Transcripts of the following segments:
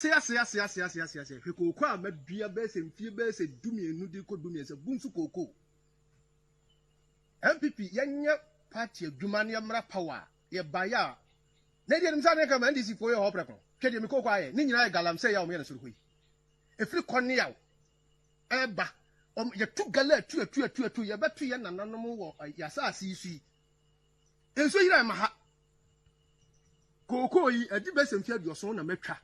Say, Koko, met beer base and fear base, do me and Nudico do me as a bunsu coco. MPP, Yanya party of Jumania Power, ye baya. Lady and Sana command is for your opera. Kedi Miko, Nina Galam say, I'll answer. If you con me out, Eba, you took galet to a your battery and an animal, Yasa, see. And so I'm a Koko, a debate and fear your son, a metra.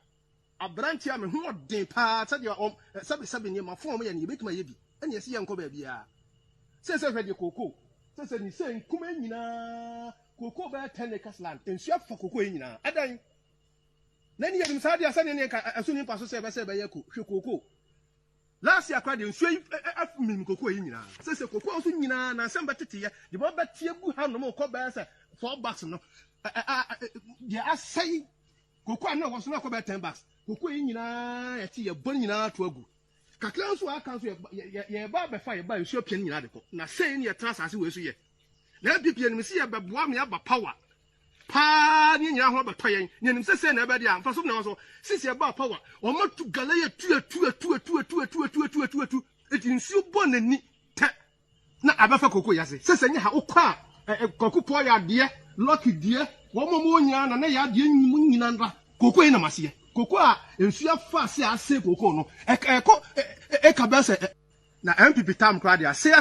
A branch am who de parts at your own subby near my form and you make my baby. And you see Uncle Baby. Says I read your cocoa. Says I say, Kumenina, Cocoa by 10 acres land, and shop for Cocoina. I dine. Then you have inside your son as soon as Pastor said, I said by Cocoa. Last year, I cried in sweep at me Cocoina. Says a Cocoa Sunina and some better tea. The Bob Tia have no more cobbles for bucks. No, I say, Cocoa was not about $10. Koko nyina eti ye bon nyina to agu kakran so aka so ye ba be fa ye ba nsuo pia nyina de ko na sei ne ye transase we so ye na bibia nim se ye be boa me aba power pa ne nyina ho ba toyen ne nim se na be de am fa so na so sisi ye ba power o matu galaye tu eti nsuo bon nani te na abafa koko yase sese nya ha ukwa koko po ya de lucky de wo mo nyina na ya de nyim nyina ndra koko ina mase Koko a enfia fa se ase koko no ka bese na MPP tam kra dia se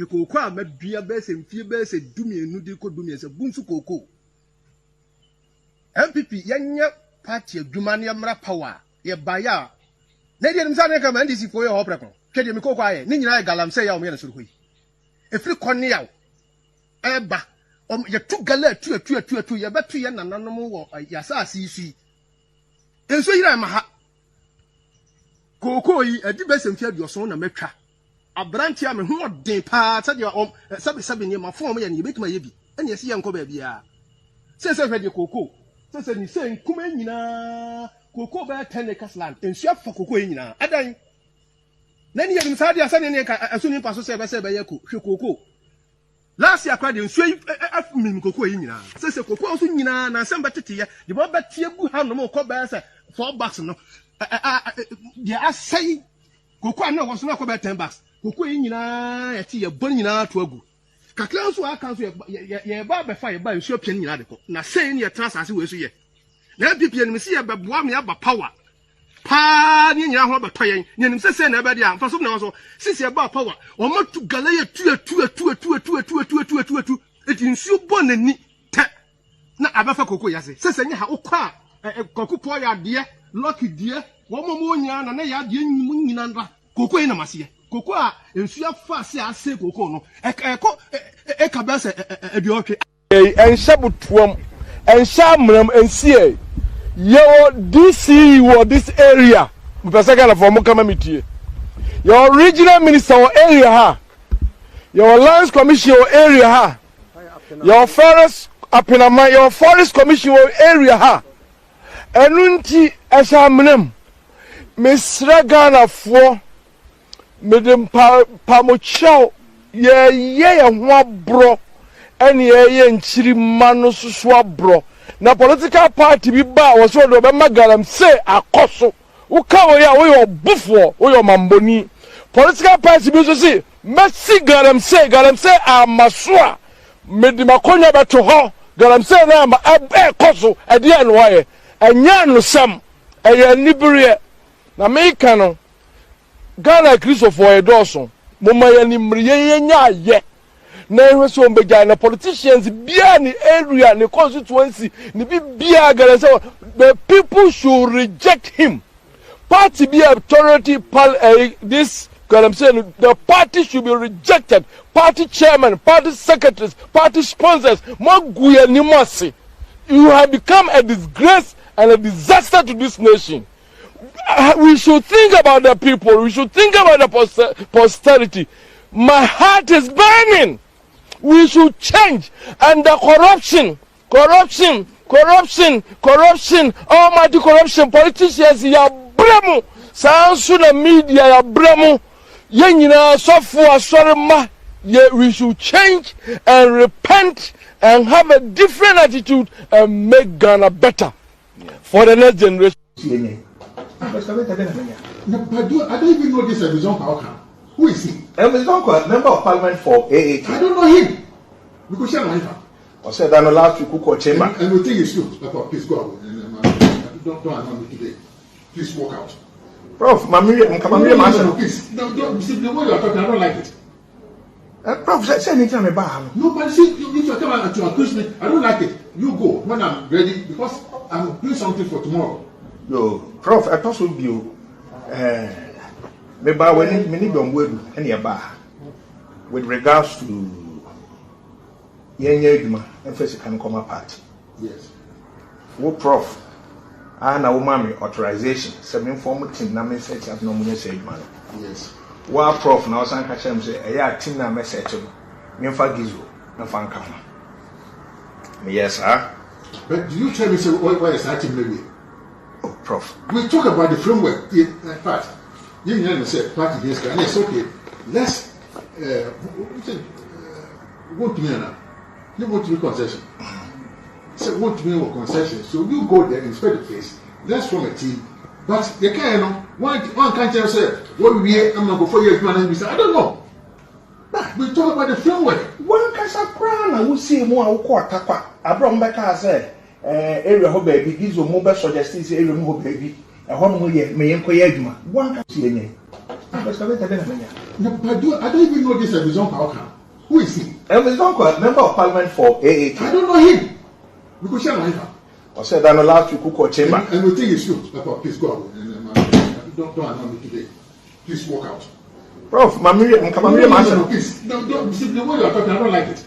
koko a madua bese enfie bese dumienu di ko dumiense bunsu koko MPP yanya party adwuma ne mra power ye baya na dia nimsa ne ka man disi for ye hopre ko kede mi koko aye ni nyina galam se ya o me na suru hoyi efri konne yawo eba ye tu gala tu ye betu ye nananom wo yasa asisi enso yira ma Koko yi adi bese mfia duoso na metwa abranti a me ho den pa sade o sabe ni ma fo mo ya ni betima ye bi ene ese ye nko ba bia se hwede koko se ni se nkuma nyina koko ba 10 acres land enso afa koko nyina adan na ni ye nim sade asane ne ka asuni paso se be ye ko hwe koko last year kwade enso afumim koko nyina se koko oso nyina na samba tete ye de bo batie gu ha no mo ko ba se $4 no I say Koko na was not about $10. Koko nyina eti ye bon nyina to agu kakran so aka so ye ba be fa ye ba nsuo pia nyina de ko na say ne ye transase we so ye na bibia nim se ye be boa me aba power pa ne nyina ho ba toyen ne nim se na be de am fa so na so sisi ye ba power o matu galaye tu eti nsuo bon nani te na abafa Koko yase sese nya ha ukwa Koko po ya de lucky de wo mo nya na ya de nyim nyina ndra Koko ina mase Koko a ensu afa se ase Koko no ka ba se eduotwe enshabutuom enshamram ensie your DC wo this area mpesaka na for kama mitie your regional minister or area ha your lands commission or area ha your forest apinama your forest commission or area ha enunti eshamram Mr. Ghana for medem pamochao ye ho bro ene ye nchiri mano susu abro na political party bi ba wo so do be magaram say akoso wo ka wo ya wo yo bufo wo yo mamboni political party bi so say mesi garam say amasoa medem akonya beto ho garam say na ma akoso e de en wo ye enya no sam e nibire na America no Ghana Christopher Edoson moma ya ni mriye nya ye na ehwe so mbega na politicians bia ni area ni constituency ni bia Ghana say the people should reject him party be authority this I'm saying the party should be rejected party chairman party secretaries party sponsors maguya ni masi you have become a disgrace and a disaster to this nation. We should think about the people. We should think about the posterity. My heart is burning. We should change. And the corruption, almighty corruption, politicians, ya bremu, sansuna media, ya bremu, yenina software, sorry ma, we should change and repent and have a different attitude and make Ghana better for the next generation. But I don't even know this Resumption outcome. Who is he? Resumption, member of parliament for AAT. I don't know him. Because share my info. I said that last week who chamber. And we think it's true. Please go out. Don't allow me today. Please walk out. Prof, no, please. Don't see the way you are talking. I don't like it. Prof, say anything about him. No, but see, if you come out to accuse me, I don't like it. You go when I'm ready because I'm doing something for tomorrow. Yo, Prof, I thought would be maybe when many don't wait any bar with regards to Yenya and first can come apart. Yes. What Prof? And our mommy authorization. Some informal team na message have no money said man. Yes. What Prof now san catch him say, yeah, team na message. Me for gizo na fan come. Yes, sir. But do you tell me why is that maybe? Oh, Prof. We talk about the framework. In fact, you know, say party this guy, and it's okay. Let's go to me now. You want to be concession. Say want to be a concession. So you go there, inspect the place. Let's form a team. But you can't one can't just say, what we I'm not go for you, man. I don't know. But we talk about the framework. One casa crown, we see more quarter. Abraham Becker said, area ho baby, gives you mobile suggestions, area ho baby. A home may inquire. One can see any. But I don't even know this Resumption outcome. Who is he? Resumption, member of parliament for AAT. I don't know him. Because share my info. I said that last week who chamber. And we think it's true. Please go out. Don't allow me today. Please walk out. Prof, no, please. Don't see the way you are talking. I don't like it.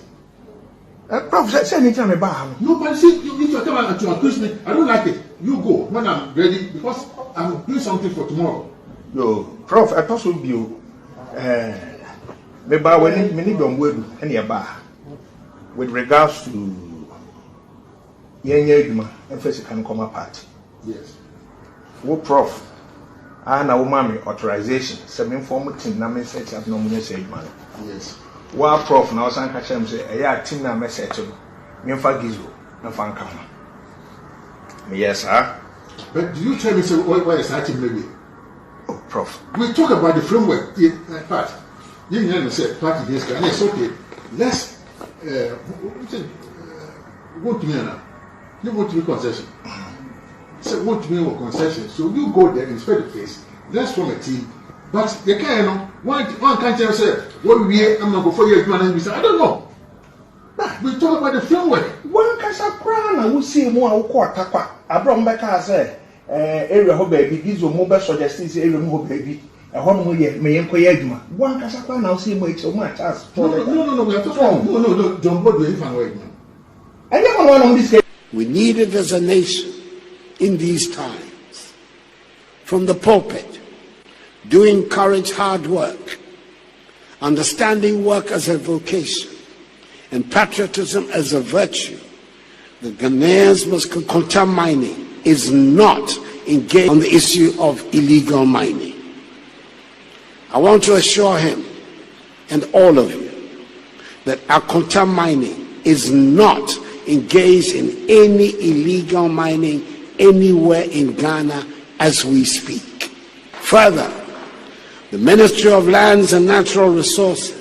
Prof, say anything about him. No, but see, if you come out to accuse me, I don't like it. You go when I'm ready because I'm doing something for tomorrow. Yo, Prof, I thought would be maybe when many don't wait any bar with regards to Yenya and first can come apart. Yes. What Prof? And our mommy authorization. Some informal team na message have no money said man. Yes. What Prof now san catch him say, yeah, team na message. Me for gizo na fan come. Yes, sir. But do you tell me why is that maybe? Oh, Prof. We talk about the framework. In fact, you know, say party this guy, and it's okay. Let's go to me now. You want to be concession. Say want to be a concession. So you go there, inspect the place. Let's form a team. But you can't one can't just say, what we I'm not go for you, man. I don't know. But we talk about the framework. One casa crown, we see more quarter. Abraham Becker said, area ho baby, gives you mobile suggestions, area ho baby. A home may inquire. One casa crown, I'll see so much as. No, we are talking. No, don't bother if I'm waiting. I never want on this case. We need it as a nation in these times. From the pulpit, do encourage hard work, understanding work as a vocation, and patriotism as a virtue. The Ghanaians must condemn mining is not engaged on the issue of illegal mining. I want to assure him and all of you that our condemn mining is not engaged in any illegal mining anywhere in Ghana as we speak. Further, the Ministry of Lands and Natural Resources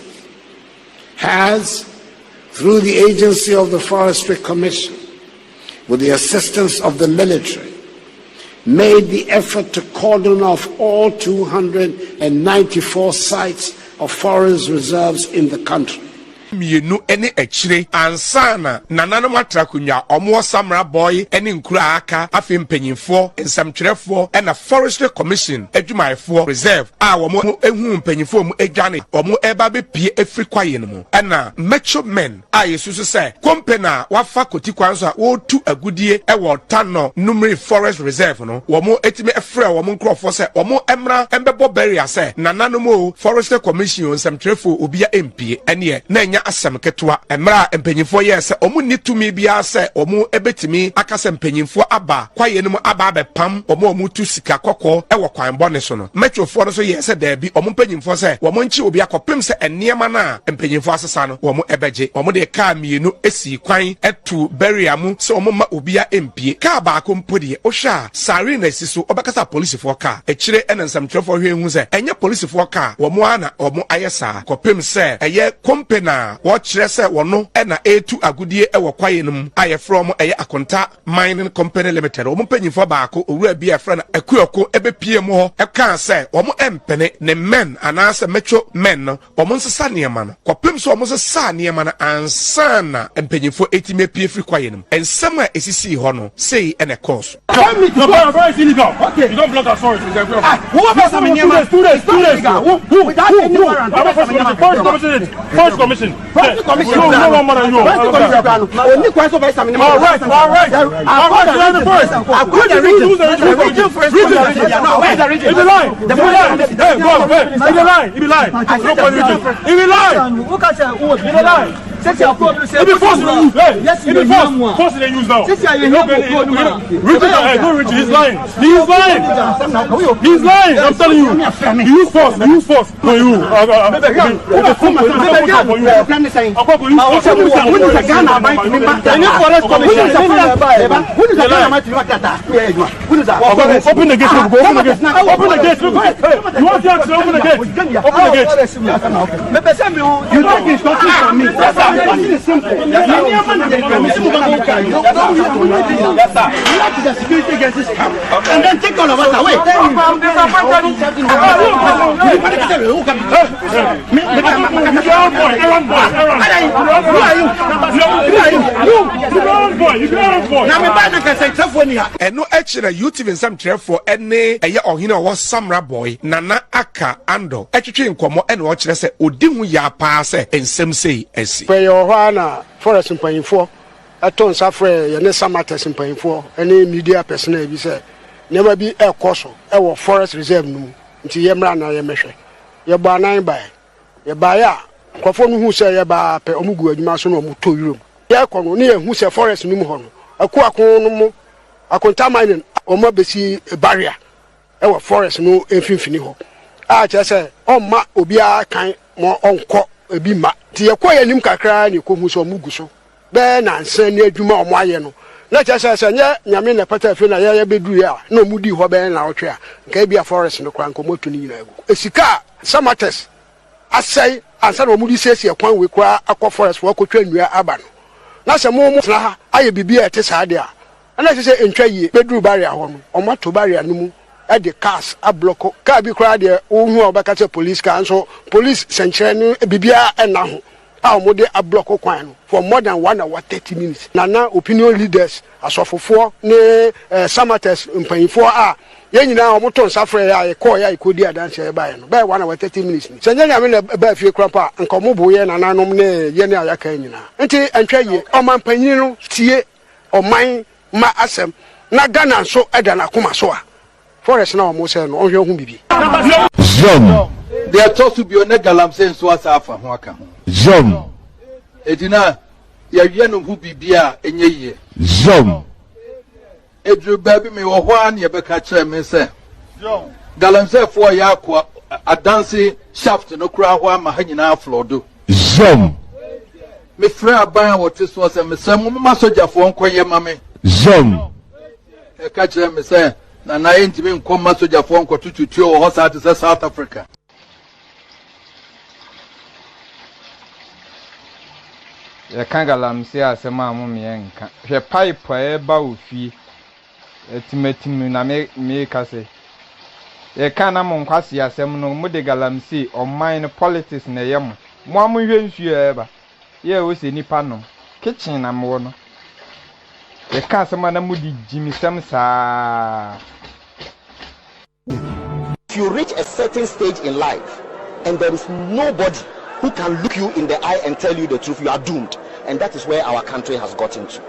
has, through the agency of the Forestry Commission, with the assistance of the military, made the effort to cordon off all 294 sites of forest reserves in the country. Mienu ene echire ansana nananom atrakunya omo samra boy ene nkura aka afi mpanyinfo nsamtwerefo ena forestry commission adwumayefo reserve a womo ehu mpanyinfo mu adwane omo eba be pie afri kwaye no mu ena macho men a yesusu se kompena wafa kotikwan so a wo tu agudie e wo tano numeri forest reserve no womo etime efre womo nkrofo se womo emra embebo barrier se nananom o forestry commission nsamtwerefo obia empie ene na enya asem ketwa emra empanyimfo ye se omu ni tumi bia se omu ebetimi akase mpanyimfo aba kwaye no mu aba bepam omu tu sika kokko e wo kwan bone so no metwofo no so ye se da bi omu mpanyimfo se omu nchi obi akopem se eniema na mpanyimfo asesa no omu ebeje omu de ka mienu esi kwan etu beriamu se omu ma obia empie ka ba akompodi o hwa sare na siso obakasa police for ka echire ensam trefo hwe se enye police for ka omu ana omu ayesa kopem se eye company wo kire se wono na etu agudie e wo kwaye num aye from eye akonta mining company limited omu mpanyimfo baako owura bi afra na akuoko ebepie mu ho e kan se omu empene ne men anase metro men no omu nsesa niema no kopem so omu nsesa niema na ansana mpanyimfo etime pie free kwaye num ensem a esisi ho no sei ene course no, very illegal. Okay. You don't block our forest. Who are some students? Who? Without any warrant. Forest commission. No one more than you. Only question by some. All right. He's lying. I'm telling you. You use force. No, you. Open the gate. Open the gate. You want to open the gate? Open the gate. You take instructions from me. It's simple. The security agencies come and then take all of us away. And no actually youth in some chair for any a ohina was samra boy nana aka ando etwetwe nkomo and watch say odihu ya pa say ensem sei esi pe yo hwana forest mpanyimfo aton safre ye ne samates mpanyimfo any media personnel bi say never be e koso e wo forest reserve nu nti ye mra na ye mehwe ye ba nan ba ye ba ya kwafo no hu say ye ba pe omugu adwuma so no omuto yurom ye kono ne ye hu say forest nu mu ho no akuakon no mu akonta mining omo besi barrier e wo forest no emfimfini ho a che say omma obia kan mo onko ebi ma ti ye koye nim kakra ni ko hu so omugu so be na nsan ni adwuma omo aye no na che say nye nyame na pata afi na ye bedu ya na omudi ho be na otwe a nka bia forest no kran ko moto ni nyina egu esika samates asai ansa na omudi sesi kwan we kra akọ forest wo akotwa nnua aba no na se mo mo na ha aye bibia ete saade a na che say entwa yi bedu barrier ho no omo to barrier no mu at the cars a block car be crowd there who obaka say police car so police senchire bibia na ho a mo de a block kwan for more than 1 hour 30 minutes na opinion leaders asofofo ne samates mpanyifo a ye nyina o mo ton safre ya call ya ikodi adanse e bae no by 1 hour 30 minutes ni senya nyame na ba fie krapa nka mo bo ye nananom ne ye ne ayaka nyina nti antwa ye o man panyin no tie o man ma asem na Ghana so eda na koma so a forest na almost no on hwe hu bibi zom they are supposed to be on galamse so asafa ho aka zom edina ya wie no hu bibi a enye ye zom edru baby me wo ho an ye beka kire me se galamse fo ya akwa adanse shaft no kura ho ama ha nyina aflodo zom me fra aban wote so se me se mo ma sojafo nkoye mame zom e ka kire me se na yentime nkoma soja fo nkotututuo wo hosa ate South Africa ya kangalamse asema amumi enka hwe pipe e ba ofi etimetimi na me kase ye kana mo nkwase asem no mo de galamse online politics na yem mo amhwe nsu e ba ye wo se nipa no kitchen na mo no ye ka asema na mo di jimisem saa. If you reach a certain stage in life and there is nobody who can look you in the eye and tell you the truth, you are doomed. And that is where our country has gotten to.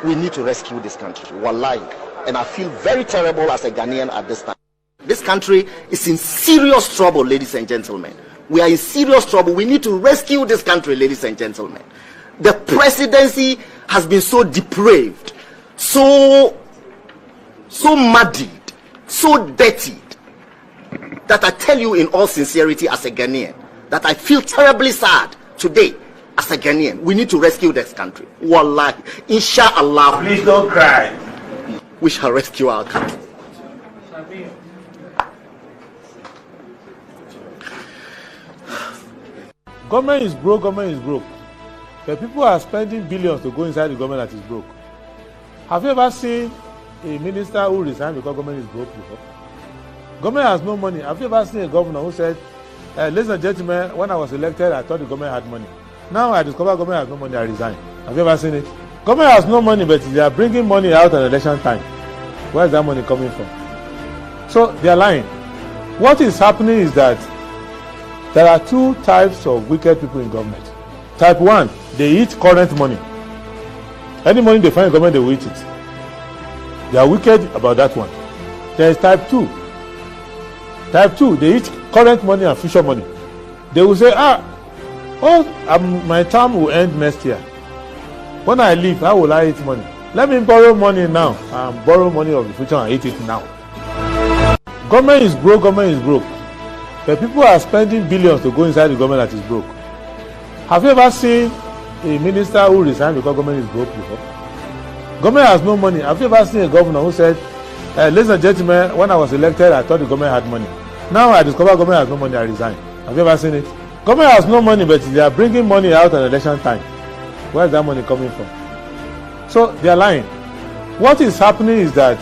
We need to rescue this country. Wallahi. And I feel very terrible as a Ghanaian at this time. This country is in serious trouble, ladies and gentlemen. We are in serious trouble. We need to rescue this country, ladies and gentlemen. The presidency has been so depraved, so muddied, so dirty, that I tell you in all sincerity as a Ghanaian, that I feel terribly sad today as a Ghanaian. We need to rescue this country. Wallahi, inshallah. Please don't cry. We shall rescue our country. Government is broke, government is broke. The people are spending billions to go inside the government that is broke. Have you ever seen a minister who resigned because government is broke before? Government has no money. Have you ever seen a governor who said, ladies and gentlemen, when I was elected, I thought the government had money. Now I discover government has no money, I resign. Have you ever seen it? Government has no money, but they are bringing money out at election time. Where is that money coming from? So they are lying. What is happening is that there are two types of wicked people in government. Type 1, they eat current money. Any money they find in government, they will eat it. They are wicked about that one. There is type 2. Type 2, they eat current money and future money. They will say, my term will end next year. When I leave, how will I eat money? Let me borrow money now and borrow money of the future and eat it now. Government is broke, government is broke. The people are spending billions to go inside the government that is broke. Have you ever seen a minister who resigned because government is broke before? Government has no money. Have you ever seen a governor who said, ladies and gentlemen, when I was elected, I thought the government had money. Now I discover government has no money, I resign. Have you ever seen it? Government has no money, but they are bringing money out at election time. Where is that money coming from? So they are lying. What is happening is that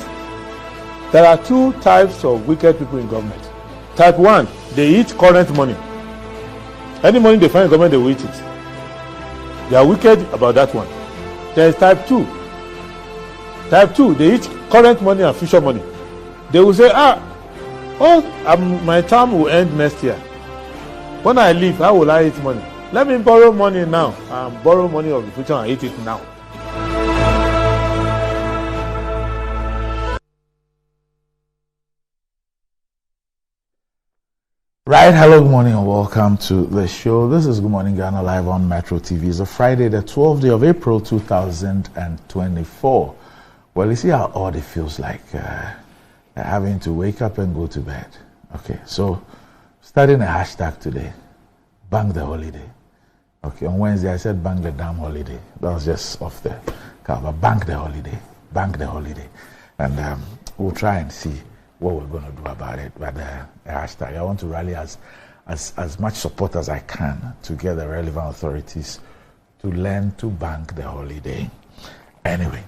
there are two types of wicked people in government. Type 1, they eat current money. Any money they find in government, they will eat it. They are wicked about that one. There is type 2. Type 2, they eat current money and future money. They will say, my term will end next year. When I leave, how will I eat money? Let me borrow money now and borrow money of the future and eat it now. Right, hello, good morning and welcome to the show. This is Good Morning Ghana live on Metro TV. It's a Friday, the 12th day of April 2024. Well, you see how odd it feels like having to wake up and go to bed. Okay, so starting a hashtag today, bang the holiday. Okay, on Wednesday I said bang the damn holiday. That was just off the cover. Bang the holiday, bang the holiday. And we'll try and see what we're going to do about it. But a hashtag, I want to rally as much support as I can to get the relevant authorities to learn to bank the holiday. Anyway,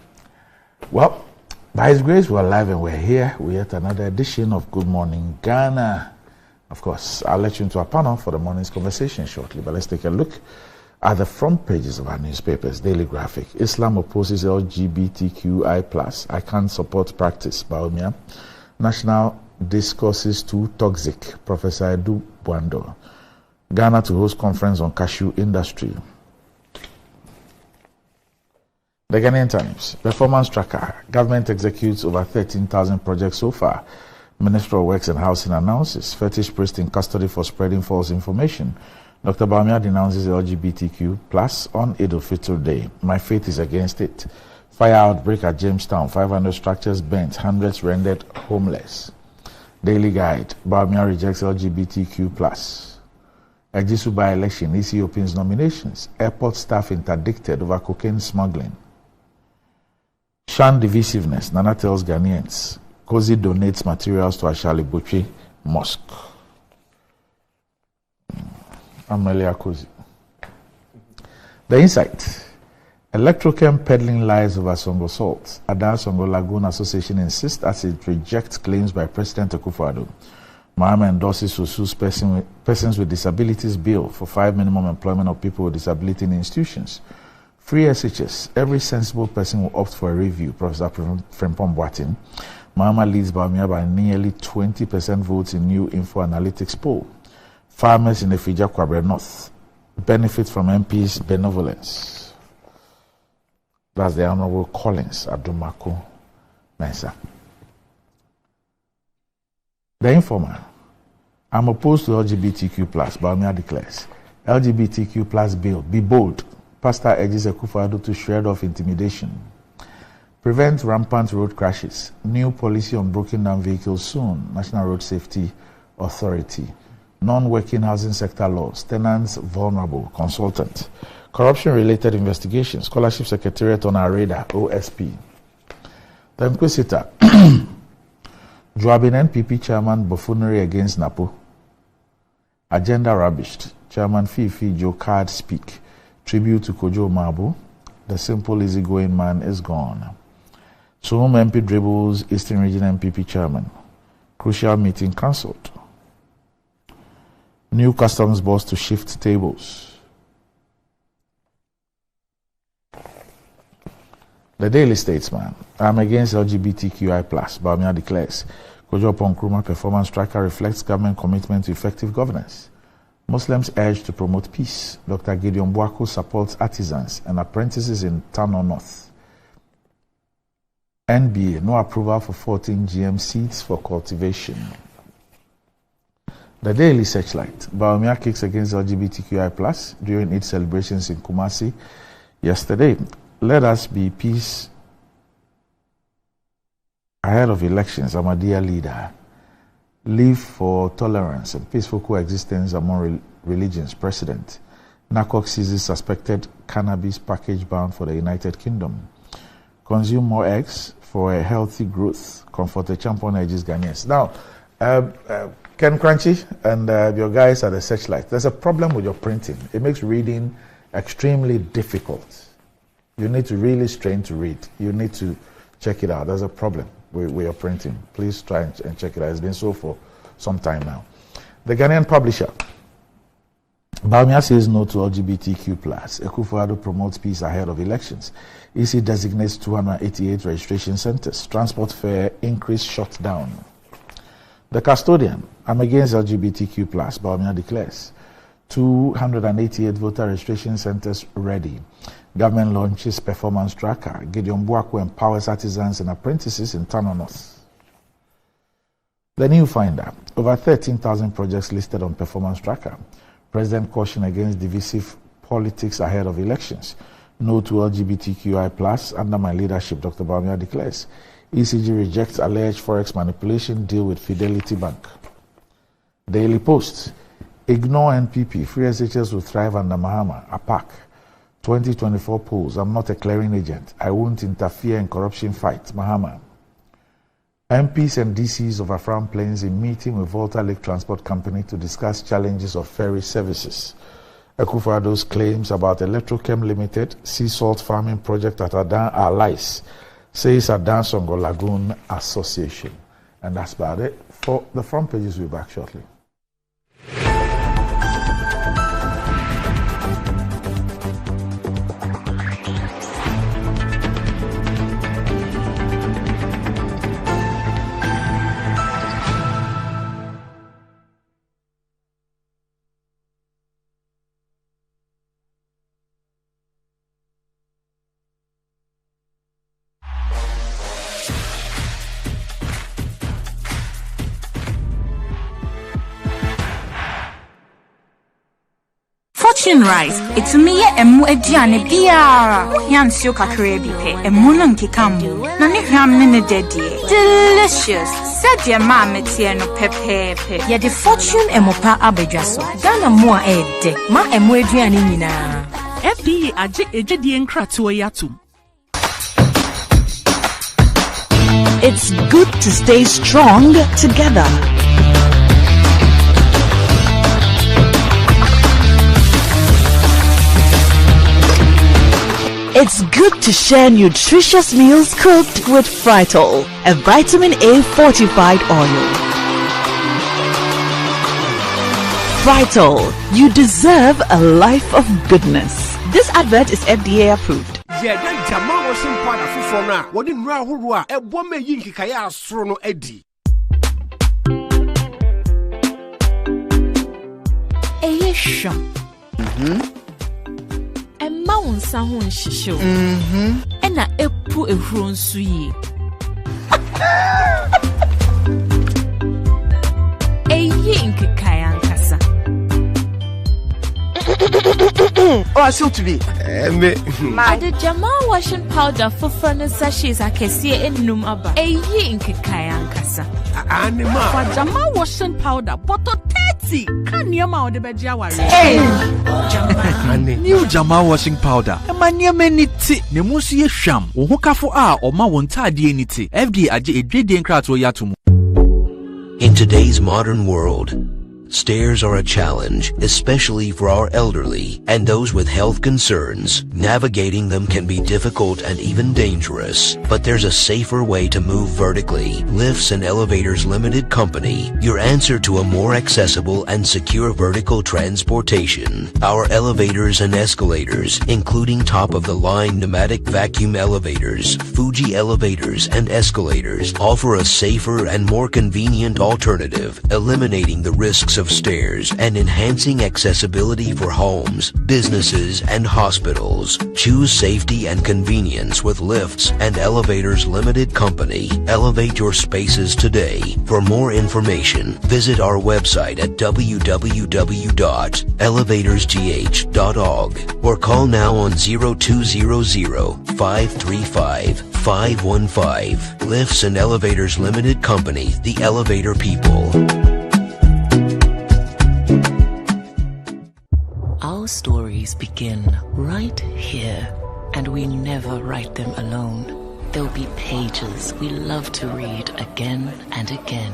well, by His grace, we're live and we're here with yet another edition of Good Morning Ghana. Of course, I'll let you into our panel for the morning's conversation shortly, but let's take a look at the front pages of our newspapers. Daily Graphic: Islam opposes LGBTQI+. I can't support practice. Baumia. National discourses too toxic. Professor Edu Buando. Ghana to host conference on cashew industry. The Ghanaian Times: Performance tracker. Government executes over 13,000 projects so far. Minister of Works and Housing announces fetish priest in custody for spreading false information. Dr. Bawumia denounces LGBTQ+ on Eid al-Fitr Day. My faith is against it. Fire outbreak at Jamestown. 500 structures burnt. Hundreds rendered homeless. Daily Guide: Bawumia rejects LGBTQ+. Ejisu by-election. EC opens nominations. Airport staff interdicted over cocaine smuggling. Shun divisiveness. Nana tells Ghanaians. Kozi donates materials to Ashali Butchie Mosque. Amelia Kozi. The Insight: Electrochem peddling lies over Songo salt. Ada Songo Lagoon Association insists as it rejects claims by President Akufo-Addo. Mahama endorses Susu's Persons with Disabilities Bill for 5 minimum employment of people with disability in institutions. Free SHS. Every sensible person will opt for a review. Professor Frimpong Boatin. Mahama leads Bawumia by nearly 20% votes in new info analytics poll. Farmers in the Fija Kwabre North benefit from MP's benevolence. That's the Honorable Collins Adumako Mensa. The Informer: I'm opposed to LGBTQ+, Baumia declares. LGBTQ+ bill, be bold. Pastor urges Akufo-Addo to shred off intimidation. Prevent rampant road crashes. New policy on broken down vehicles soon. National Road Safety Authority. Non-working housing sector laws. Tenants vulnerable. Consultant. Corruption-related investigations. Scholarship Secretariat on our radar. OSP. The Inquisitor. Joabin NPP Chairman buffoonery against Napo. Agenda rubbished. Chairman Fifi Joe Card speak. Tribute to Kojo Mabu. The simple easygoing man is gone. Suhum MP dribbles Eastern Region MPP Chairman. Crucial meeting cancelled. New customs boss to shift tables. The Daily Statesman. I'm against LGBTQI+. Baumia declares. Kojo Nkrumah performance tracker reflects government commitment to effective governance. Muslims urge to promote peace. Dr. Gideon Buaku supports artisans and apprentices in Tano North. NBA, no approval for 14 GM seeds for cultivation. The Daily Searchlight. Baumia kicks against LGBTQI+ during its celebrations in Kumasi yesterday. Let us be peace ahead of elections. I'm a dear leader. Live for tolerance and peaceful coexistence among religions. President. NACOC seizes suspected cannabis package bound for the United Kingdom. Consume more eggs for a healthy growth. Comfort the champion urges Ghanaians. Now, Ken Crunchy and your guys at the Searchlight, there's a problem with your printing. It makes reading extremely difficult. You need to really strain to read. You need to check it out. There's a problem with your printing. Please try and check it out. It's been so for some time now. The Ghanaian publisher. Baumia says no to LGBTQ+. Akufo-Addo promotes peace ahead of elections. EC designates 288 registration centers. Transport fare increase shut down. The Custodian. I'm against LGBTQ+. Baumia declares. 288 voter registration centers ready. Government launches performance tracker. Gideon Buaku empowers artisans and apprentices in Tano North. The New Finder. Over 13,000 projects listed on performance tracker. President caution against divisive politics ahead of elections. No to LGBTQI+. Under my leadership, Dr. Baumia declares. ECG rejects alleged forex manipulation deal with Fidelity Bank. Daily Post. Ignore NPP. Free SHS will thrive under Mahama. APAC. 2024 polls. I'm not a clearing agent. I won't interfere in corruption fight. Mahama. MPs and DCs of Afram Plains in meeting with Volta Lake Transport Company to discuss challenges of ferry services. Akufo-Addo's claims about Electrochem Limited sea salt farming project at Adan are lies, says Adan Songo Lagoon Association. And that's about it. For the front pages, we'll be back shortly. Fortune Rice, it's me emu ediane biara. Yansio kakre bipe, emu no nkikamu. Na ne hwam ne dedie. Delicious. Said your mama tie no pepepe. Ya the Fortune emopa abedwaso. Dana mo a ede. Ma emu ediane nyina. FDA aje ejedi enkrato yatum. It's good to stay strong together. It's good to share nutritious meals cooked with Fritol, a vitamin A fortified oil. Fritol, you deserve a life of goodness. This advert is FDA approved. Emma unsa ho nhihyew. Ena epu ehuro nsu yi. Eyi nkeka still to be. The Jamal washing powder for furnace sachets I can see in Numaba. A yin kikayankasa. For Jamal washing powder, bottle 30. Can you mount the Bejawari? New Jamal washing powder. A mania meniti. Nemusi sham. Uhukafo a or ma wonta dieniti. FD aje a dreading krato yatumu. In today's modern world, stairs are a challenge, especially for our elderly and those with health concerns. Navigating them can be difficult and even dangerous, but there's a safer way to move vertically. Lifts and Elevators Limited Company, your answer to a more accessible and secure vertical transportation. Our elevators and escalators, including top-of-the-line pneumatic vacuum elevators, Fuji elevators and escalators, offer a safer and more convenient alternative, eliminating the risks of stairs and enhancing accessibility for homes, businesses, and hospitals. Choose safety and convenience with Lifts and Elevators Limited Company. Elevate your spaces today. For more information, visit our website at www.elevatorsgh.org or call now on 0200-535-515. Lifts and Elevators Limited Company, the elevator people. Our stories begin right here, and we never write them alone. There'll be pages we love to read again and again,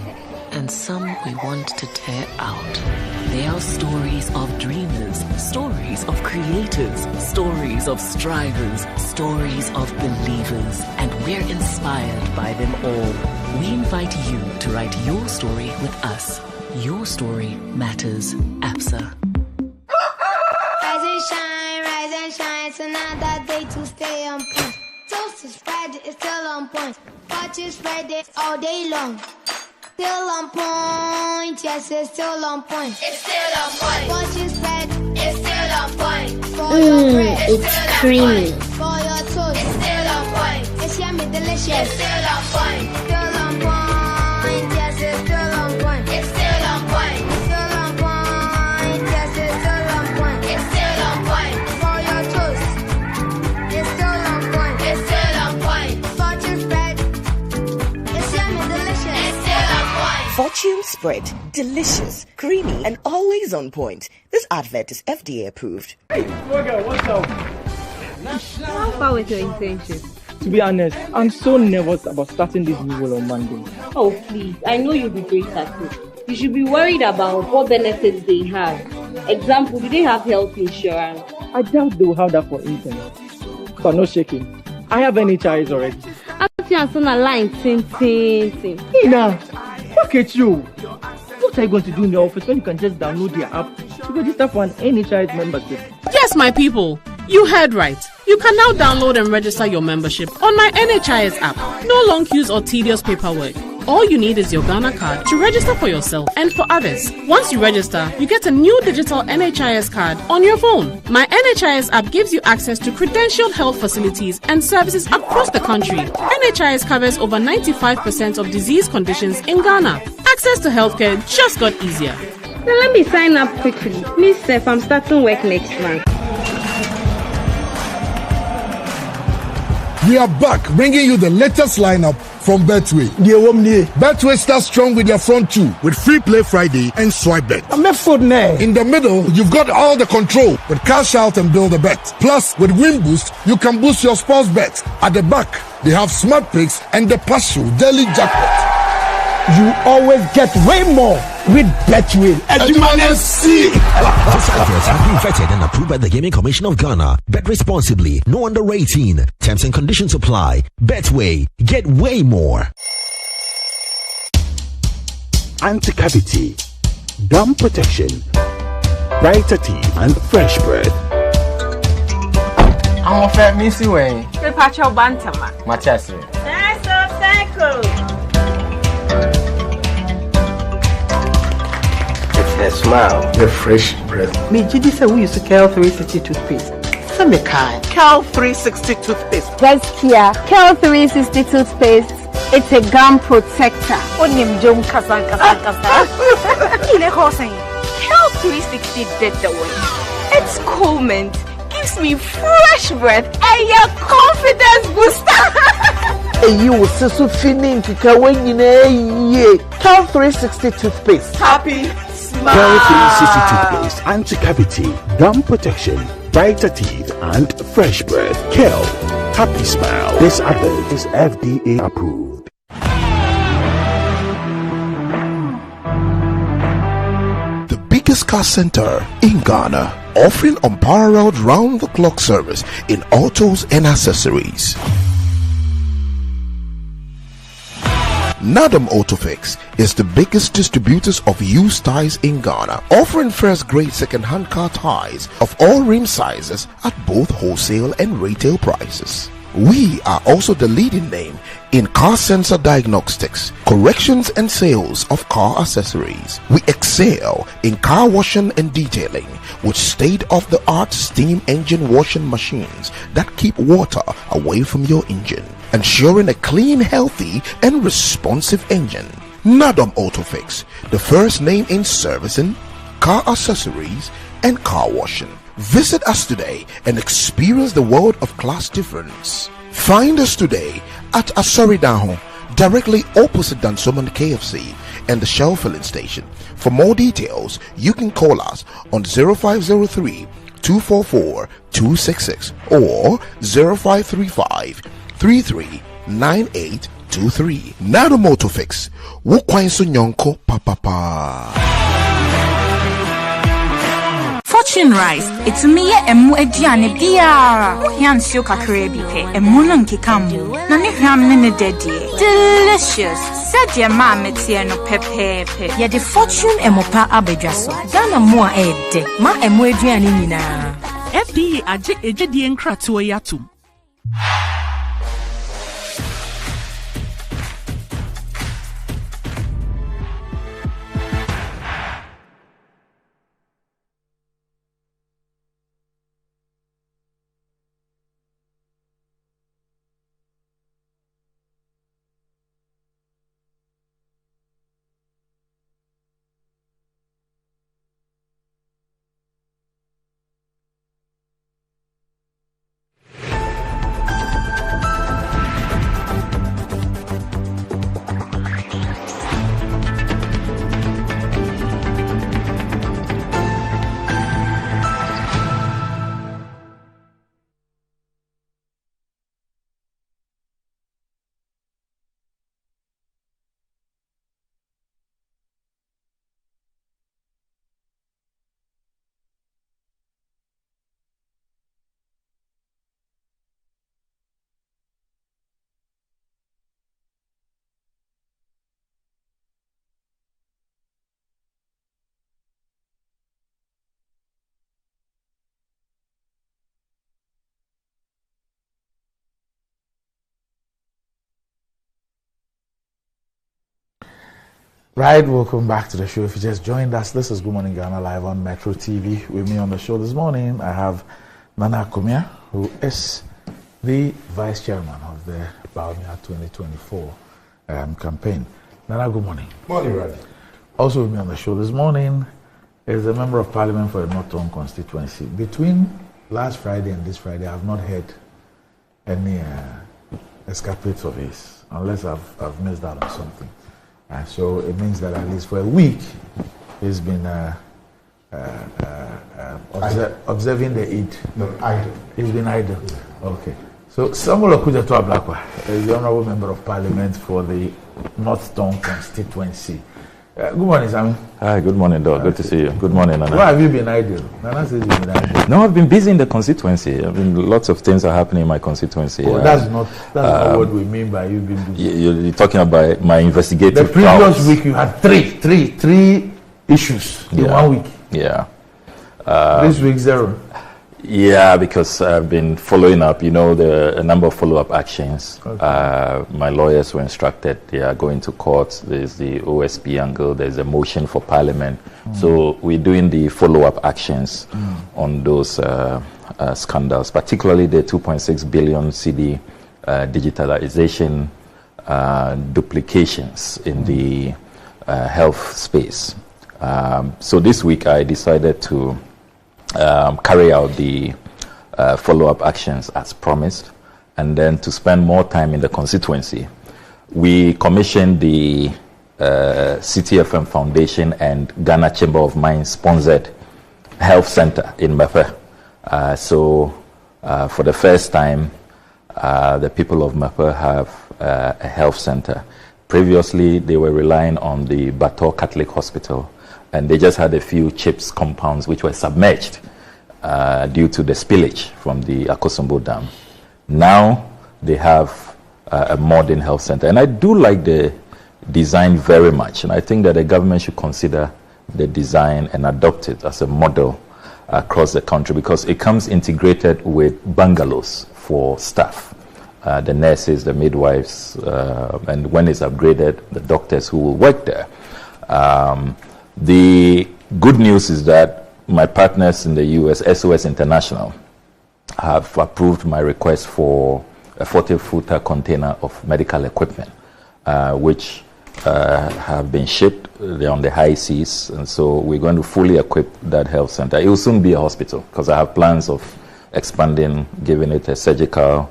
and some we want to tear out. They are stories of dreamers, stories of creators, stories of strivers, stories of believers, and we're inspired by them all. We invite you to write your story with us. Your story matters, APSA. Rise and shine, it's another day to stay on point. Toast is Friday, it's still on point. Watch is Friday all day long. Still on point, yes, it's still on point. It's still on point. Watch is Friday, it's still on point. It's creamy. For your toast, it's still on point. It's yummy, delicious. It's still on point. Still on point, yes, it's still on point. It's still on point. Still on point, yes, it's still on point. It's still on point. For your toast, it's still on point. It's still on point. Fortune spread, it's yummy, delicious. It's still on point. Fortune spread, delicious, creamy, and always on point. This advert is FDA approved. Hey, girl, what's up? How far with your internship? To be honest, I'm so nervous about starting this new role on Monday. Oh, please. I know you'll be great at it. You should be worried about what benefits they have. Example, do they have health insurance? I doubt they will have that for interns. But no shaking. I have NHIS already. I'm on a line. Ina, look at you. What are you going to do in the office when you can just download their app to register for an NHIS membership? Yes, my people. You heard right. You can now download and register your membership on my NHIS app. No long queues or tedious paperwork. All you need is your Ghana card to register for yourself and for others. Once you register, you get a new digital NHIS card on your phone. My NHIS app gives you access to credentialed health facilities and services across the country. NHIS covers over 95% of disease conditions in Ghana. Access to healthcare just got easier. Now let me sign up quickly. Miss Seth, I'm starting work next month. We are back, bringing you the latest lineup from Betway. Betway starts strong with their front two, with Free Play Friday and Swipe Bet. In the middle, you've got all the control with Cash Out and Build a Bet. Plus, with Win Boost, you can boost your sports bet. At the back, they have Smart Picks and the Partial Daily Jackpot. You always get way more with Betway. These adverts have been vetted and approved by the Gaming Commission of Ghana. Bet responsibly. No under 18. Terms and conditions apply. Betway. Get way more. Anti-cavity, gum protection, brighter teeth, and fresh breath. I'm a fair missy way. The patch of Bantama. Matias. Her smile, the fresh breath. Me, Gigi said we used to Cal 360 toothpaste. Some kind. Cal 360 toothpaste. That's here. Cal 360 toothpaste. It's a gum protector. Onim jom kasa. Kile hosing. Cal 360 did the way. It's cool mint. gives me fresh breath and your confidence booster. And you will see feeling Cal 360 toothpaste. Happy smile. Cal 360 toothpaste, anti-cavity, gum protection, brighter teeth, and fresh breath. Cal, happy smile. This advert is FDA approved. Biggest car center in Ghana, offering unparalleled round-the-clock service in autos and accessories. Nadam Autofix is the biggest distributors of used tires in Ghana, offering first-grade second-hand car tires of all rim sizes at both wholesale and retail prices. We are also the leading name in car sensor diagnostics, corrections and sales of car accessories. We excel in car washing and detailing with state-of-the-art steam engine washing machines that keep water away from your engine, ensuring a clean, healthy and responsive engine. Nadam Autofix, the first name in servicing, car accessories and car washing. Visit us today and experience the world of class difference. Find us today at Asoridaho, directly opposite Dansoman KFC and the Shell filling station. For more details, you can call us on 0503 244 266 or 0535 339823. Nado Motofix. Wukwainso Nyonko Papa. Fortune rice, it's me emu ediane biara. Yansio kakre bi pe, emu no nkekamu. Na ne hwam ne dedie. Delicious. Said your mom metie no pepepe. Ya the fortune emopa abedwaso. Ghana mo a ede, ma emu eduane nyina. FDA aje ejedi nkratoa yatum. Right, welcome back to the show. If you just joined us, this is Good Morning Ghana live on Metro TV. With me on the show this morning, I have Nana Kumia, who is the Vice Chairman of the Baumia 2024 campaign. Nana, good morning. Morning, Radhi. Also with me on the show this morning is the Member of Parliament for the North Tongue constituency. Between last Friday and this Friday, I have not heard any escapades of his, unless I've missed out on something. So it means that at least for a week, he's been observing the Eid. No, idle. He's been idle. Okay. So Samuel Okuja Tuablakwa is the Honourable Member of Parliament for the North Tongue constituency. Good morning, Sammy. Hi, good morning, Dog. Good to see you. Good morning, Nana. Why have you been idle? Nana says you've been idle. No, I've been busy in the constituency. Lots of things are happening in my constituency. Oh, that's not what we mean by you being busy. You're talking about my investigative The previous week you had three issues in 1 week. Yeah. This week, 0. Yeah, because I've been following up, a number of follow-up actions. Okay. My lawyers were instructed they are going to court. There's the OSP angle. There's a motion for Parliament. So we're doing the follow-up actions on those scandals, particularly the 2.6 billion CD digitalization duplications in the health space. So this week I decided to carry out the follow-up actions as promised, and then to spend more time in the constituency, we commissioned the CTFM Foundation and Ghana Chamber of Mines sponsored health center in Mepe. So for the first time, the people of Mepe have a health center. Previously, they were relying on the Bator Catholic Hospital, and they just had a few CHIPS compounds which were submerged due to the spillage from the Akosombo Dam. Now they have a modern health center, and I do like the design very much, and I think that the government should consider the design and adopt it as a model across the country, because it comes integrated with bungalows for staff. The nurses, the midwives, and when it's upgraded, the doctors who will work there. The good news is that my partners in the US, SOS International, have approved my request for a 40-footer container of medical equipment, which have been shipped. They're on the high seas, and so we're going to fully equip that health center. It will soon be a hospital, because I have plans of expanding, giving it a surgical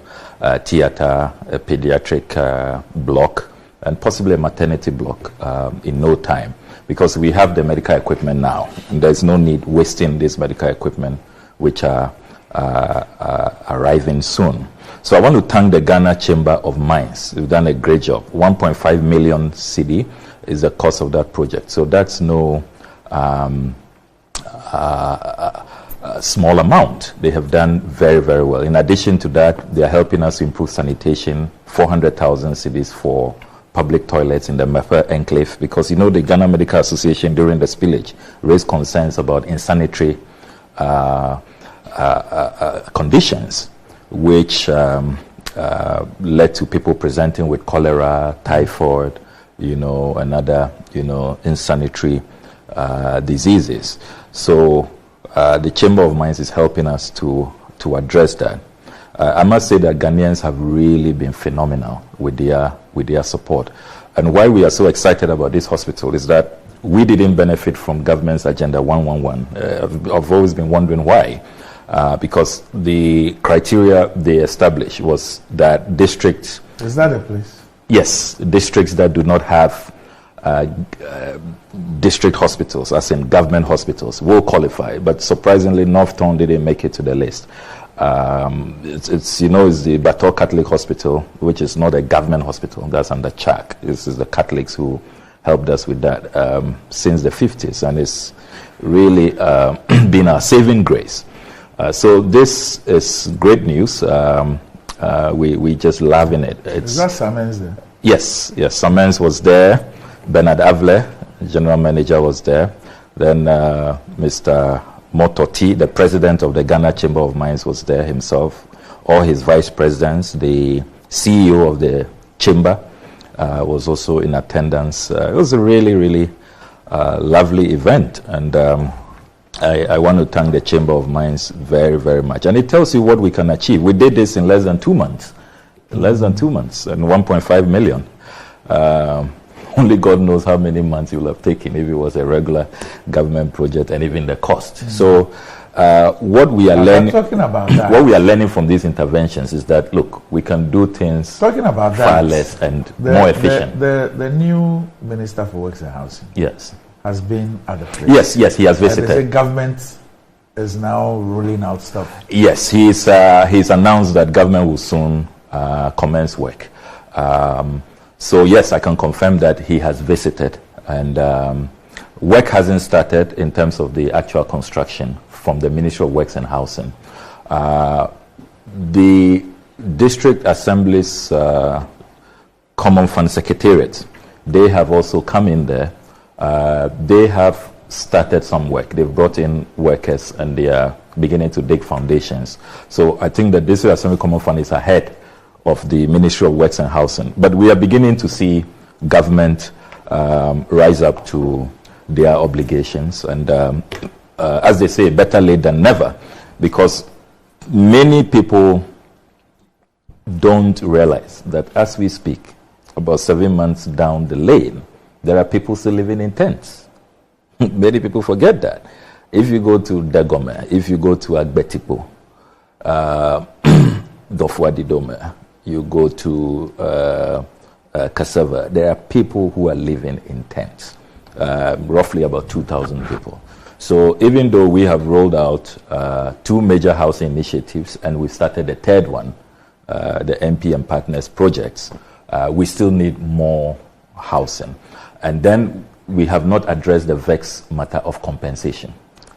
theater, a pediatric block, and possibly a maternity block in no time, because we have the medical equipment now, and there's no need wasting this medical equipment, which are arriving soon. So I want to thank the Ghana Chamber of Mines. They've done a great job. 1.5 million cedi is the cost of that project. So that's no small amount. They have done very, very well. In addition to that, they are helping us improve sanitation, 400,000 cedis for public toilets in the Mepe enclave, because you know the Ghana Medical Association during the spillage raised concerns about insanitary conditions, which led to people presenting with cholera, typhoid, and other, insanitary diseases. So the Chamber of Mines is helping us to address that. I must say that Ghanaians have really been phenomenal with their support. And why we are so excited about this hospital is that we didn't benefit from government's Agenda 111. I've always been wondering why. Because the criteria they established was that districts... Is that a place? Yes, districts that do not have district hospitals, as in government hospitals, will qualify. But surprisingly, Northtown didn't make it to the list. It's the Bator Catholic Hospital, which is not a government hospital. That's under CHAC. This is the Catholics who helped us with that since the 50s, and it's really been our saving grace. So this is great news. We just loving it. Is that Samens there? Yes. Samens was there. Bernard Avle, general manager, was there. Then Mr. Mototi, the president of the Ghana Chamber of Mines, was there himself. All his vice presidents, the CEO of the chamber was also in attendance. It was a really, really lovely event, and I want to thank the Chamber of Mines very, very much. And it tells you what we can achieve. We did this in less than 2 months. And 1.5 million. Only God knows how many months it will have taken if it was a regular government project, and even the cost. So what we are learning, what we are learning from these interventions is that, look, we can do things far less and more efficient. The new Minister for Works and Housing. Yes. Has been at the place. Yes, he has visited. And the government is now rolling out stuff. Yes, he's announced that government will soon commence work. So yes, I can confirm that he has visited, and work hasn't started in terms of the actual construction from the Ministry of Works and Housing. The District Assembly's Common Fund Secretariat, they have also come in there. They have started some work. They've brought in workers, and they are beginning to dig foundations. So I think that this Assembly Common Fund is ahead of the Ministry of Works and Housing. But we are beginning to see government rise up to their obligations. And as they say, better late than never, because many people don't realize that as we speak, about 7 months down the lane, there are people still living in tents. Many people forget that. If you go to Dagome, if you go to Agbetipo, Dofwa-Didome, you go to Cassava, there are people who are living in tents, roughly about 2,000 people. So even though we have rolled out 2 major housing initiatives and we started a third one, the MP and Partners projects, we still need more housing. And then we have not addressed the vexed matter of compensation.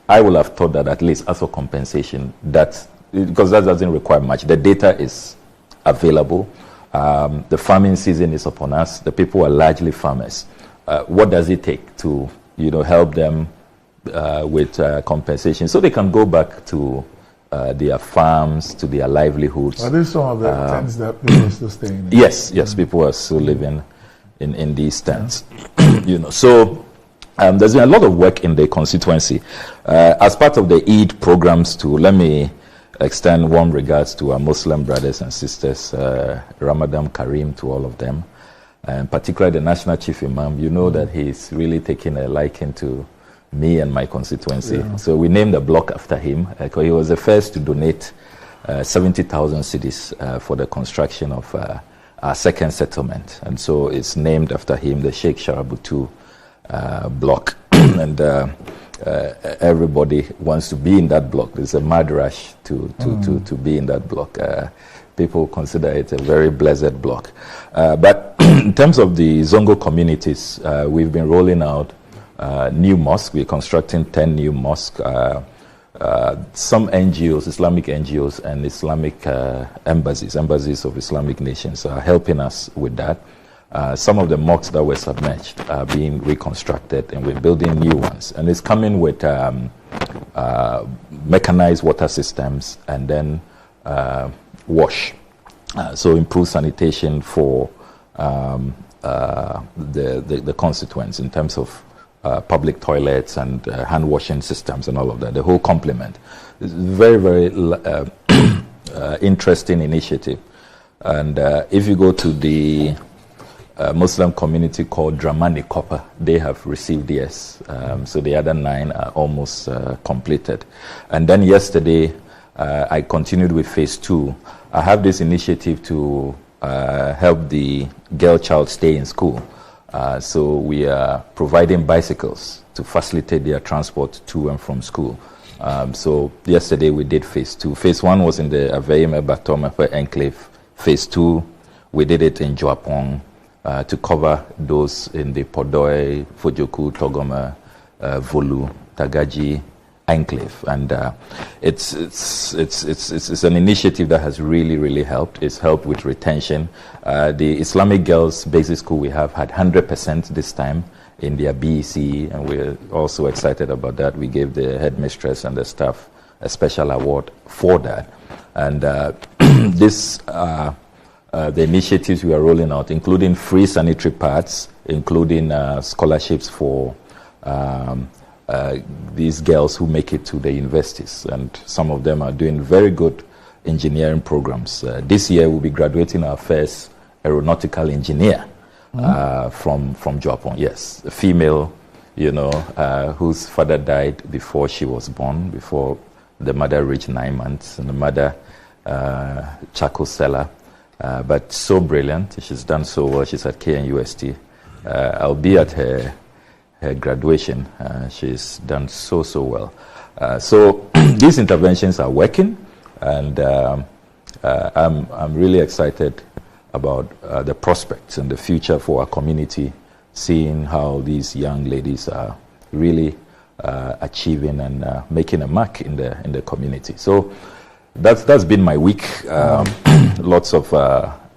I will have thought that at least as for compensation, because that doesn't require much. The data is available. The farming season is upon us. The people are largely farmers. What does it take to, help them with compensation so they can go back to their farms, to their livelihoods? Are these some of the tents that people are still staying in? Yes, people are still living in these tents. So there's been a lot of work in the constituency. As part of the Eid programs too, let me extend warm regards to our Muslim brothers and sisters, Ramadan Kareem to all of them, and particularly the National Chief Imam. You know that he's really taken a liking to me and my constituency. Yeah. So we named the block after him. He was the first to donate 70,000 cedis for the construction of our second settlement. And so it's named after him, the Sheikh Sharabutu block. And everybody wants to be in that block. There's a mad rush to be in that block. People consider it a very blessed block. But in terms of the Zongo communities, we've been rolling out new mosques. We're constructing 10 new mosques. Some NGOs, Islamic NGOs and Islamic embassies of Islamic nations are helping us with that. Some of the mosques that were submerged are being reconstructed, and we're building new ones. And it's coming with mechanized water systems and then wash. So improved sanitation for the constituents in terms of public toilets and hand washing systems and all of that, the whole complement. It's a very, very interesting initiative. And if you go to the Muslim community called Dramani Copper, they have received theirs. So the other 9 are almost completed. And then yesterday, I continued with phase 2. I have this initiative to help the girl child stay in school. So we are providing bicycles to facilitate their transport to and from school. So yesterday we did phase 2. Phase 1 was in the Aveime Batomepe enclave. Phase 2, we did it in Joapong to cover those in the Podoi, Fujoku, Togoma, Volu, Tagaji enclave. And it's an initiative that has really, really helped. It's helped with retention. The Islamic Girls Basic School we have had 100% this time in their BEC, and we're also excited about that. We gave the headmistress and the staff a special award for that. And the initiatives we are rolling out, including free sanitary pads, including scholarships for these girls who make it to the universities, and some of them are doing very good engineering programs. This year we'll be graduating our first aeronautical engineer from Japan. Yes, a female, whose father died before she was born, before the mother reached 9 months, and the mother, charcoal seller, but so brilliant. She's done so well. She's at KNUST. I'll be at her graduation. She's done so well. So these interventions are working, and I'm really excited about the prospects and the future for our community, seeing how these young ladies are really achieving and making a mark in the community. So that's been my week. Lots of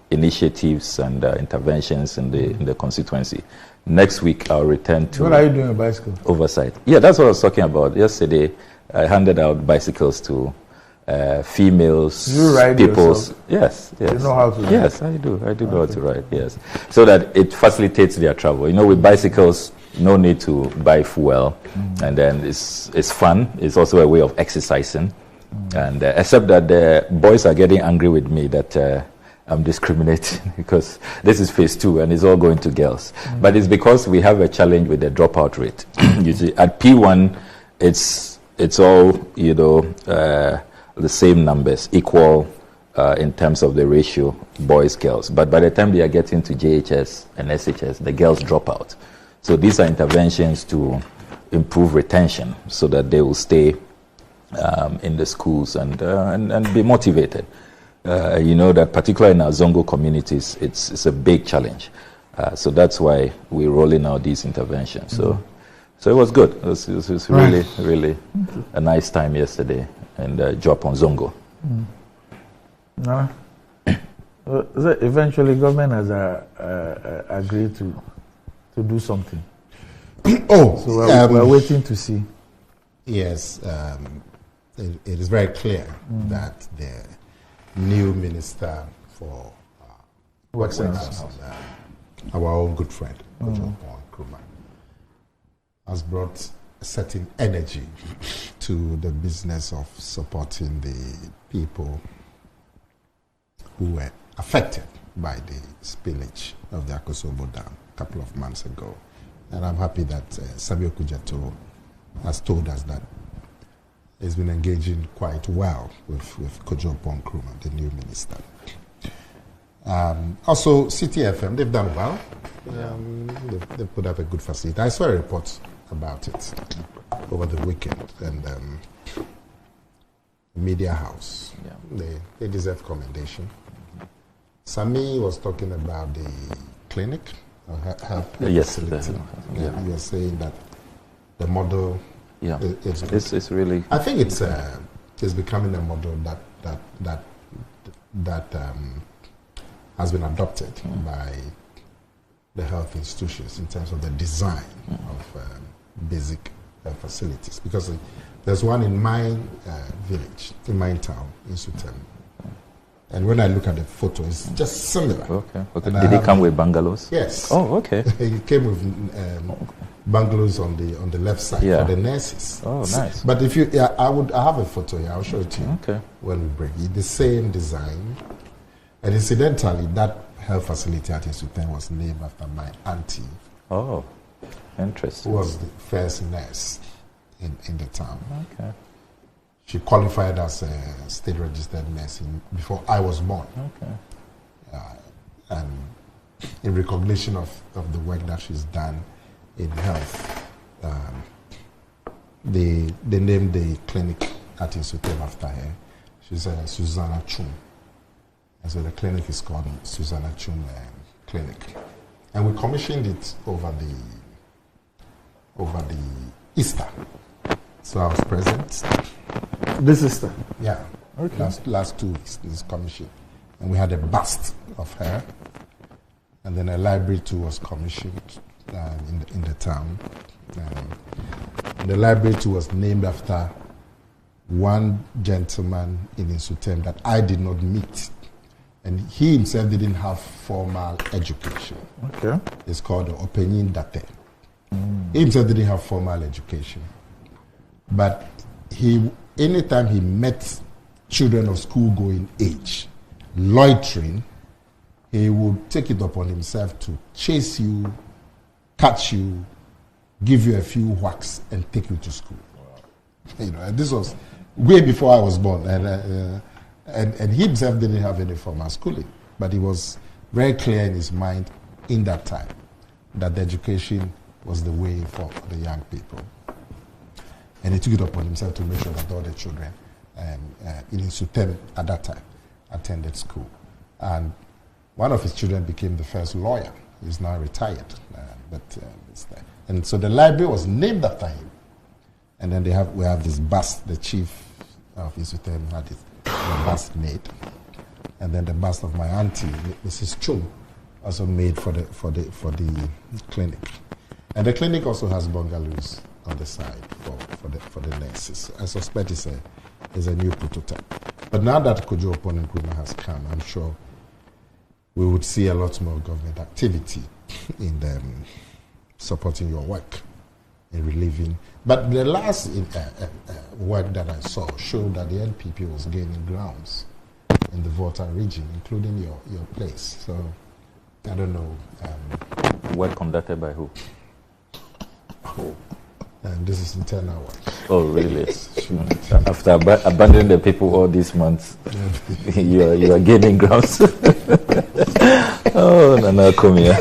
initiatives and interventions in the constituency. Next week, I'll return to... What are you doing with bicycles? Oversight. Yeah, that's what I was talking about. Yesterday, I handed out bicycles to females, you ride people's... Yourself? Yes. You know how to ride? Yes, I do. I do know how to ride, yes. So that it facilitates their travel. With bicycles, no need to buy fuel. And then it's fun. It's also a way of exercising. And except that the boys are getting angry with me that... I'm discriminating because this is phase 2 and it's all going to girls. But it's because we have a challenge with the dropout rate. You see, at P1, it's all, the same numbers, equal in terms of the ratio, boys, girls. But by the time they are getting to JHS and SHS, the girls drop out. So these are interventions to improve retention so that they will stay in the schools and be motivated. You know that particularly in our Zongo communities, it's a big challenge. So that's why we're rolling out these interventions. So it was good. It was really, really a nice time yesterday and job on Zongo. No. So eventually, government has agreed to do something. So we're waiting to see. Yes, it is very clear that the new minister for Works and House, our own good friend, Nkrumah, has brought a certain energy to the business of supporting the people who were affected by the spillage of the Akosobo Dam a couple of months ago. And I'm happy that Sabio Kujato has told us that he's been engaging quite well with Kojo Nkrumah, the new minister. Also, City FM, they've done well. They've put up a good facility. I saw a report about it over the weekend, and Media House, they deserve commendation. Sami was talking about the clinic, yes, you were saying that the model, it's really. I think it's becoming a model that has been adopted by the health institutions in terms of the design of basic facilities. Because there's one in my village, in my town, in Sutem. And when I look at the photo, it's just similar. Okay. Did they come with bungalows? Yes. Oh, okay. It came with bungalows on the left side for the nurses. Oh, nice. But if you, I have a photo here. I'll show it to you. Okay. When we bring it, the same design. And incidentally, that health facility at Sutem was named after my auntie. Oh, interesting. Who was the first nurse in the town. Okay. She qualified as a state registered nurse before I was born. Okay. And in recognition of the work that she's done in health, they named the clinic at Sutem after her. She's Susanna Chum. And so the clinic is called Susanna Chum Clinic. And we commissioned it over the Easter. So I was present. This Easter? Yeah. Okay. Last 2 weeks, this commission. And we had a bust of her. And then a library too was commissioned in the town. The library too was named after one gentleman in Sutem that I did not meet. And he himself didn't have formal education. Okay. It's called Openyin Date. He himself didn't have formal education. But anytime he met children of school-going age, loitering, he would take it upon himself to chase you, catch you, give you a few whacks, and take you to school. Wow. You know, and this was way before I was born, and he himself didn't have any formal schooling, but he was very clear in his mind in that time that the education was the way for the young people. And he took it upon himself to make sure that all the children in Sutem at that time attended school. And one of his children became the first lawyer. He's now retired. And so the library was named after him. And then we have this bust, the chief of Sutem had the bust made. And then the bust of my auntie, Mrs. Chum, also made for the clinic. And the clinic also has bungalows on the side for the nurses. I suspect it's a new prototype. But now that Kojo Nkrumah has come, I'm sure we would see a lot more government activity in them supporting your work in relieving. But the last work that I saw showed that the NPP was gaining grounds in the Volta region, including your place. So I don't know. Work conducted by who? And this is internal work. Oh, really? After abandoning the people all these months, you are gaining grounds. Oh, Nana, come here.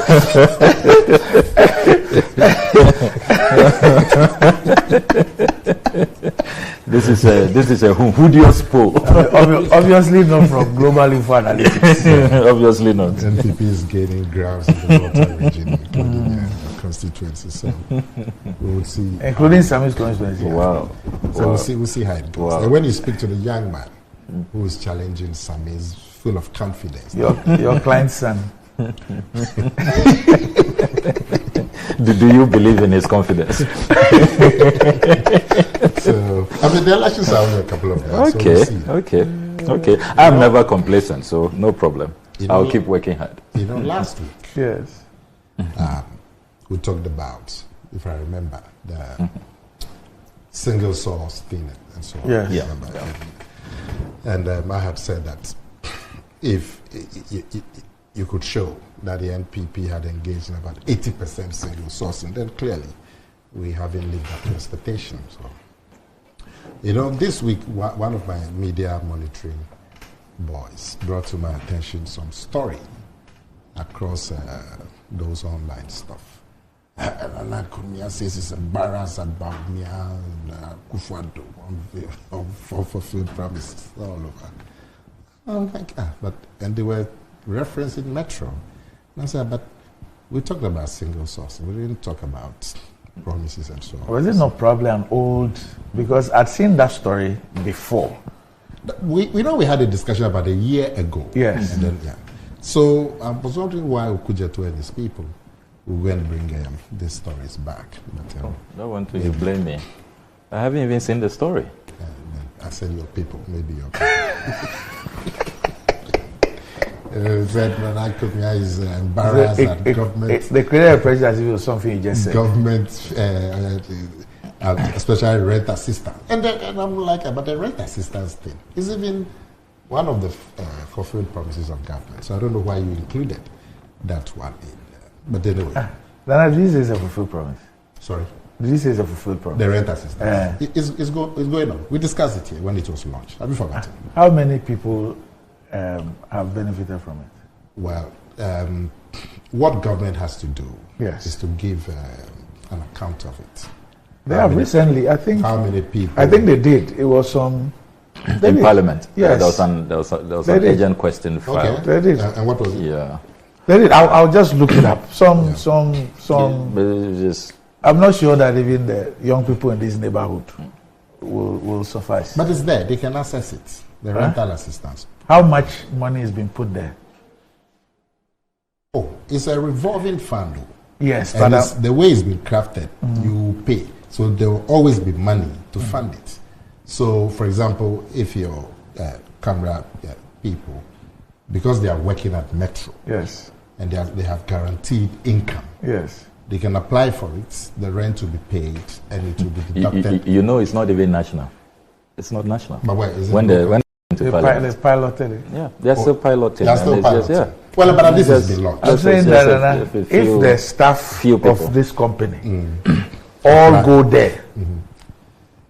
This is a Hudios poll. Obviously not from Global Info Analytics. Obviously not. NPP is gaining grounds in the Water region, including constituency. So we'll see. Including Sammy's constituency. Wow. So we'll see how it goes. Wow. And when you speak to the young man who is challenging Sammy, he's full of confidence. Your client's son. Do you believe in his confidence? So, I mean, the elections are only a couple of months. Okay, so we'll okay. I'm never complacent, so no problem. I'll keep working hard. Last week, yes, we talked about, if I remember, the single source thing and so on. Yes. Yeah. And I had said that if you could show that the NPP had engaged in about 80% single sourcing, then clearly we haven't lived up to expectations. So, this week, one of my media monitoring boys brought to my attention some story across those online stuff. And Kumia says it's embarrassed about me and Kufuado on fulfilled promises all over. I'm like, and they were referencing Metro. And I said, but we talked about single source. We didn't talk about promises and so on. Was it not probably an old, because I'd seen that story before. We had a discussion about a year ago. Yes. And then, so I was wondering why Okujetu and his people were going to bring these stories back. But, don't want to blame me. I haven't even seen the story. I said your people, maybe your people. Said Kumia is embarrassed at government. They created a pressure as if it was something you just said. Government, especially rent assistance. And I'm like, but the rent assistance thing is even one of the fulfilled promises of government. So I don't know why you included that one in there. But anyway. Then did you say it's a fulfilled promise? Sorry? Did you say it's a fulfilled promise? The rent assistance. It's going on. We discussed it here when it was launched. Have you forgotten? How many people have benefited from it? Well, what government has to do is to give an account of it. They have recently, I think. How many people? I think they did. It was some. In Parliament. Yes. There was an urgent question filed. Okay. They did. And what was it? Yeah. They did. I'll just look it up. Some. I'm not sure that even the young people in this neighborhood will suffice. But it's there. They can access it. The rental assistance. How much money has been put there? Oh, it's a revolving fund. Yes, and the way it's been crafted, you pay. So there will always be money to fund it. So, for example, if your camera people, because they are working at Metro, yes, and they have guaranteed income, yes, they can apply for it. The rent will be paid, and it will be deducted. It's not even national. It's not national. But where is it? They piloted it. Yeah, they're still piloting. They're still piloting. Just, well, but this has been launched. I'm saying that if the staff of this company all go there,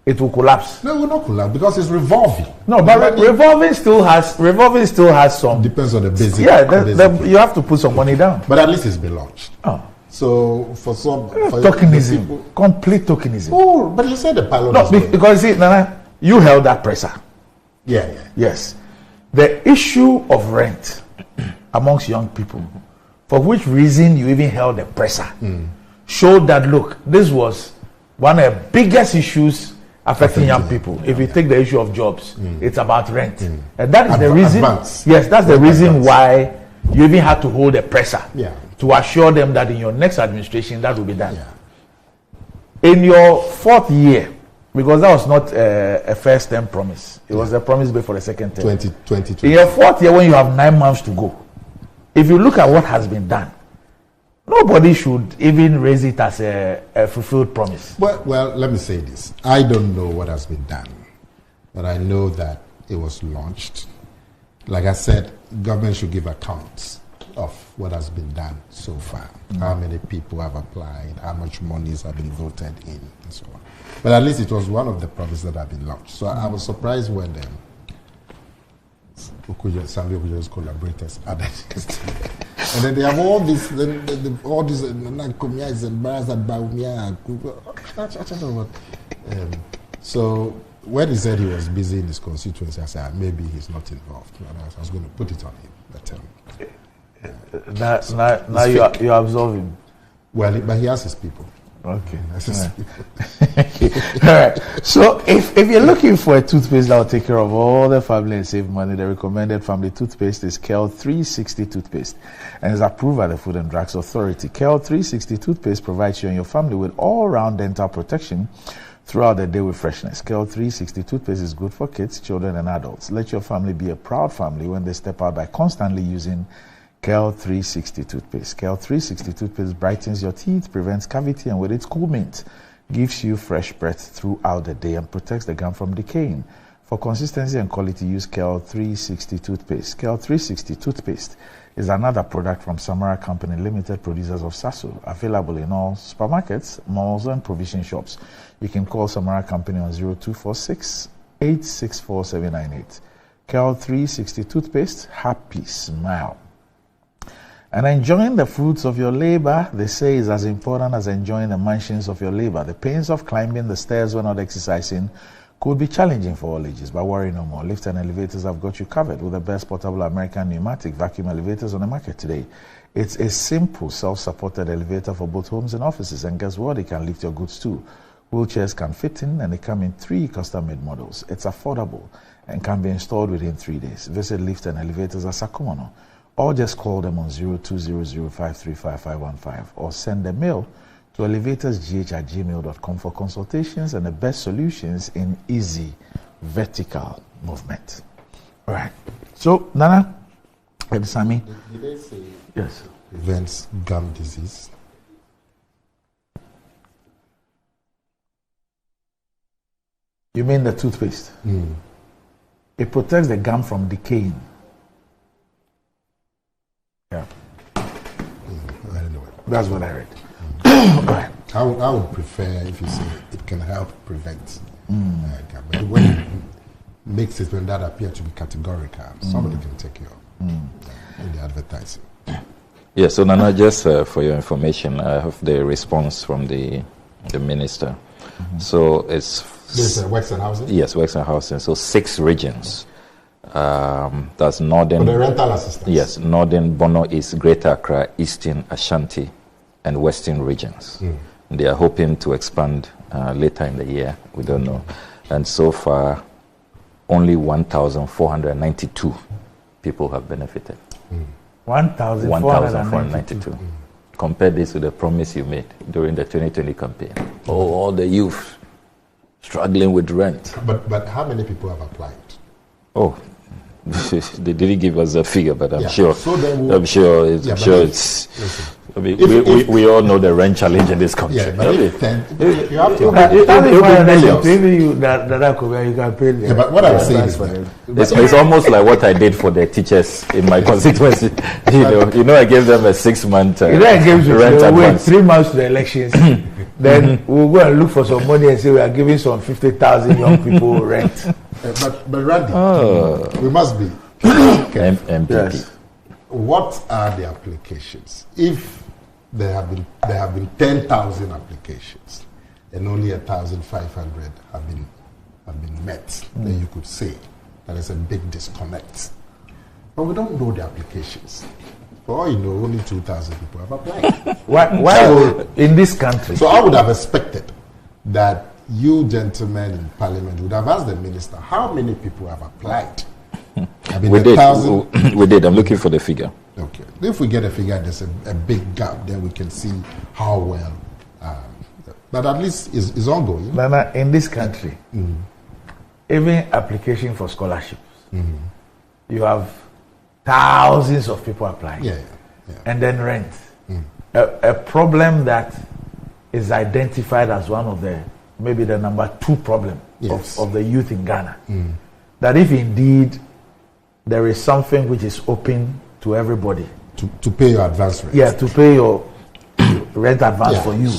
it will collapse. No, it will not collapse because it's revolving. No, but revolving still has some. Depends on the basic. Yeah, you have to put some money down. But at least it's been launched. Oh. So for some tokenism, complete tokenism. Oh, but you said the pilot. No, because see, Nana, you held that presser. Yeah. Yes. The issue of rent amongst young people, for which reason you even held the presser, showed that, look, this was one of the biggest issues affecting young people. If you take the issue of jobs, it's about rent. And that is the reason. Yes, that's the reason why you even had to hold the presser to assure them that in your next administration, that will be done. In your fourth year, because that was not a first term promise. It was a promise made for the second term. 2020. In your fourth year, when you have 9 months to go, if you look at what has been done, nobody should even raise it as a fulfilled promise. Well, let me say this. I don't know what has been done, but I know that it was launched. Like I said, government should give accounts of what has been done so far. How many people have applied, how much monies have been voted in, and so on. But at least it was one of the projects that have been launched. So I was surprised when some Okujos collaborators added yesterday. And then they have all this, all these Nakumias and Baras and Baumia. So when he said he was busy in his constituency, I said maybe he's not involved. I was going to put it on him. But now you absolve him. Well, but he has his people. Okay. All right. So if you're looking for a toothpaste that will take care of all the family and save money, the recommended family toothpaste is KEL 360 toothpaste and is approved by the Food and Drugs Authority. KEL 360 toothpaste provides you and your family with all-round dental protection throughout the day with freshness. KEL 360 toothpaste is good for kids, children, and adults. Let your family be a proud family when they step out by constantly using KEL 360 toothpaste. KEL 360 toothpaste brightens your teeth, prevents cavity, and with its cool mint, gives you fresh breath throughout the day and protects the gum from decaying. For consistency and quality, use KEL 360 toothpaste. KEL 360 toothpaste is another product from Samara Company Limited, producers of Sasso, available in all supermarkets, malls, and provision shops. You can call Samara Company on 0246 864 798. KEL 360 toothpaste, happy smile. And enjoying the fruits of your labor, they say, is as important as enjoying the mansions of your labor. The pains of climbing the stairs when not exercising could be challenging for all ages, but worry no more. Lift and elevators have got you covered with the best portable American pneumatic vacuum elevators on the market today. It's a simple self-supported elevator for both homes and offices, and guess what? It can lift your goods too. Wheelchairs can fit in, and they come in 3 custom-made models. It's affordable and can be installed within 3 days. Visit Lift and Elevators at Sakumono, or just call them on 0200535515 or send a mail to elevatorsgh@gmail.com for consultations and the best solutions in easy vertical movement. All right. So, Nana, Sami. Did they say yes, prevents gum disease? You mean the toothpaste? It protects the gum from decaying. Yeah. That's what I read. I would prefer if you say it can help prevent gum. But when it makes it when that appear to be categorical, somebody can take you in the advertising. Yeah, so Nana, just for your information, I have the response from the minister. So it's... This is Wexford Housing? Yes, Wexford Housing. So 6 regions. That's Northern... For the rental assistance? Yes, Northern Bono East, Greater Accra, Eastern Ashanti, and Western regions. They are hoping to expand later in the year. We don't know. And so far, only 1,492 people have benefited. 1,492. Compare this with the promise you made during the 2020 campaign. Oh, all the youth struggling with rent. But how many people have applied? Oh, they didn't give us a figure, but I'm sure. So it's. I mean, we all know the rent challenge in this country. Yeah, but you have to. But what I'm saying is it's almost like what I did for the teachers in my constituency. You know, I gave them a 6-month rent advance. Wait 3 months to the elections. Then we'll go and look for some money and say we are giving some 50,000 young people rent. But Randy, we must be MPP. Yes. What are the applications? If there have been 10,000 applications and only 1,500 have been met, then you could say that is a big disconnect. But we don't know the applications. For all you know, only 2,000 people have applied. Why in this country? So I would have expected that you gentlemen in Parliament would have asked the minister how many people have applied. We did. I'm looking for the figure. Okay. If we get a figure, there's a big gap. Then we can see how well. But at least it's ongoing. Nana, in this country, even application for scholarships, you have thousands of people applying. Yeah. And then rent. A problem that is identified as one of the, maybe the number 2 problem of the youth in Ghana. That if indeed there is something which is open to everybody, to pay your advance rent. Yeah, to pay your rent advance for you.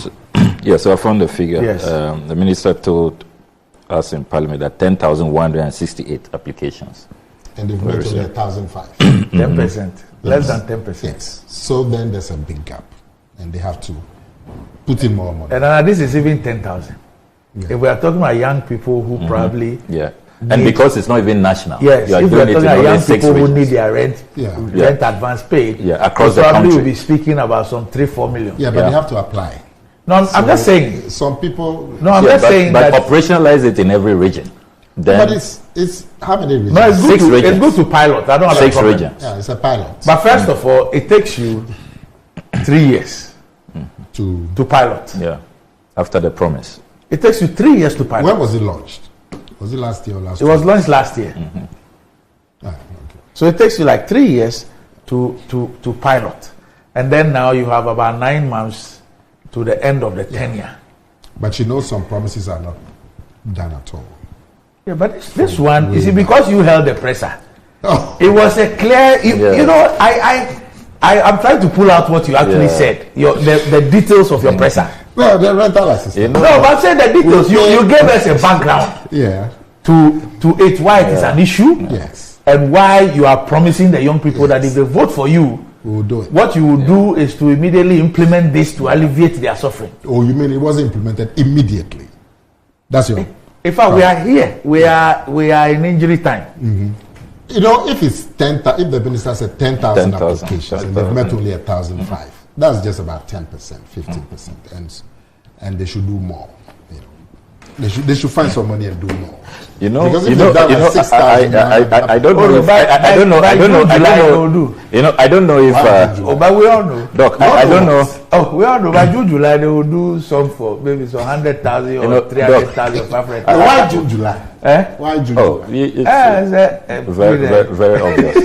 So I found the figure. Yes. The minister told us in Parliament that 10,168 applications. And they've made only 1,005. 10%. Less than 10%. Yes. So then there's a big gap. And they have to put in more money. And this is even 10,000. Yeah. If we are talking about young people who probably... Yeah. And because it's not even national. Yes, if we are talking about young people who need their rent advance paid, across the country. Probably will be speaking about some 3-4 million. Yeah, but they have to apply. No, I'm just saying. Some people... No, I'm just saying but that... operationalize it in every region. Then but it's how many regions? No, it's good to pilot. I don't have 6 regions. Yeah, it's a pilot. But first of all, it takes you 3 years to pilot. Yeah, after the promise. It takes you 3 years to pilot. When was it launched? Was it last year or last year? It was launched last year. Okay. So it takes you like 3 years to pilot. And then now you have about 9 months to the end of the tenure. But you know some promises are not done at all. Yeah, but this one, you see, because you held the presser, it was a clear, you know, I'm trying to pull out what you actually said, the details of your presser. Well, the rental assistance. No, but I'm saying the details. You gave us a background. To it, why it is an issue. Yes. And why you are promising the young people that if they vote for you, we will do it. What you will do is to immediately implement this to alleviate their suffering. Oh, you mean it wasn't implemented immediately? That's your... In fact, we are here. We are in injury time. You know, if it's 10,000, if the minister said 10,000 applications and they've met only 1,005, that's just about 10%, 15%, and they should do more. You know, they should find some money and do more. You know, because I don't know if but we all know. Doc, I don't know. Oh, we all know. By June, July, they will do some for maybe some 100,000 or 300,000, 500,000. Why June, July? Why June, July? Very obvious.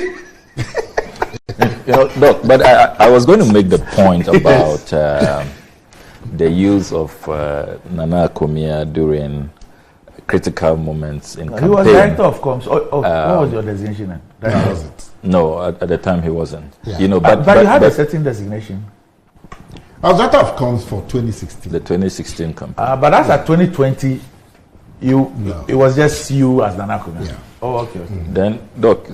You know, Doc, but I was going to make the point about the use of Nana Akomia during critical moments in campaign. He was director of comms. What was your designation? No, at the time he wasn't. Yeah. You know, but you had a certain designation. I was director of comms for 2016. The 2016 campaign. But that's at 2020. It was just you as Nana Akomia. Yeah. Oh, okay. Then, Doc,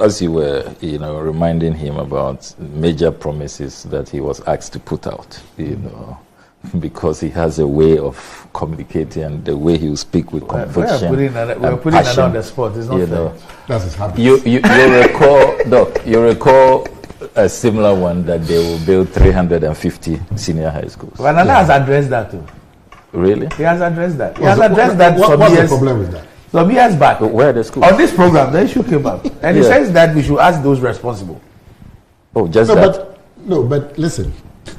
as you were, reminding him about major promises that he was asked to put out, because he has a way of communicating and the way he will speak with conviction. We're putting that on the spot. It's not fair. That's his habit. You recall, Doc, a similar one that they will build 350 senior high schools. Well, Nana has addressed that too. Really? He has addressed that. He has addressed that some what's years. the problem with that? Some years back. Where are the schools? On this program, the issue came up. And he says that we should ask those responsible. Oh, just that? But listen,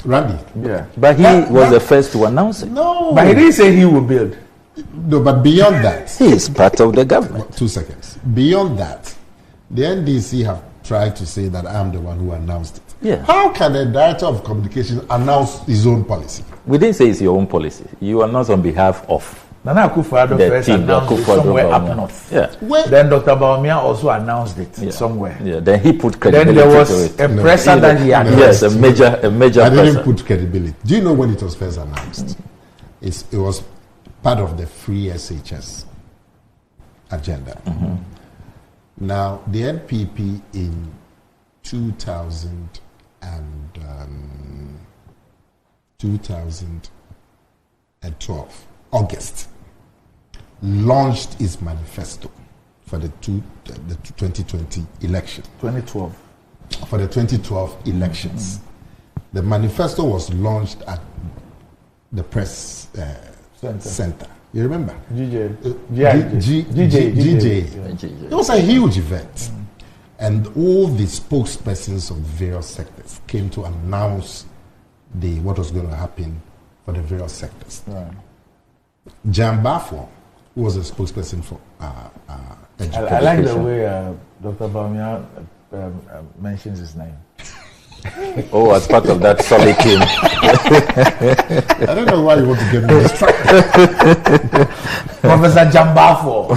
Randy. Yeah. But he was the first to announce it. No. But he didn't say he would build. No, but beyond that. He is part of the government. 2 seconds. Beyond that, the NDC have tried to say that I'm the one who announced it. Yeah. How can a director of communications announce his own policy? We didn't say it's your own policy. You announced on behalf of Nana Akufo-Addo first announced it somewhere up north. Yeah. Then Dr. Bawumia also announced it somewhere. Yeah. Then he put credibility. Then there was to it. a presser that he announced. Yes, a major. I didn't put credibility. Do you know when it was first announced? It was part of the free SHS agenda. Now the NPP in 2012 August launched its manifesto for the 2020 election. 2012. For the 2012 elections. The manifesto was launched at the press center. You remember? GJ. It was a huge event. And all the spokespersons of various sectors came to announce what was going to happen for the various sectors. Right. Jan Bafo, who was a spokesperson for education. I like the way Dr. Bawumia mentions his name. Oh, as part of that solid team. I don't know why you want to get me distracted. Professor Jambafo.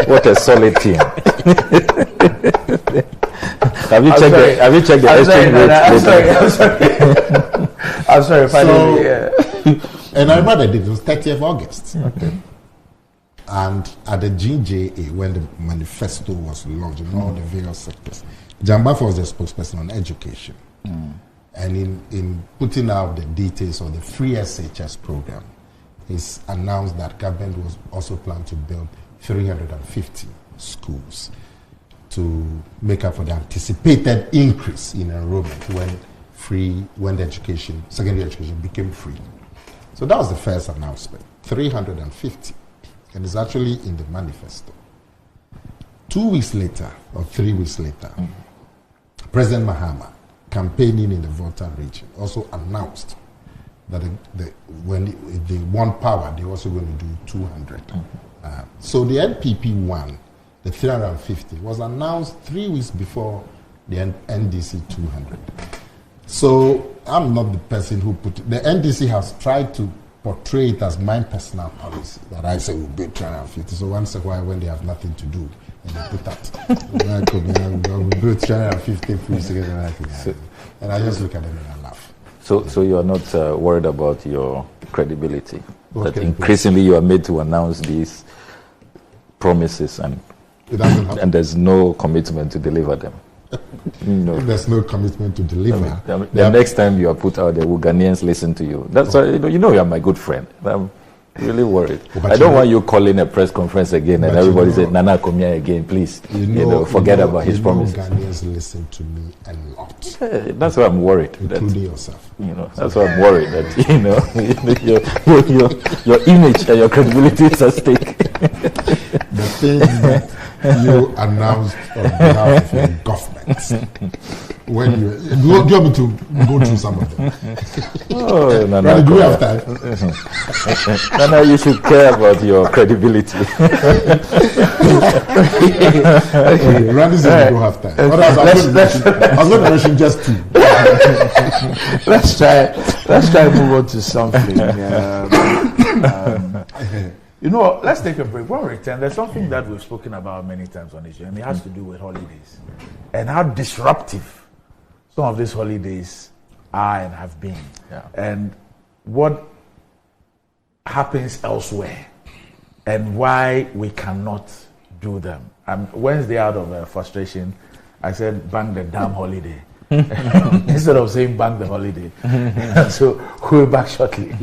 What a solid team. Have you checked the exchange rate? I'm sorry. Finally, and I remember the date, it was 30th of August. Okay. And at the GJA, when the manifesto was launched in all the various sectors, Jambafa was the spokesperson on education. And in putting out the details of the free SHS program, he's announced that government was also planned to build 350 schools to make up for the anticipated increase in enrollment when the secondary education became free. So that was the first announcement, 350. And it's actually in the manifesto. 2 weeks later, or 3 weeks later, President Mahama, campaigning in the Volta region, also announced that when they won power, they're also going to do 200. So the NPP won the 350 was announced 3 weeks before the NDC 200. So I'm not the person who put it. The NDC has tried to portray it as my personal policy that I say we'll build 350. So once in a while, when they have nothing to do, and they put that, we'll build 350 together, and I just look at them and I laugh. So you are not worried about your credibility? That increasingly you are made to announce these promises and there's no commitment to deliver them. No. There's no commitment to deliver. The next time you are put out there, will Ghanaians listen to you? That's why you know you are my good friend. I'm really worried. I don't want you calling a press conference again and everybody say, Nana, come here again, please. Forget about his promises. Ghanaians listen to me a lot. Yeah, that's why I'm worried. Including yourself. That's why I'm worried that your image and your credibility is at stake. The things that you announced on behalf of your government. When do you want me to go through some of them? Oh, Nana, do we have time? Nana, you should care about your credibility. Randy said we don't have time. I was going to mention just two. Let's try to move on to something. Let's take a break. When we return, there's something that we've spoken about many times on this show, and it has to do with holidays and how disruptive some of these holidays are and have been, and what happens elsewhere, and why we cannot do them. Wednesday, out of frustration, I said, "Bang the damn holiday," instead of saying "bang the holiday." So we'll be back shortly.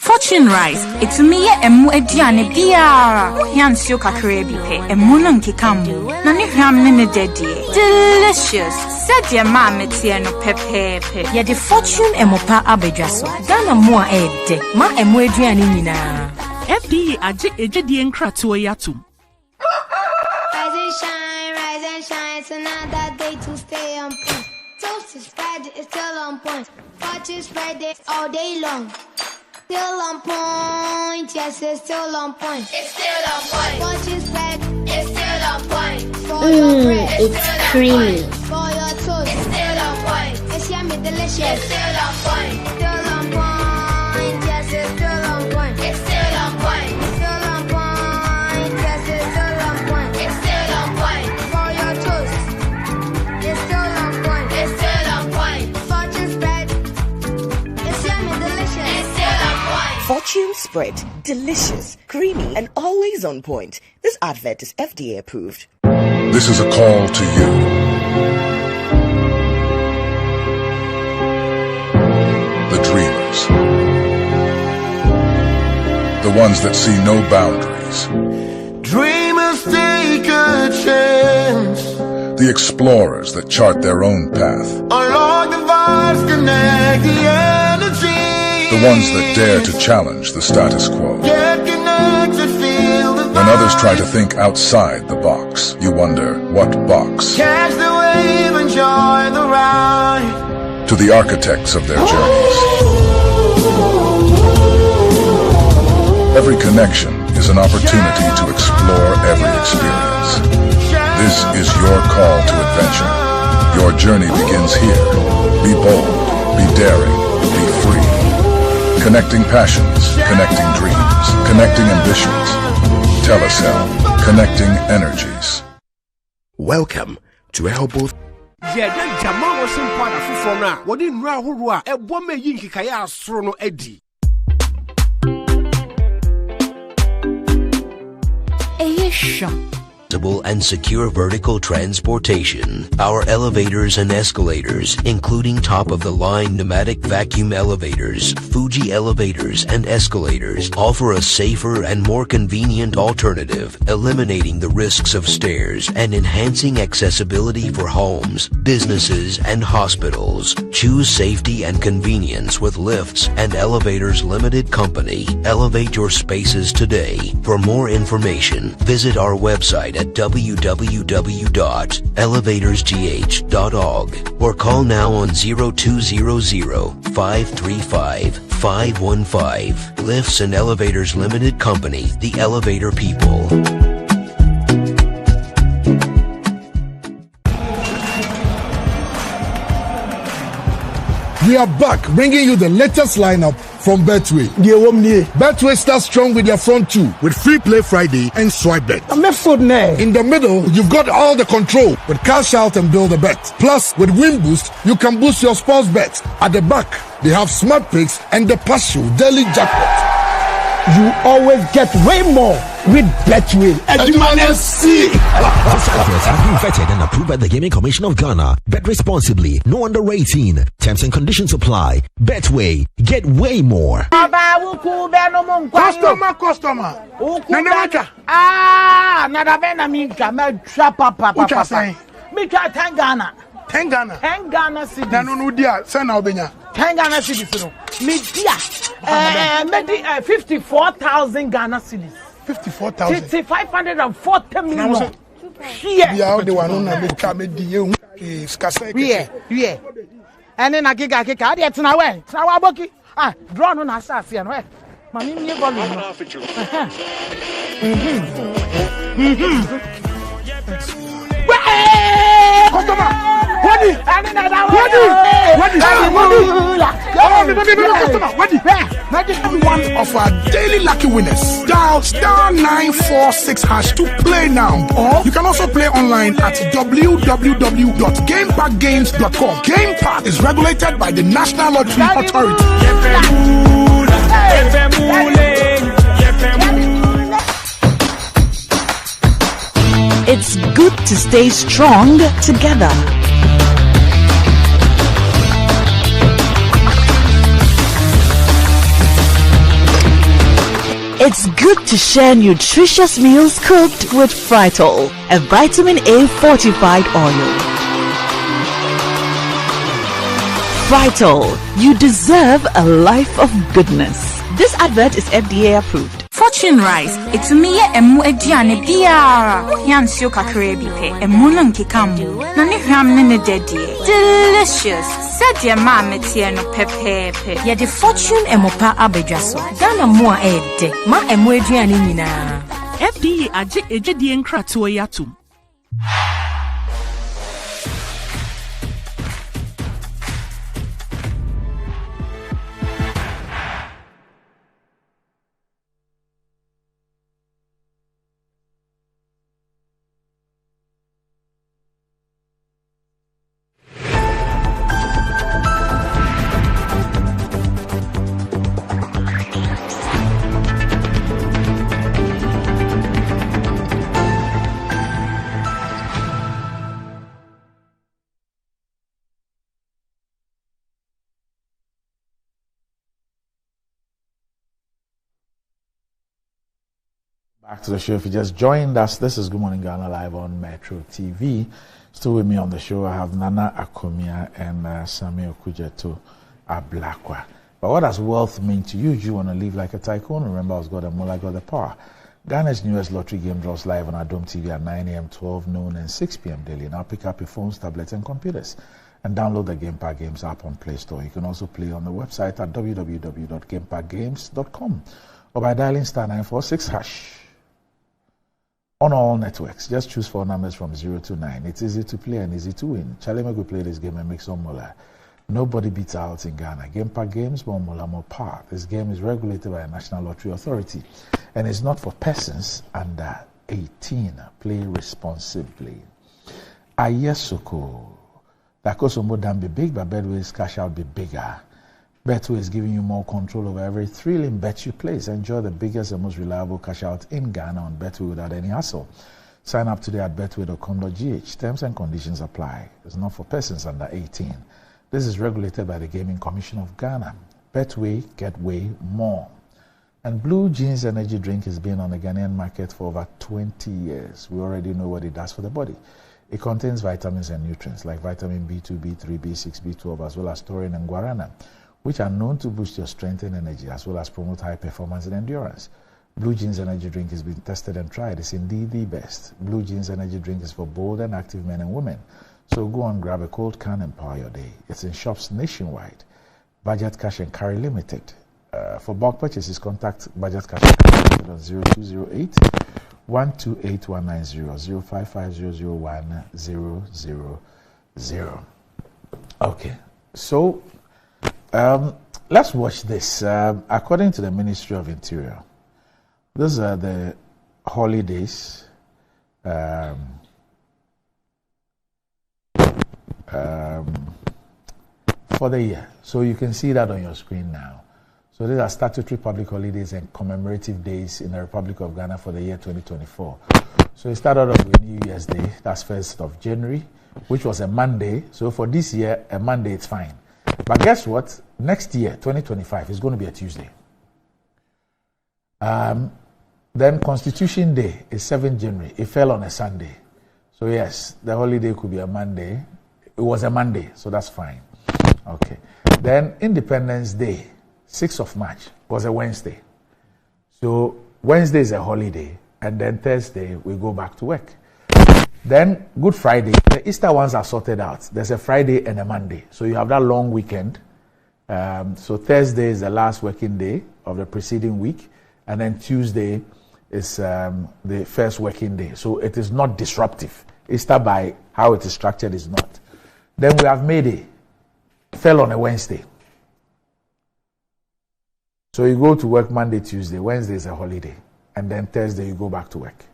Fortune Rice, it's me emu ediane biara. Yansio kakre bi pe emu no nkekamu. Na ne hwam ne dedie. Delicious. Said your mama tie no pepepe. Ya the Fortune emopa abedwaso. Ghana mo a ede. Ma emu eduane nyina. FDA aje ejedi nkratoa yatum. Rise and shine, it's another day to stay on point. Toast is Friday, it's still on point. Fortune Friday all day long. Still on point, yes, it's still on point. It's still on point. Fortune spread, it's still on point. For your bread, it's creamy. For your toast, it's still on point. It's yummy, delicious. It's still on point. Still on point, yes, it's still on point. It's still on point. Still on point, yes, it's still on point. It's still on point. For your toast, it's still on point. It's still on point. Fortune spread, it's yummy, delicious. It's still on point. Fortune spread, delicious, creamy, and always on point. This advert is FDA approved. This is a call to you. The dreamers. The ones that see no boundaries. Dreamers take a chance. The explorers that chart their own path. Unlock the vibes, connect the energy. The ones that dare to challenge the status quo. Get connected, feel the vibe. When others try to think outside the box, you wonder, what box? Catch the wave, enjoy the ride. To the architects of their journeys. Every connection is an opportunity to explore every experience. This is your call to adventure. Your journey begins here. Be bold, be daring, be free. Connecting passions, connecting dreams, connecting ambitions. Telecel, connecting energies. Welcome to Elbow. Yeah, Jamal was in part of Fufona. What didn't Rahua, a woman Yinkaya Strono Eddie. And secure vertical transportation. Our elevators and escalators, including top-of-the-line pneumatic vacuum elevators, Fuji elevators and escalators, offer a safer and more convenient alternative, eliminating the risks of stairs and enhancing accessibility for homes, businesses, and hospitals. Choose safety and convenience with Lifts and Elevators Limited Company. Elevate your spaces today. For more information, visit our website at www.elevatorsgh.org or call now on 0200-535-515. Lifts and Elevators Limited Company, the elevator people. We are back, bringing you the latest lineup from Betway. Betway starts strong with their front two, with Free Play Friday and Swipe Bet. In the middle, you've got all the control with Cash Out and Build a Bet. Plus, with Win Boost, you can boost your sports bets. At the back, they have Smart Picks and the Partial Daily Jackpot. You always get way more with Betway. This advert has been vetted and approved by the Gaming Commission of Ghana. Bet responsibly. No under 18. Terms and conditions apply. Betway. Get way more. Customer. Nadavena minka me papa. Me try 10 Ghana. 10 Ghana. 10 Ghana cedis. Na no dia, send na obenya. 10 Ghana cedis no. Me dia. 54,000 Ghana cedis. 54,000. 540 million. Here. Yeah, the one na me ka me di ehun. Skasa. Yeah. And then akika ade tena we. Tena wa boki. Draw no na asase no we. Mami mi volume no. Customer. One of our daily lucky winners. Dial *946# to play now. Or you can also play online at www.gamepackgames.com. Game Park is regulated by the National Lottery Authority. It's good to stay strong together. It's good to share nutritious meals cooked with Fritol, a vitamin A fortified oil. Fritol, you deserve a life of goodness. This advert is FDA approved. Fortune Rice, it's me emu ediane biara. Yansio kakre bipe, emu no nkekamu. Na ne hwam ne dedie. Delicious. Said your mama tieno pepepe. Ya de Fortune emopa abedwaso. Ghana mo a ede. Ma emu ediane nyina. FDA aje ejidie nkratoa yatum. Back to the show. If you just joined us, this is Good Morning Ghana live on Metro TV. Still with me on the show, I have Nana Akomia and Samuel Kujeto Ablakwa. But what does wealth mean to you? Do you want to live like a tycoon? Remember, I was God and more like God the power. Ghana's newest lottery game draws live on our Dome TV at 9 a.m., 12 noon, and 6 p.m. daily. Now pick up your phones, tablets, and computers and download the Game Park Games app on Play Store. You can also play on the website at www.gameparkgames.com. or by dialing star 946 hash. On all networks, just choose 4 numbers from 0 to 9. It's easy to play and easy to win. Charlie Meg will play this game and make some mola. Nobody beats out in Ghana. Game Park Games, more mola, more power. This game is regulated by the National Lottery Authority and is not for persons under 18. Play responsibly. Ayesoko. That could be big, but Betway's cash out be bigger. Betway is giving you more control over every thrilling bet you place. Enjoy the biggest and most reliable cash out in Ghana on Betway without any hassle. Sign up today at betway.com.gh. Terms and conditions apply. It's not for persons under 18. This is regulated by the Gaming Commission of Ghana. Betway, get way more. And Blue Jeans Energy Drink has been on the Ghanaian market for over 20 years. We already know what it does for the body. It contains vitamins and nutrients like vitamin B2, B3, B6, B12, as well as taurine and guarana, which are known to boost your strength and energy, as well as promote high performance and endurance. Blue Jeans Energy Drink has been tested and tried. It's indeed the best. Blue Jeans Energy Drink is for bold and active men and women. So go and grab a cold can and power your day. It's in shops nationwide. Budget Cash and Carry Limited. For bulk purchases, contact Budget Cash and Carry Limited on 0208 128 190 055 Okay, so let's watch this. According to the Ministry of Interior, these are the holidays for the year. So you can see that on your screen now. So these are statutory public holidays and commemorative days in the Republic of Ghana for the year 2024. So it started off with New Year's Day, that's 1st of January, which was a Monday. So for this year, a Monday, it's fine. But guess what? Next year, 2025, is going to be a Tuesday. Then Constitution Day is 7th January. It fell on a Sunday. So yes, the holiday could be a Monday. It was a Monday, so that's fine. Okay. Then Independence Day, 6th of March, was a Wednesday. So Wednesday is a holiday, and then Thursday we go back to work. Then Good Friday, the Easter ones are sorted out. There's a Friday and a Monday. So you have that long weekend. So Thursday is the last working day of the preceding week, and then Tuesday is the first working day. So it is not disruptive. Easter, by how it is structured, is not. Then we have May Day, fell on a Wednesday. So you go to work Monday, Tuesday. Wednesday is a holiday. And then Thursday you go back to work.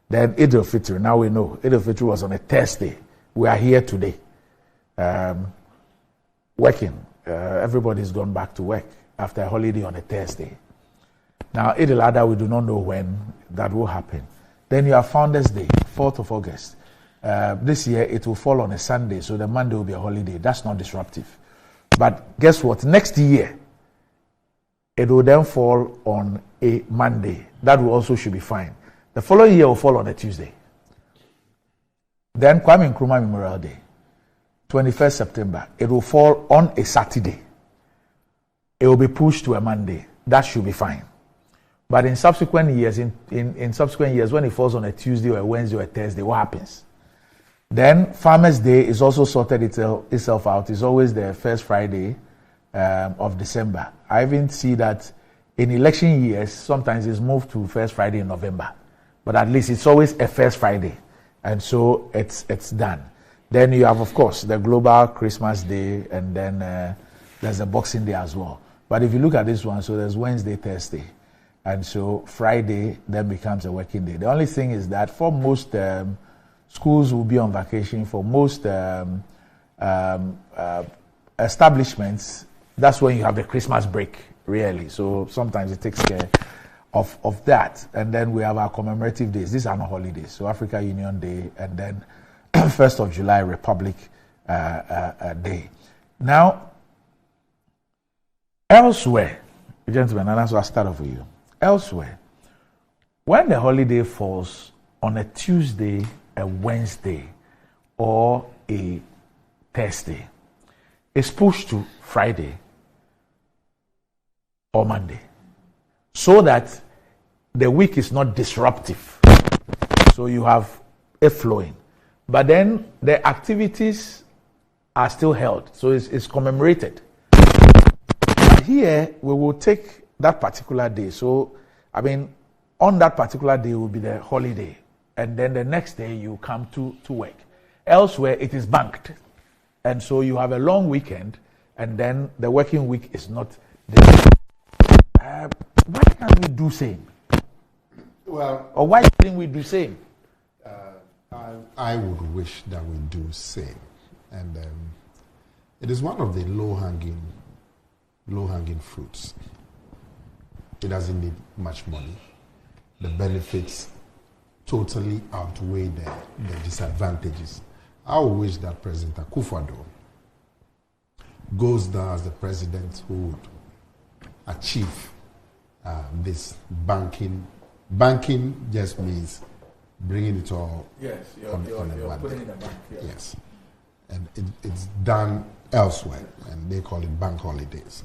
Then Eid al-Fitr, now we know. Eid al-Fitr was on a Thursday. We are here today. Working. Everybody's gone back to work after a holiday on a Thursday. Now Eid al-Adha, we do not know when that will happen. Then you have Founders Day, 4th of August. This year it will fall on a Sunday, so the Monday will be a holiday. That's not disruptive. But guess what? Next year, it will then fall on a Monday. That will also should be fine. The following year will fall on a Tuesday. Then Kwame Nkrumah Memorial Day, 21st September. It will fall on a Saturday. It will be pushed to a Monday. That should be fine. But in subsequent years, in subsequent years, when it falls on a Tuesday or a Wednesday or a Thursday, what happens? Then Farmers' Day is also sorted itself out. It's always the first Friday of December. I even see that in election years, sometimes it's moved to first Friday in November. But at least it's always a first Friday. And so it's done. Then you have, of course, the global Christmas Day, and then there's a Boxing Day as well. But if you look at this one, so there's Wednesday, Thursday. And so Friday then becomes a working day. The only thing is that for most schools will be on vacation. For most establishments, that's when you have the Christmas break, really. So sometimes it takes care of that. And then we have our commemorative days. These are not holidays. So Africa Union Day, and then 1st of July, Republic Day. Now, elsewhere, gentlemen, and that's what I start off with you. Elsewhere, when the holiday falls on a Tuesday, a Wednesday, or a Thursday, it's pushed to Friday or Monday, so that the week is not disruptive. So you have a flowing. But then the activities are still held, so it's commemorated. But here we will take that particular day. So, I mean, on that particular day will be the holiday, and then the next day you come to work. Elsewhere, it is banked, and so you have a long weekend, and then the working week is not there. Why can't we do same? Well, or why didn't we do same? I would wish that we do same, and it is one of the low-hanging fruits. It doesn't need much money. The benefits totally outweigh the disadvantages. I would wish that President Akufo-Addo goes down as the president who would achieve this banking. Banking just means bringing it all on a putting in the bank. Yes. And it's done elsewhere, and they call it bank holidays.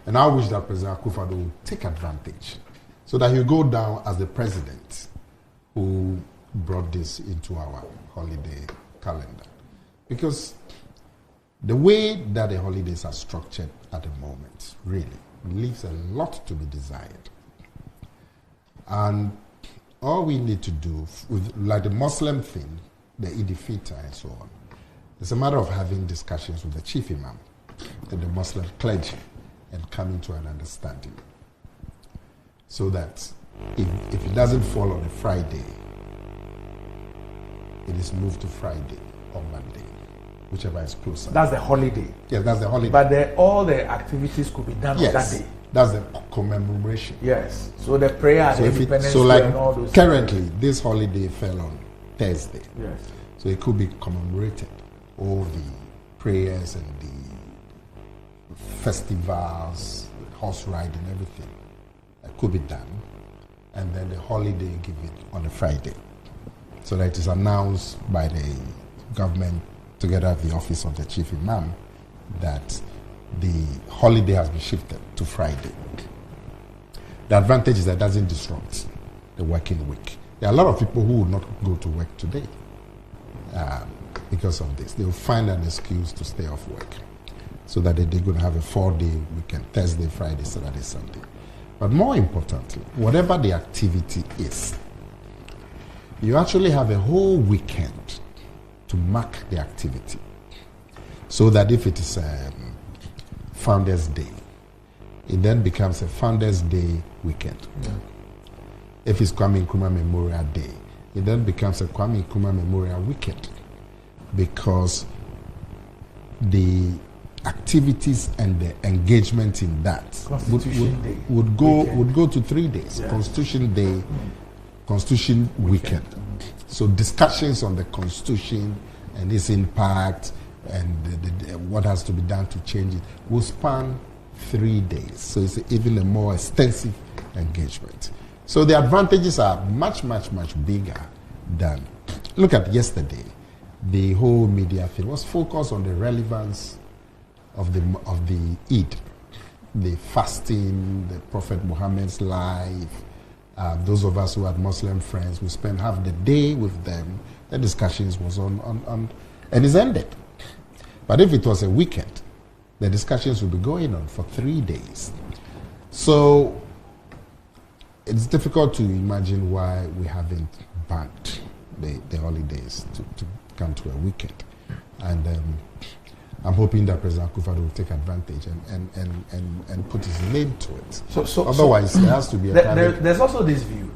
And I wish that President Akufo-Addo would take advantage so that he'll go down as the president who brought this into our holiday calendar. Because the way that the holidays are structured at the moment really leaves a lot to be desired. And all we need to do, with like the Muslim thing, the Eid al-Fitr and so on, it's a matter of having discussions with the chief imam and the Muslim clergy and coming to an understanding. So that if it doesn't fall on a Friday, it is moved to Friday or Monday, whichever is closer. That's the holiday. Yes, that's the holiday. But all the activities could be done on that day. That's the commemoration. Yes. So the prayer, so the Independence so like and all those currently, this holiday fell on Thursday. Yes. So it could be commemorated. All the prayers and the festivals, horse riding, everything could be done. And then the holiday give it on a Friday. So that it is announced by the government together with the office of the chief imam that the holiday has been shifted to Friday. The advantage is that it doesn't disrupt the working week. There are a lot of people who will not go to work today because of this. They will find an excuse to stay off work so that they're going to have a 4-day weekend, Thursday, Friday, Saturday, Sunday. But more importantly, whatever the activity is, you actually have a whole weekend to mark the activity. So that if it is Founders Day, it then becomes a Founders Day weekend. Yeah. If it's Kwame Nkrumah Memorial Day, it then becomes a Kwame Nkrumah Memorial weekend, because the activities and the engagement in that would go to 3 days. Yeah. Constitution Day, Constitution weekend. So discussions on the Constitution and its impact and what has to be done to change it will span 3 days. So it's even a more extensive engagement. So the advantages are much, much, much bigger than. Look at yesterday. The whole media thing was focused on the relevance of the Eid, the fasting, the Prophet Muhammad's life. Those of us who had Muslim friends, we spent half the day with them. The discussions was on and it's ended. But if it was a weekend, the discussions would be going on for 3 days. So it's difficult to imagine why we haven't banked the holidays to come to a weekend. And I'm hoping that President Akufo-Addo will take advantage and put his name to it. So otherwise, there has to be a there's also this view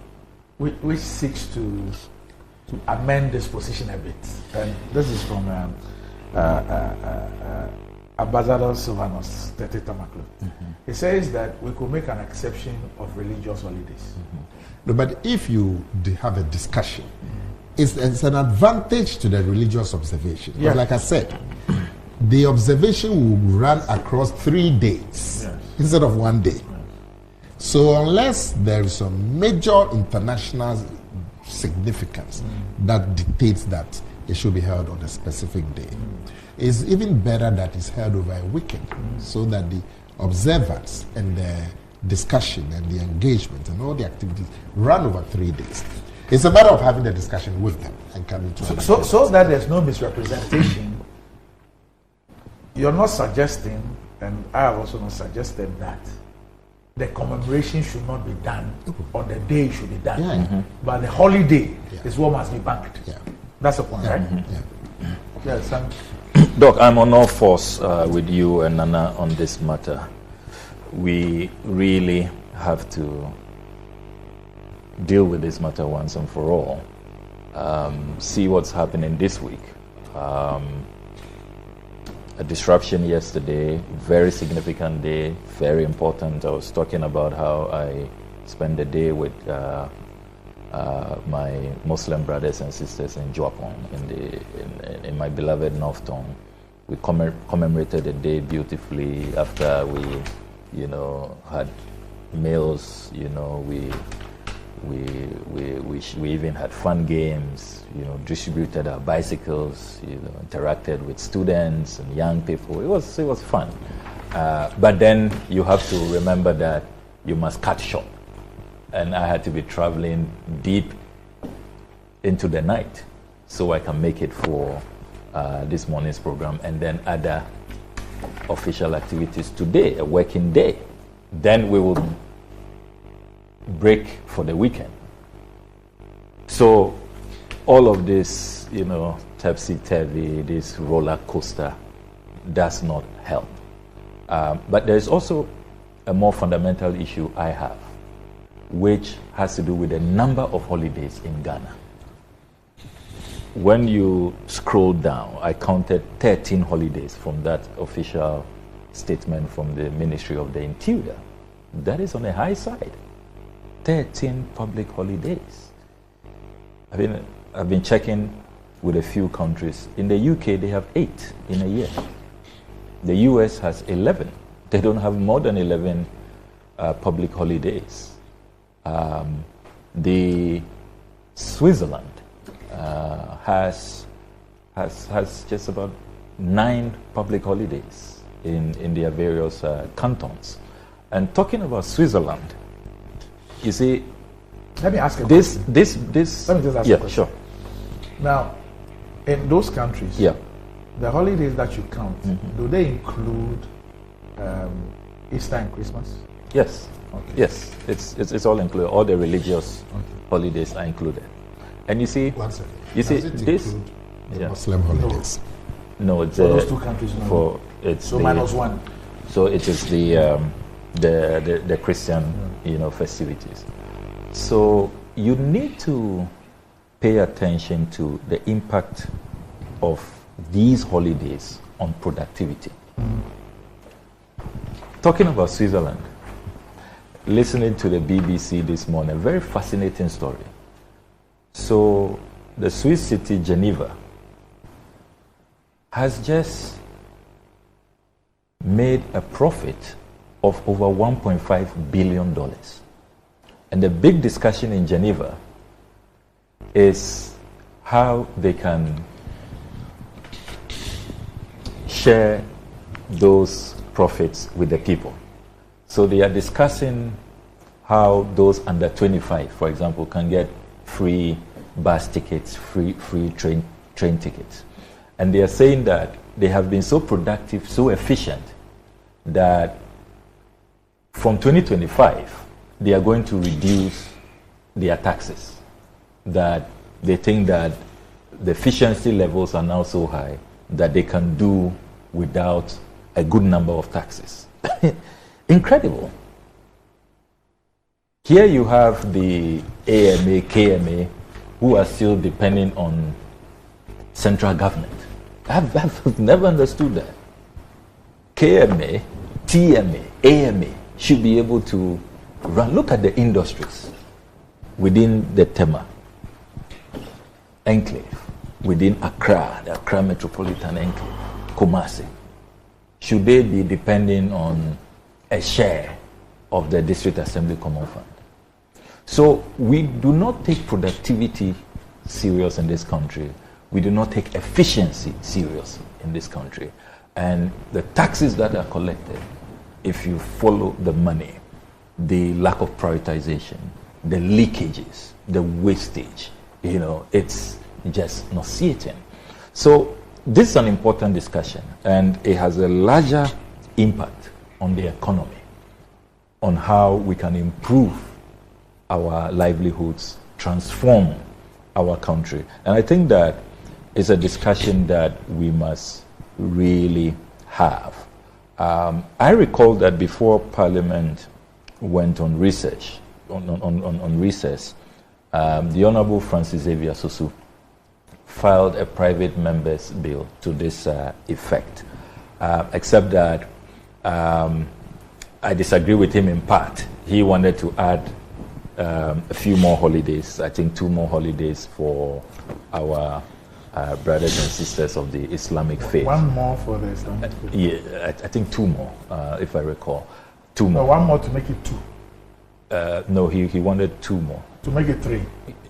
which seeks to amend this position a bit. And this is from Ambassador Silvanus Tete Tamaklo. Mm-hmm. He says that we could make an exception of religious holidays. Mm-hmm. No, but if you have a discussion, it's an advantage to the religious observation. Yeah. But like I said, the observation will run across 3 days instead of 1 day. So unless there is some major international significance that dictates that it should be held on a specific day, it's even better that it's held over a weekend, so that the observance and the discussion and the engagement and all the activities run over 3 days. It's a matter of having the discussion with them and coming to so that there's no misrepresentation. You're not suggesting, and I have also not suggested, that the commemoration should not be done on the day it should be done. But the holiday is what must be banked. That's the point, right? Yes, Doc, I'm on all fours with you and Nana on this matter. We really have to deal with this matter once and for all. See what's happening this week. A disruption yesterday, very significant day, very important. I was talking about how I spent the day with my Muslim brothers and sisters in Japan, in my beloved North Tongue. We commemorated the day beautifully after we, had meals. We even had fun games. Distributed our bicycles. Interacted with students and young people. It was fun. But then you have to remember that you must cut short. And I had to be traveling deep into the night so I can make it for this morning's program and then other official activities today, a working day. Then we will break for the weekend. So all of this, topsy-turvy, this roller coaster does not help. But there is also a more fundamental issue I have, which has to do with the number of holidays in Ghana. When you scroll down, I counted 13 holidays from that official statement from the Ministry of the Interior. That is on the high side. 13 public holidays. I've been checking with a few countries. In the UK, they have 8 in a year. The US has 11. They don't have more than 11 public holidays. The Switzerland has just about 9 public holidays in their various cantons. And talking about Switzerland, you see, let me ask you this. Let me just ask you a question. Sure. Now, in those countries, the holidays that you count, do they include Easter and Christmas? Yes. Okay. Yes, it's all included. All the religious holidays are included. And you see, this Muslim holidays. No, it's those two countries. No. Minus one. So it is the Christian, festivities. So you need to pay attention to the impact of these holidays on productivity. Talking about Switzerland, listening to the BBC this morning, a very fascinating story. So the Swiss city Geneva has just made a profit of over $1.5 billion. And the big discussion in Geneva is how they can share those profits with the people. So they are discussing how those under 25, for example, can get free bus tickets, free train tickets. And they are saying that they have been so productive, so efficient, that from 2025, they are going to reduce their taxes. That they think that the efficiency levels are now so high that they can do without a good number of taxes. Incredible. Here you have the AMA, KMA, who are still depending on central government. I've never understood that. KMA, TMA, AMA should be able to run. Look at the industries within the Tema enclave, within Accra, the Accra Metropolitan Enclave, Kumasi. Should they be depending on a share of the District Assembly Common Fund? So we do not take productivity serious in this country. We do not take efficiency serious in this country. And the taxes that are collected, if you follow the money, the lack of prioritization, the leakages, the wastage, it's just nauseating. So this is an important discussion, and it has a larger impact on the economy, on how we can improve our livelihoods, transform our country. And I think that is a discussion that we must really have. I recall that before Parliament went on recess, the Honorable Francis Xavier Sosu filed a private member's bill to this effect, except that I disagree with him in part. He wanted to add a few more holidays, I think 2 more holidays for our brothers and sisters of the Islamic faith. 1 more for the Islamic faith? Yeah, I think 2 more, if I recall. 2 more. No, 1 more to make it 2. No, he wanted 2 more. To make it 3?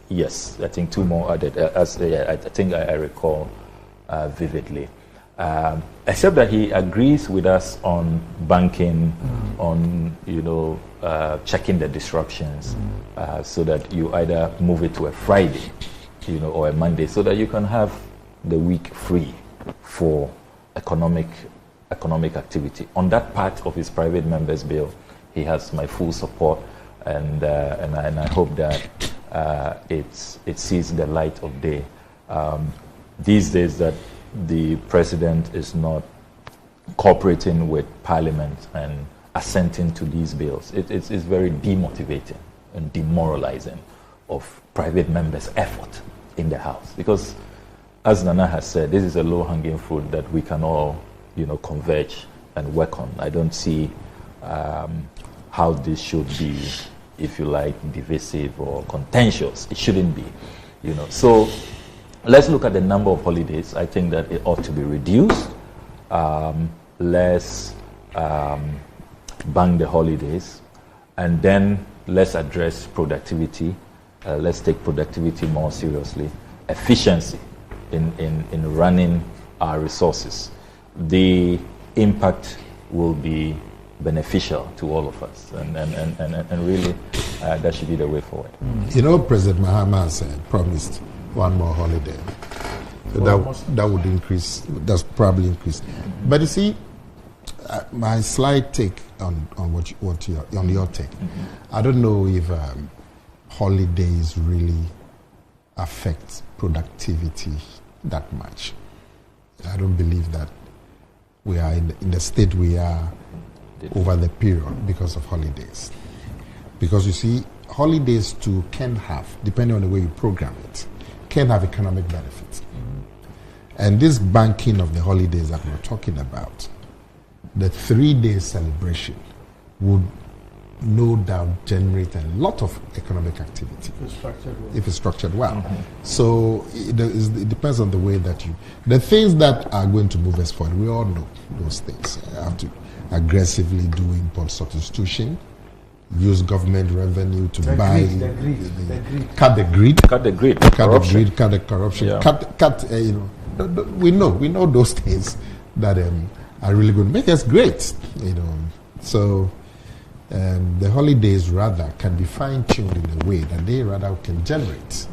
Yes, I think 2 more added. I think I recall vividly. Except that he agrees with us on banking, on checking the disruptions, so that you either move it to a Friday, or a Monday, so that you can have the week free for economic activity. On that part of his private members bill, he has my full support, and I hope that it sees the light of day. These days that the president is not cooperating with Parliament and assenting to these bills, it's very demotivating and demoralizing of private members' effort in the House. Because, as Nana has said, this is a low-hanging fruit that we can all, converge and work on. I don't see how this should be, if you like, divisive or contentious. It shouldn't be, So let's look at the number of holidays. I think that it ought to be reduced. Let's bank the holidays, and then let's address productivity. Let's take productivity more seriously. Efficiency in running our resources. The impact will be beneficial to all of us, and really that should be the way forward. President Mahama said, promised 1 more holiday. So that would increase. That's probably increase. But you see, my slight take on your take. I don't know if holidays really affect productivity that much. I don't believe that we are in the state we are over the period because of holidays. Because you see, holidays too can have, depending on the way you program it, can have economic benefits. And this banking of the holidays that we're talking about, the 3-day celebration would no doubt generate a lot of economic activity if it's structured well. So it depends on the way that the things that are going to move us forward, we all know those things. You have to aggressively do import substitution, use government revenue to buy, cut the grid, cut the corruption, cut. We know those things that are really going to make us great. So the holidays rather can be fine-tuned in a way that they rather can generate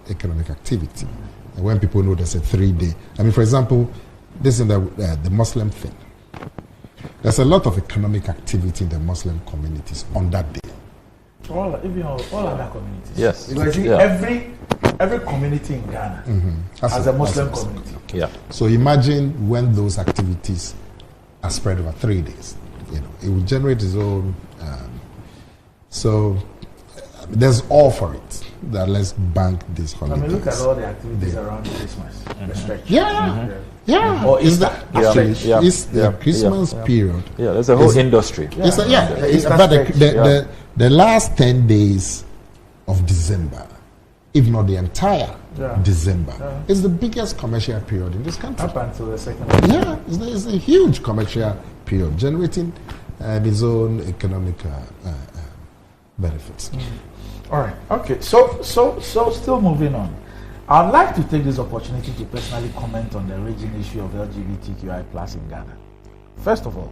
economic activity. And when people know there's a 3-day, for example, this is the Muslim thing. There's a lot of economic activity in the Muslim communities on that day. All other communities. Yes. Because every community in Ghana has a Muslim community. Yeah. So imagine when those activities are spread over 3 days. It will generate its own. So there's all for it. That let's bank this holiday. Look at all the activities around Christmas. Yeah. Or Easter. Christmas period. Yeah, there's a whole industry. But the last 10 days of December, if not the entire December, is the biggest commercial period in this country. Up until the second one. Yeah, it's a huge commercial period, generating its own economic benefits. All right. Okay. So still moving on. I'd like to take this opportunity to personally comment on the raging issue of LGBTQI+ in Ghana. First of all,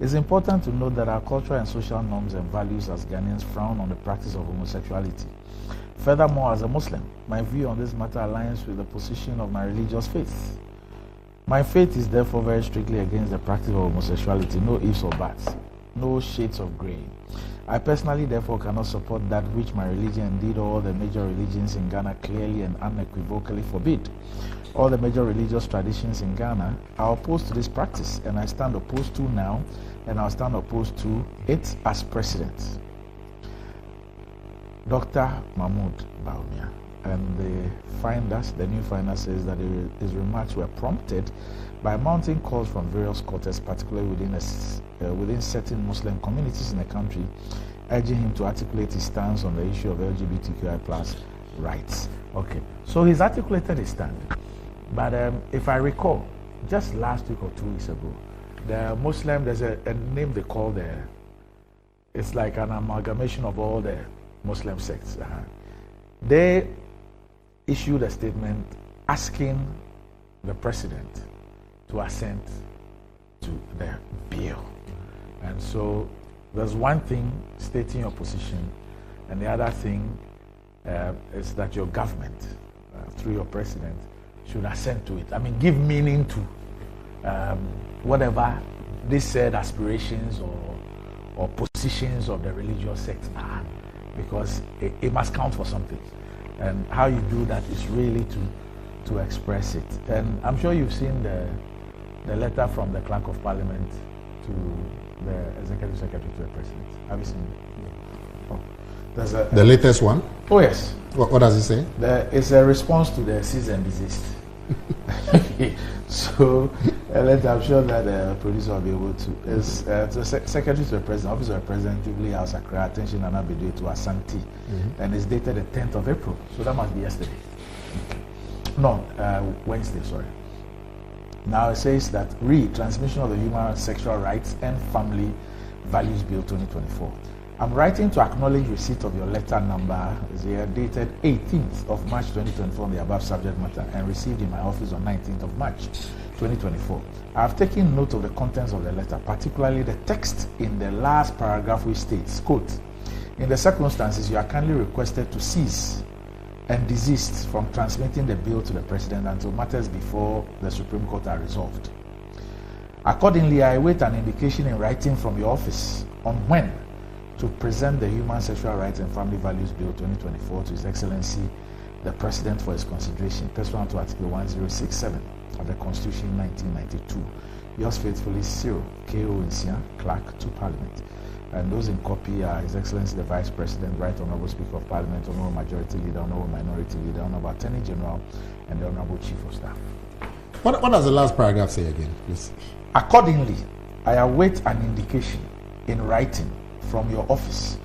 it's important to note that our cultural and social norms and values as Ghanaians frown on the practice of homosexuality. Furthermore, as a Muslim, my view on this matter aligns with the position of my religious faith. My faith is therefore very strictly against the practice of homosexuality, no ifs or buts. no shades of grey. I personally, therefore, cannot support that which my religion, indeed all the major religions in Ghana, clearly and unequivocally forbid. All the major religious traditions in Ghana are opposed to this practice, and I stand opposed to now, and I'll stand opposed to it as president. Dr. Mahmoud Baumia. And the new finder says that his remarks were prompted by mounting calls from various quarters, particularly within certain Muslim communities in the country, urging him to articulate his stance on the issue of LGBTQI+ rights. Okay, so he's articulated his stand. But if I recall, just last week or 2 weeks ago, the Muslim, there's a name they call it's like an amalgamation of all the Muslim sects. They issued a statement asking the president to assent to the bill. And so there's one thing stating your position, and the other thing is that your government, through your president, should assent to it. I mean, give meaning to whatever they said aspirations or positions of the religious sect are, because it must count for something. And how you do that is really to express it. And I'm sure you've seen the letter from the Clerk of Parliament to the Executive Secretary to the President. Have you seen it? Oh. There's the latest one? Oh, yes. What does it say? It's a response to the cease and desist. So, I'm sure that the producer will be able to. It's the Secretary to the President, Office of the President, Jubilee House, Accra, attention and Abidwe to Asante. And it's dated the 10th of April. So that must be yesterday. No, Wednesday, sorry. Now it says that transmission of the Human Sexual Rights and Family Values Bill 2024. I'm writing to acknowledge receipt of your letter number dated 18th of March 2024 on the above subject matter and received in my office on 19th of March 2024. I have taken note of the contents of the letter, particularly the text in the last paragraph which states, quote, in the circumstances you are kindly requested to cease and desist from transmitting the bill to the President until matters before the Supreme Court are resolved. Accordingly, I await an indication in writing from your office on when to present the Human Sexual Rights and Family Values Bill 2024 to His Excellency the President for his consideration, pursuant to Article 1067 of the Constitution 1992. Yours faithfully, Cyril K.O. Insia, Clerk to Parliament. And those in copy are His Excellency the Vice President, Right Honourable Speaker of Parliament, Honourable Majority Leader, Honourable Minority Leader, Honourable Attorney General, and the Honourable Chief of Staff. What does the last paragraph say again, please? Accordingly, I await an indication in writing from your office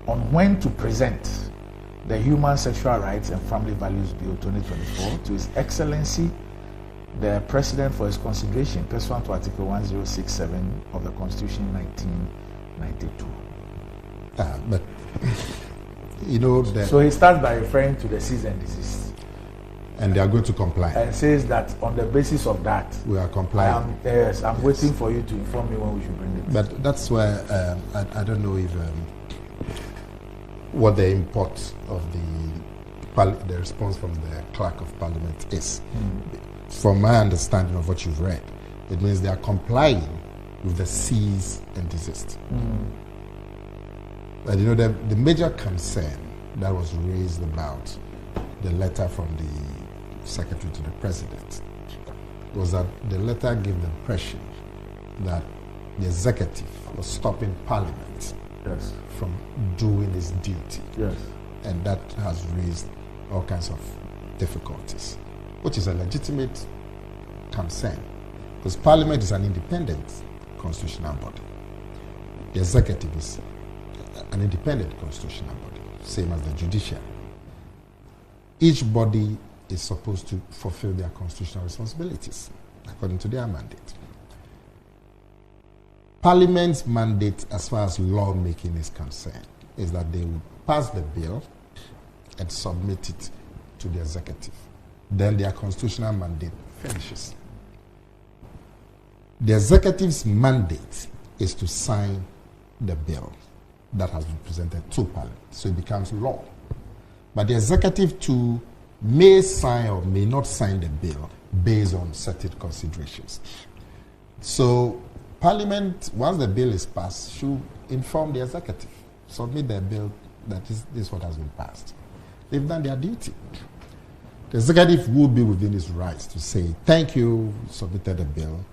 on when to present the Human Sexual Rights and Family Values Bill 2024 to His Excellency the President for his consideration, pursuant to Article 1067 of the Constitution 1992. But you know that. So he starts by referring to the cease and desist. And they are going to comply. And says that on the basis of that, we are complying. Yes, I'm waiting for you to inform me when we should bring it. But that's why I don't know if what the import of the response from the Clerk of Parliament is. From my understanding of what you've read, it means they are complying with the cease and desist. But you know, the major concern that was raised about the letter from the Secretary to the President was that the letter gave the impression that the executive was stopping Parliament from doing its duty. And that has raised all kinds of difficulties, which is a legitimate concern, because Parliament is an independent constitutional body. The executive is an independent constitutional body, same as the judiciary. Each body is supposed to fulfill their constitutional responsibilities according to their mandate. Parliament's mandate, as far as lawmaking is concerned, is that they will pass the bill and submit it to the executive. Then their constitutional mandate finishes. The executive's mandate is to sign the bill that has been presented to Parliament, so it becomes law. But the executive too may sign or may not sign the bill based on certain considerations. So Parliament, once the bill is passed, should inform the executive, submit their bill that this is what has been passed. They've done their duty. The executive will be within its rights to say, thank you, submitted a bill.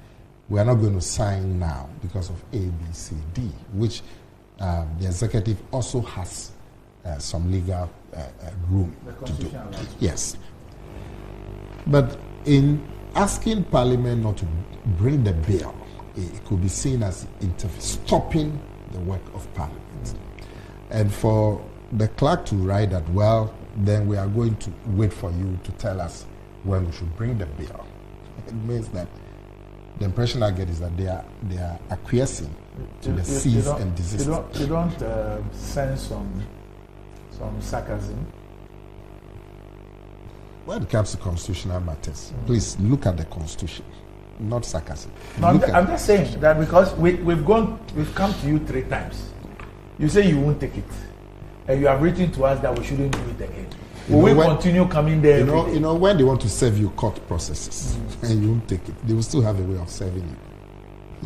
We are not going to sign now because of A, B, C, D, which the executive also has some legal room to do. Yes. But in asking Parliament not to bring the bill, it could be seen as stopping the work of Parliament. And for the clerk to write that, well, then we are going to wait for you to tell us when we should bring the bill. It means that the impression I get is that they are acquiescing to the cease and desist. You don't sense some sarcasm? When it comes to constitutional matters, please look at the Constitution, not sarcasm. No, I'm just saying that because we've come to you 3 times. You say you won't take it, and you have written to us that we shouldn't do it again. Will we continue coming there? You know, when they want to serve you court processes and you won't take it, they will still have a way of serving you.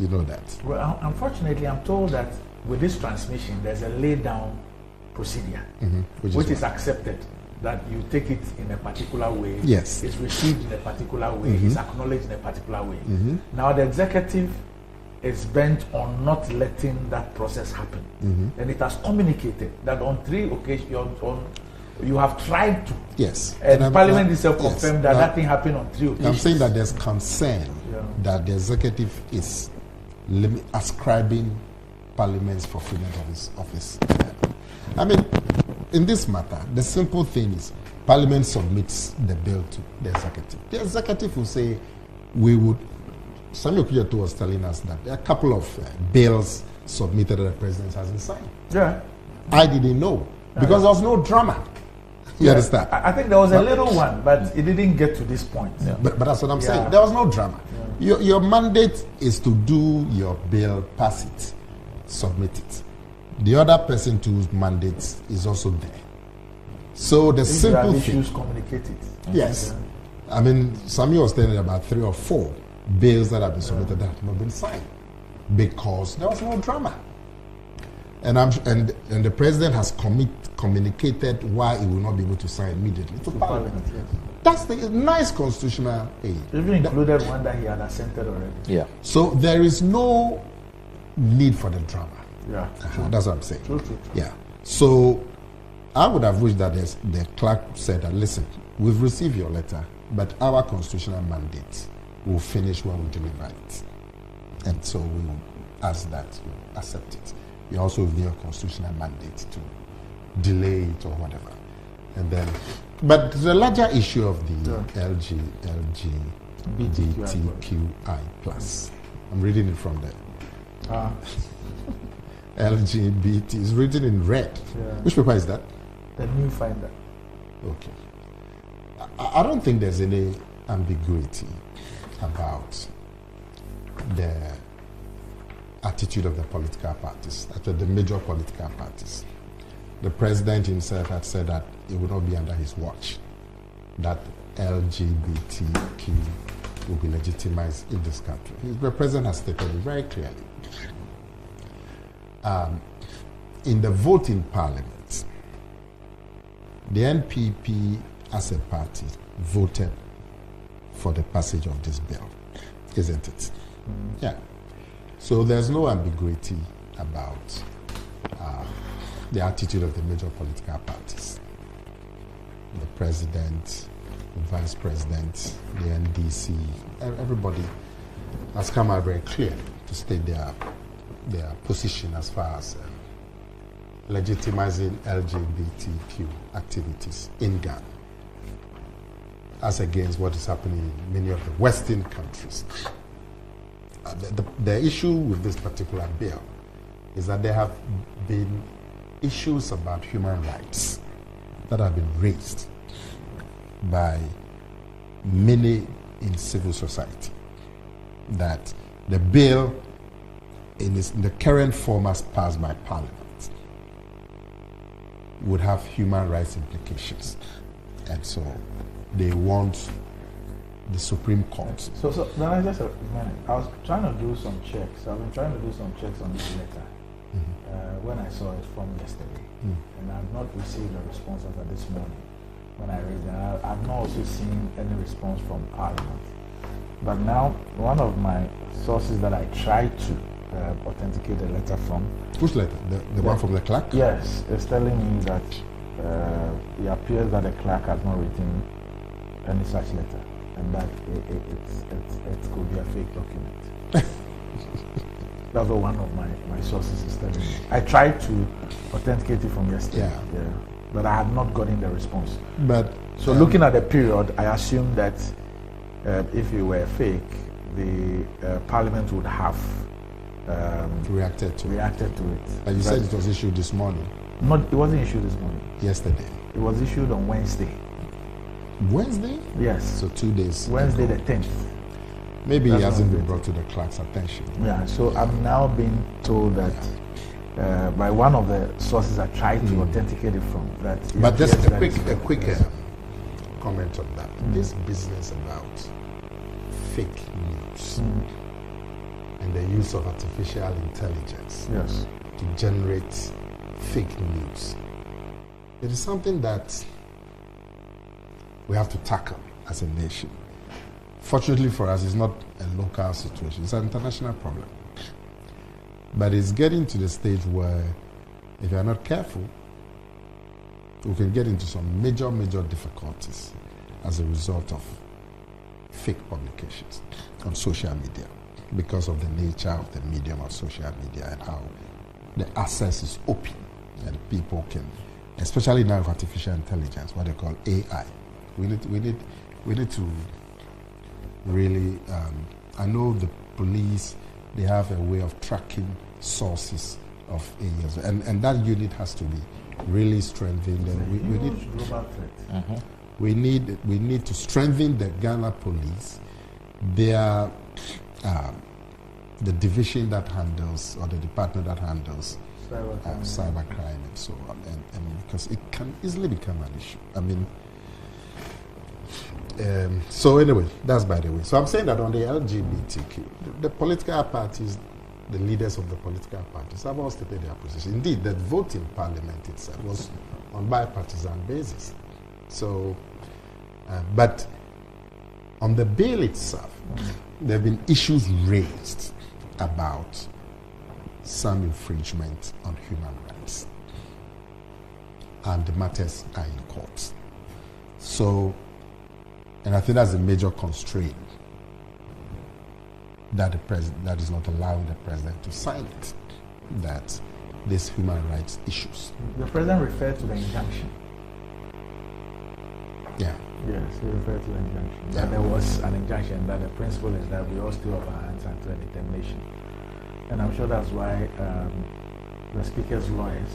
You know that. Well, unfortunately, I'm told that with this transmission, there's a lay down procedure, which is accepted. That you take it in a particular way, yes, it's received in a particular way, it's acknowledged in a particular way. Now the executive is bent on not letting that process happen, and it has communicated that on 3 occasions you have tried to. Yes, and Parliament itself confirmed that that thing happened on 3 occasions. I'm saying that there's concern that the executive is ascribing Parliament's fulfillment of his office. I mean, in this matter, the simple thing is Parliament submits the bill to the executive. The executive will say, we would. Samuel Kujato was telling us that there are a couple of bills submitted that the president hasn't signed. Yeah. I didn't know because there was no drama. You understand? I think there was a little one, but it didn't get to this point. Yeah. But that's what I'm saying. There was no drama. Yeah. Your mandate is to do your bill, pass it, submit it. The other person whose mandate is also there. So the simple thing. Issues communicated. Yes. Yeah. I mean, Samuel was telling about 3 or 4 bills that have been submitted that have not been signed because there was no drama. And the president has communicated why he will not be able to sign immediately to Parliament. Yes. That's the nice constitutional aid. Even included one that he had assented already. Yeah. So there is no need for the drama. Yeah, that's what I'm saying. True. Yeah. So I would have wished that the clerk said that, listen, we've received your letter, but our constitutional mandate will finish when we deliver it. And so we will ask that you accept it. You also have your constitutional mandate to delay it or whatever. And then, but the larger issue of the LGBTQI plus. I'm reading it from there. LGBT is written in red. Yeah. Which paper is that? The New Finder. Okay. I don't think there's any ambiguity about the attitude of the political parties, actually the major political parties. The president himself had said that it would not be under his watch that LGBTQ will be legitimized in this country. The president has stated it very clearly. In the vote in Parliament, the NPP as a party voted for the passage of this bill, isn't it? Yeah. So there's no ambiguity about the attitude of the major political parties. The president, the vice president, the NDC, everybody has come out very clear to state their position as far as legitimizing LGBTQ activities in Ghana, as against what is happening in many of the Western countries. The issue with this particular bill is that there have been issues about human rights that have been raised by many in civil society, that the bill in the current form as passed by Parliament would have human rights implications. And so they want the Supreme Court. So then I just I was trying to do some checks. I've been trying to do some checks on this letter when I saw it from yesterday, and I've not received a response after this morning when I read it. I've not also seen any response from Parliament. But now, one of my sources that I tried to authenticate the letter from. Which letter? The one from the clerk? Yes, it's telling me that it appears that the clerk has not written any such letter, and that it could be a fake document. That's what one of my sources is telling me. I tried to authenticate it from yesterday, but I have not gotten the response. But so looking at the period, I assume that if it were fake, the Parliament would have reacted to it. But you said it was issued this morning. It wasn't issued this morning. Yesterday. It was issued on Wednesday. Wednesday? Yes. So 2 days. Wednesday the 10th. Maybe it hasn't been brought to the clerk's attention. Yeah. So I'm now being told that by one of the sources I tried to authenticate it from. But just a quick comment on that. This business about fake news and the use of artificial intelligence to generate fake news. It is something that we have to tackle as a nation. Fortunately for us, it's not a local situation, it's an international problem. But it's getting to the stage where, if you're not careful, we can get into some major difficulties as a result of fake publications on social media because of the nature of the medium of social media and how the access is open and people can, especially now with artificial intelligence, what they call AI. We need to really, I know the police, they have a way of tracking sources of AIs, and that unit has to be really strengthened. And we need to strengthen the Ghana police, their the division that handles, or the department that handles cybercrime and so on, and because it can easily become an issue. I mean, so anyway, that's by the way. So I'm saying that on the LGBTQ, the political parties, the leaders of the political parties have all stated their position. Indeed, the vote in Parliament itself was on bipartisan basis. So, but on the bill itself, there have been issues raised about some infringement on human rights, and the matters are in court. So, and I think that's a major constraint that the president, that is not allowing the president to sign it, that these human rights issues. The president referred to the injunction. Yeah. Yes, he referred to the injunction. Yeah. That there was an injunction, that the principle is that we all still have our hands until a determination. And I'm sure that's why the speaker's lawyers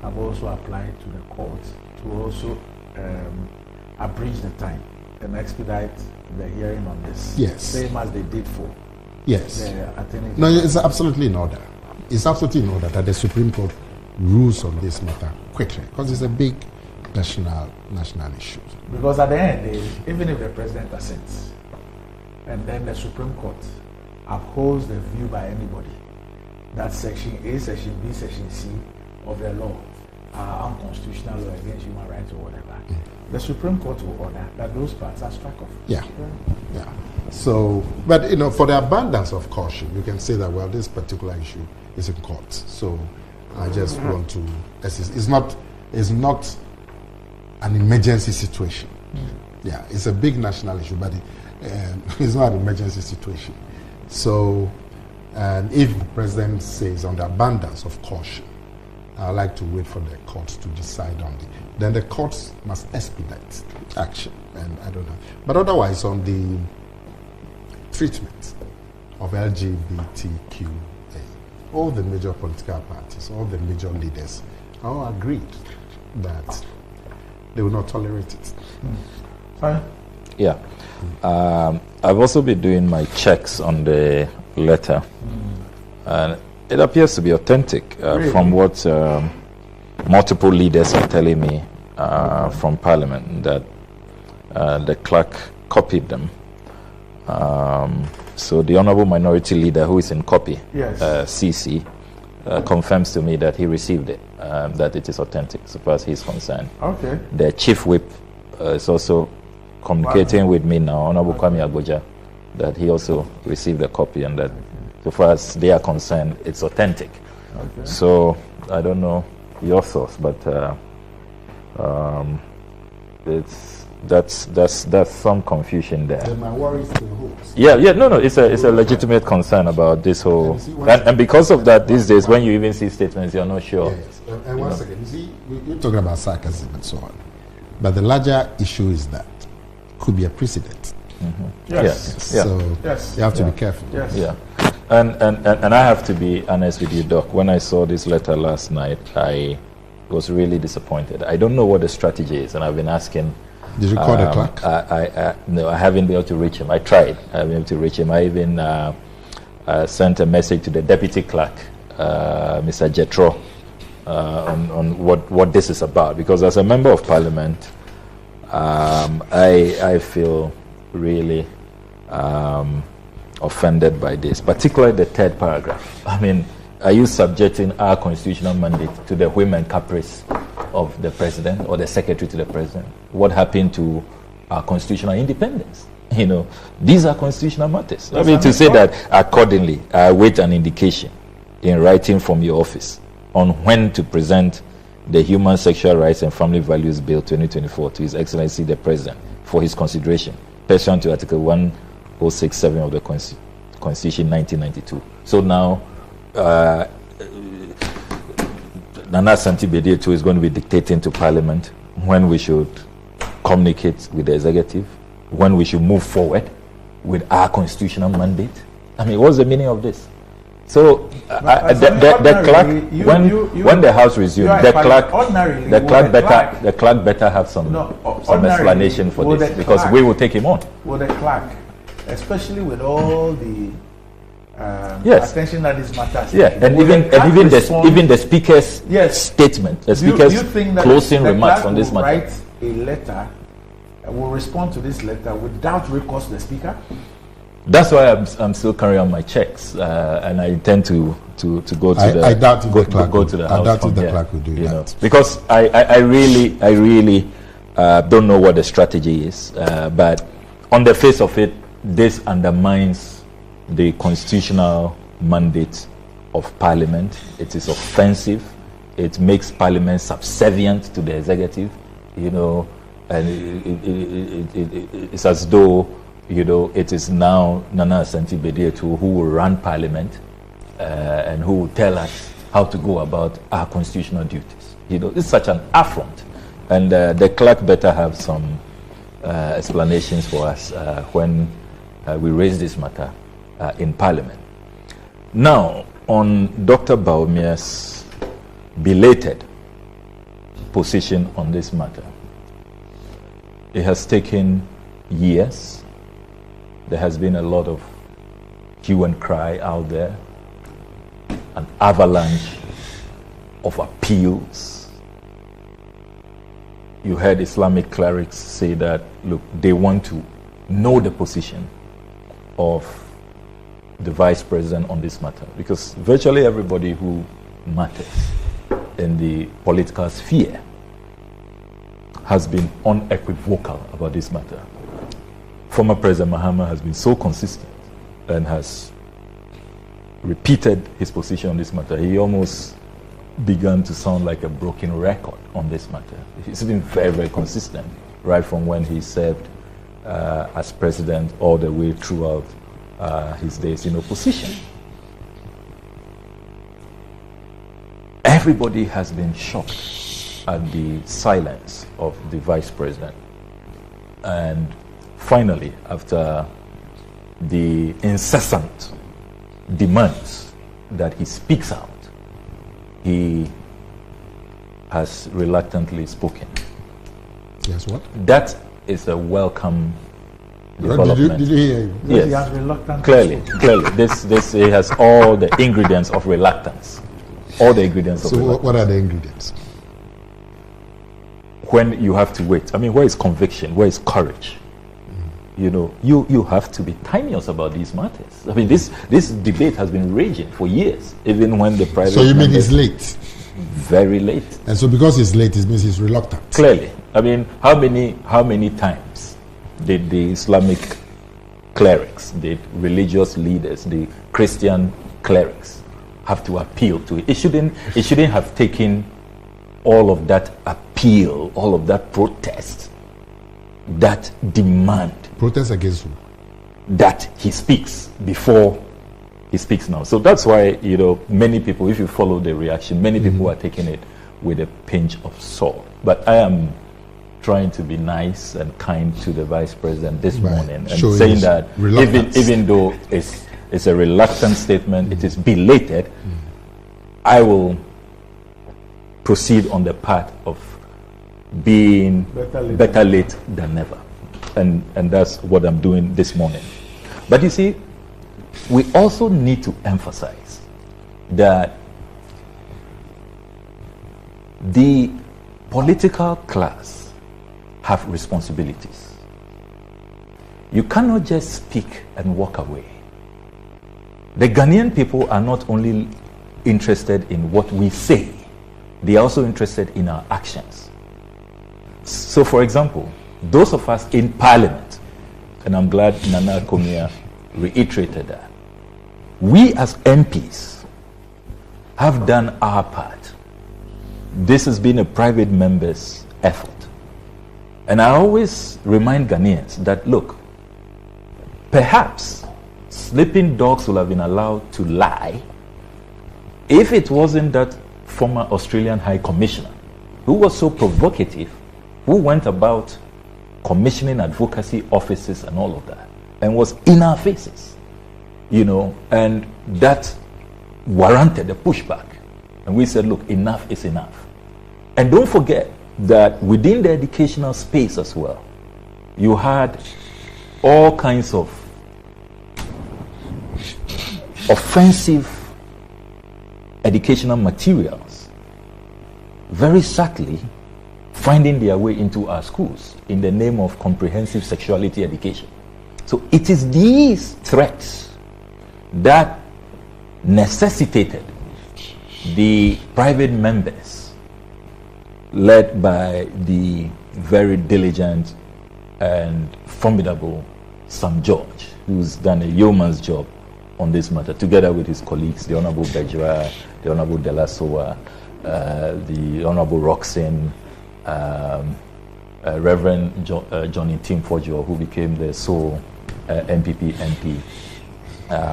have also applied to the court to also abridge the time and expedite the hearing on this. Yes. Same as they did for the attorney. No, it's absolutely in order. It's absolutely in order that the Supreme Court rules on this matter quickly, because it's a big national issue. Because at the end of the day, even if the president assents, and then the Supreme Court upholds the view by anybody that Section A, Section B, Section C of the law are unconstitutional or against human rights or whatever, the Supreme Court will order that those parts are struck off. Yeah. So, but for the abundance of caution, you can say that, well, this particular issue is in court. So I just want to, it's not an emergency situation. Yeah, it's a big national issue, but it's not an emergency situation. So, and if the president says on the abundance of caution, I'd like to wait for the courts to decide on it. Then the courts must expedite action, and I don't know. But otherwise, on the treatment of LGBTQA, all the major political parties, all the major leaders, all agreed that they will not tolerate it. Sorry? Yeah. I've also been doing my checks on the letter, and it appears to be authentic Really? from what multiple leaders are telling me from Parliament, that the clerk copied them So the Honorable Minority Leader, who is in copy, Yes. CC, confirms to me that he received it, that it is authentic, so far as he's concerned. Okay. The Chief Whip is also communicating with me now, Honorable Kwame Abuja, that he also received a copy, and that, so far as they are concerned, it's authentic. Okay. So I don't know your source, but that's some confusion there. My worry is still holds. Yeah, no, it's a legitimate concern about this whole, and because of that, these days when you even see statements, you're not sure. Yes. And once again, you see, we're talking about sarcasm and so on, but the larger issue is that could be a precedent. Mm-hmm. Yes. Yeah. So yes. you have to be careful. Yes. Yeah. And I have to be honest with you, Doc. When I saw this letter last night, I was really disappointed. I don't know what the strategy is, and I've been asking. Did you call the clerk? No, I haven't been able to reach him. I tried. I haven't been able to reach him. I even sent a message to the deputy clerk, Mr. Jetro, on what this is about. Because as a member of parliament, I feel really offended by this, particularly the third paragraph. I mean, are you subjecting our constitutional mandate to the whim and caprice of the president or the secretary to the president? What happened to our constitutional independence? You know, these are constitutional matters. I mean, to say that accordingly, I await an indication in writing from your office on when to present the Human Sexual Rights and Family Values Bill 2024 to His Excellency the President for his consideration, pursuant to Article 1067 of the Constitution 1992. So now, Nana Asante Bediatu is going to be dictating to Parliament when we should communicate with the executive, when we should move forward with our constitutional mandate. I mean, what's the meaning of this? So the clerk, when the House resumes, the clerk better have some explanation for this, because we will take him on. Well, the clerk, especially with all the yes. attention that this matters. Yeah, and even the speaker's statement, the speaker's closing remarks on this matter. Write a letter, will respond to this letter without recourse to the speaker. That's why I'm still carrying on my checks, and I intend to go to the House. I doubt if the clerk will do that. Because I really don't know what the strategy is, but on the face of it, this undermines the constitutional mandate of Parliament. It is offensive. It makes Parliament subservient to the executive, you know, and it's as though, you know, it is now Nana Asante Bediatu who will run Parliament and who will tell us how to go about our constitutional duties. You know, it's such an affront, and the clerk better have some explanations for us when we raise this matter in Parliament. Now, on Dr. Baumia's belated position on this matter, it has taken years. There has been a lot of hue and cry out there, an avalanche of appeals. You heard Islamic clerics say that, look, they want to know the position of the vice president on this matter, because virtually everybody who matters in the political sphere has been unequivocal about this matter. Former President Mahama has been so consistent and has repeated his position on this matter. He almost began to sound like a broken record on this matter. He's been very, very consistent right from when he served as president all the way throughout his days in opposition. Everybody has been shocked at the silence of the vice president. And finally, after the incessant demands that he speaks out, he has reluctantly spoken. Yes, what? That is a welcome development. Did you hear? Yes, he has reluctantly clearly. This he has all the ingredients of reluctance. All the ingredients of reluctance. So what are the ingredients? When you have to wait. I mean, where is conviction? Where is courage? you know, you have to be timeous about these matters. I mean, this debate has been raging for years, even when the private. So you mean he's late? Very late. And so because he's late, it means he's reluctant. Clearly, I mean, how many times did the Islamic clerics, the religious leaders, the Christian clerics have to appeal to it? It shouldn't have taken all of that appeal, all of that protest, that demand. Protest against who? That he speaks before he speaks now. So that's why, you know, many people, if you follow the reaction, many people are taking it with a pinch of salt. But I am trying to be nice and kind to the Vice President this morning and saying that even though it's a reluctant statement, it is belated, I will proceed on the path of being better late than never. And that's what I'm doing this morning. But you see, we also need to emphasize that the political class have responsibilities. You cannot just speak and walk away. The Ghanaian people are not only interested in what we say, they are also interested in our actions. So, for example, those of us in Parliament, and I'm glad Nana Komia reiterated that, we as MPs have done our part. This has been a private member's effort. And I always remind Ghanaians that, look, perhaps sleeping dogs will have been allowed to lie if it wasn't that former Australian High Commissioner who was so provocative, who went about commissioning advocacy offices and all of that, and was in our faces, you know, and that warranted a pushback. And we said, look, enough is enough. And don't forget that within the educational space as well, you had all kinds of offensive educational materials very subtly finding their way into our schools in the name of comprehensive sexuality education. So it is these threats that necessitated the private members, led by the very diligent and formidable Sam George, who's done a yeoman's job on this matter, together with his colleagues, the Honorable Bejua, the Honorable Delasoa, the Honorable Roxin, Reverend Johnny Tim Fojo, who became the sole MPP MP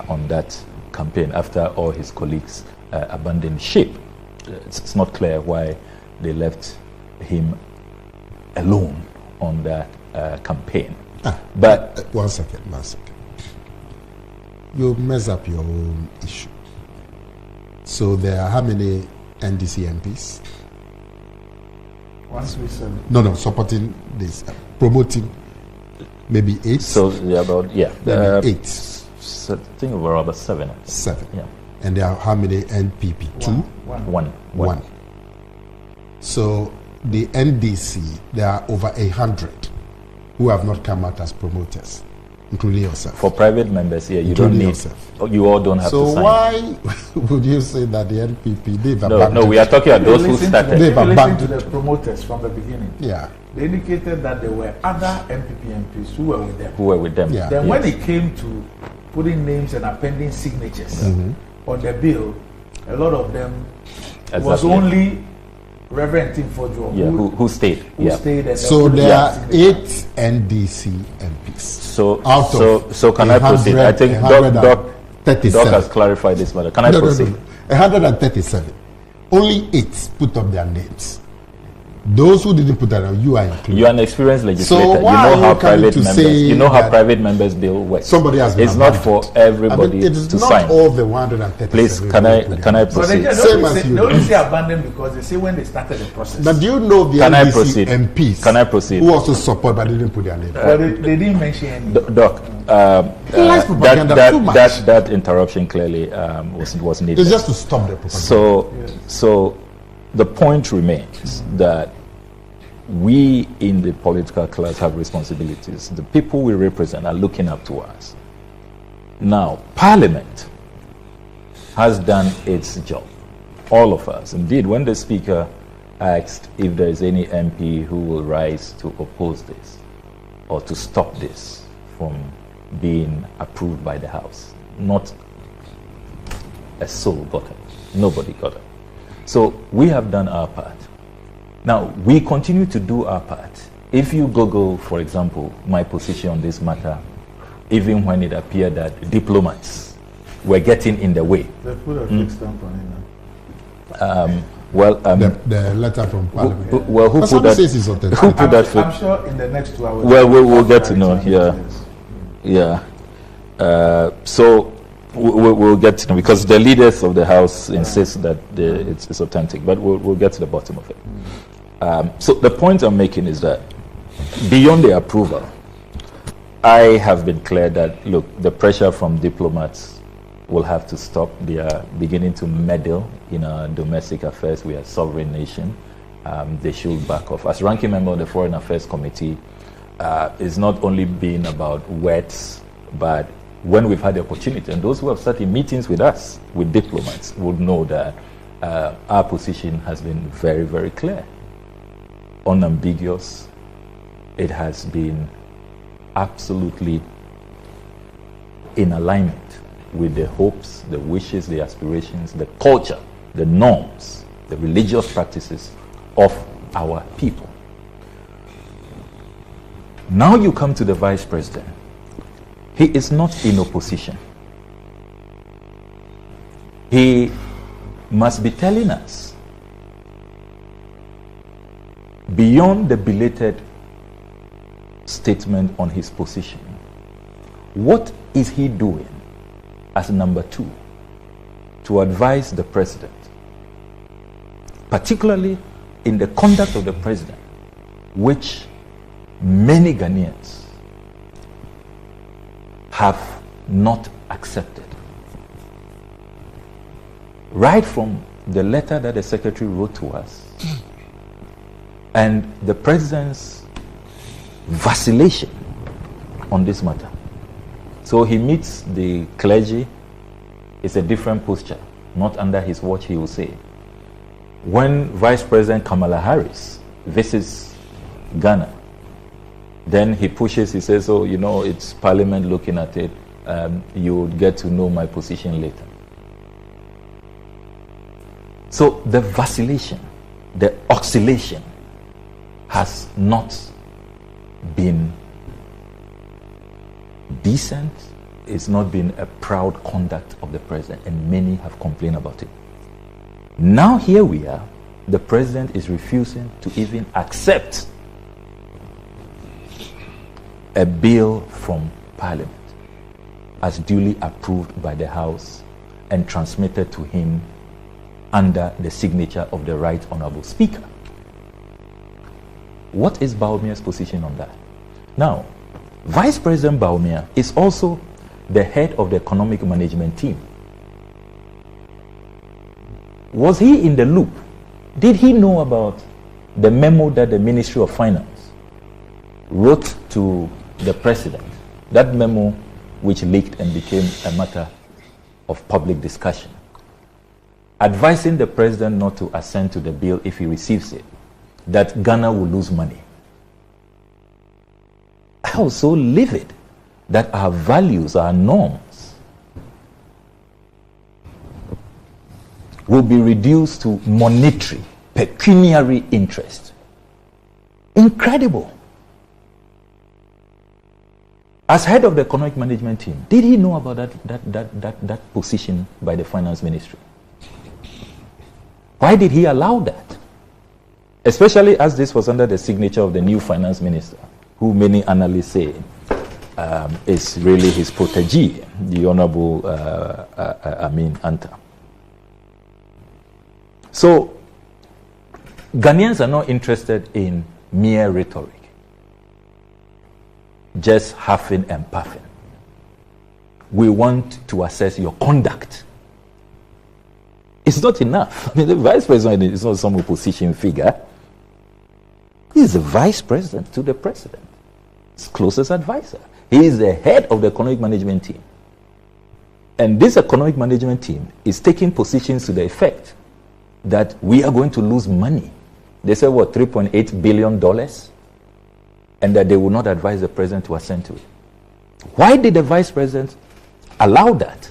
on that campaign after all his colleagues abandoned ship. It's not clear why they left him alone on that campaign. But one second. You mess up your own issue. So there are how many NDC MPs? Once we said No, supporting this, promoting maybe 8. So yeah, about 8. I think we're about 7. 7. Yeah. And there are how many NPP? 2. One. So the NDC, there are over 100 who have not come out as promoters, including yourself. For private members, yeah, you don't need yourself. You all don't have to sign. So why would you say that the NPP, they've abandoned? No, we are talking about those who started. They've abandoned to the promoters from the beginning. Yeah. They indicated that there were other MPP MPs who were with them. Yeah. Then when it came to putting names and appending signatures on the bill, a lot of them was only Reverend Tim Fojo who stayed. Who stayed. And so there are 8 NDC MPs. So can I proceed? I think Doc has clarified this matter. Can I proceed? 137. Only 8 put up their names. Those who didn't put that on, you are included. You are an experienced legislator. So you know how private members bill works. Somebody has been It's not for everybody it is to not sign. all the 137. Please, can I proceed? They only say abandon because they say when they started the process. But do you know the NDC MPs? Can I proceed? Who also support but didn't put their name? Well, they didn't mention any. Doc, that interruption clearly was needed. It's just to stop the propaganda. So the point remains that we in the political class have responsibilities. The people we represent are looking up to us. Now, Parliament has done its job. All of us. Indeed, when the Speaker asked if there is any MP who will rise to oppose this or to stop this from being approved by the House, not a soul got it. Nobody got it. So we have done our part. Now, we continue to do our part. If you Google, for example, my position on this matter, even when it appeared that diplomats were getting in the way. They put a fixed stamp on it now. The letter from Parliament. Who put that? Who put that? I'm sure in the next 2 hours. Well, we'll get to know. Yeah. So we'll get to know, because the leaders of the House insist that it's authentic, but we'll get to the bottom of it. So the point I'm making is that beyond the approval, I have been clear that, look, the pressure from diplomats will have to stop. They are beginning to meddle in our domestic affairs. We are a sovereign nation. They should back off. As ranking member of the Foreign Affairs Committee, it's not only been about words, but when we've had the opportunity, and those who have sat in meetings with us, with diplomats, would know that our position has been very, very clear, unambiguous. It has been absolutely in alignment with the hopes, the wishes, the aspirations, the culture, the norms, the religious practices of our people. Now you come to the Vice President. He is not in opposition. He must be telling us, beyond the belated statement on his position, what is he doing as number 2 to advise the president, particularly in the conduct of the president, which many Ghanaians have not accepted. Right from the letter that the secretary wrote to us and the president's vacillation on this matter. So he meets the clergy. It's a different posture, not under his watch, he will say. When Vice President Kamala Harris visits Ghana, then he pushes, he says, oh, you know, it's Parliament looking at it. You'll get to know my position later. So the vacillation, the oscillation has not been decent. It's not been a proud conduct of the president, and many have complained about it. Now here we are, the president is refusing to even accept a bill from Parliament as duly approved by the House and transmitted to him under the signature of the Right Honourable Speaker. What is Bawumia's position on that? Now, Vice President Bawumia is also the head of the economic management team. Was he in the loop? Did he know about the memo that the Ministry of Finance wrote to the president? That memo which leaked and became a matter of public discussion, advising the president not to assent to the bill if he receives it, that Ghana will lose money. I was so livid that our values, our norms will be reduced to monetary, pecuniary interest. Incredible. As head of the economic management team, did he know about that position by the finance ministry? Why did he allow that? Especially as this was under the signature of the new finance minister, who many analysts say is really his protégé, the Honorable Amin Anta. So, Ghanaians are not interested in mere rhetoric, just huffing and puffing. We want to assess your conduct. It's not enough. I mean, the vice president is not some opposition figure. He is the vice president to the president, his closest advisor. He is the head of the economic management team. And this economic management team is taking positions to the effect that we are going to lose money. They said, what, $3.8 billion? And that they will not advise the president to assent to it. Why did the vice president allow that?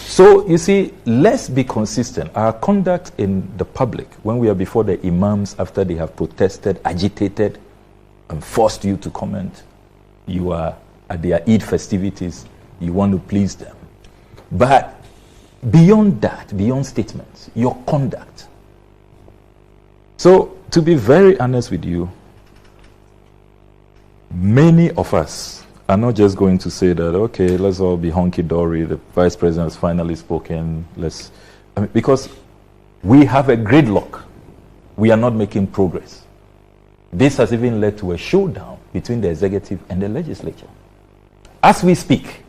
So, you see, let's be consistent. Our conduct in the public, when we are before the imams after they have protested, agitated, and forced you to comment, you are at their Eid festivities, you want to please them. But beyond that, beyond statements, your conduct. So, to be very honest with you, many of us are not just going to say that, okay, let's all be honky-dory, the vice president has finally spoken, because we have a gridlock. We are not making progress. This has even led to a showdown between the executive and the legislature. As we speak,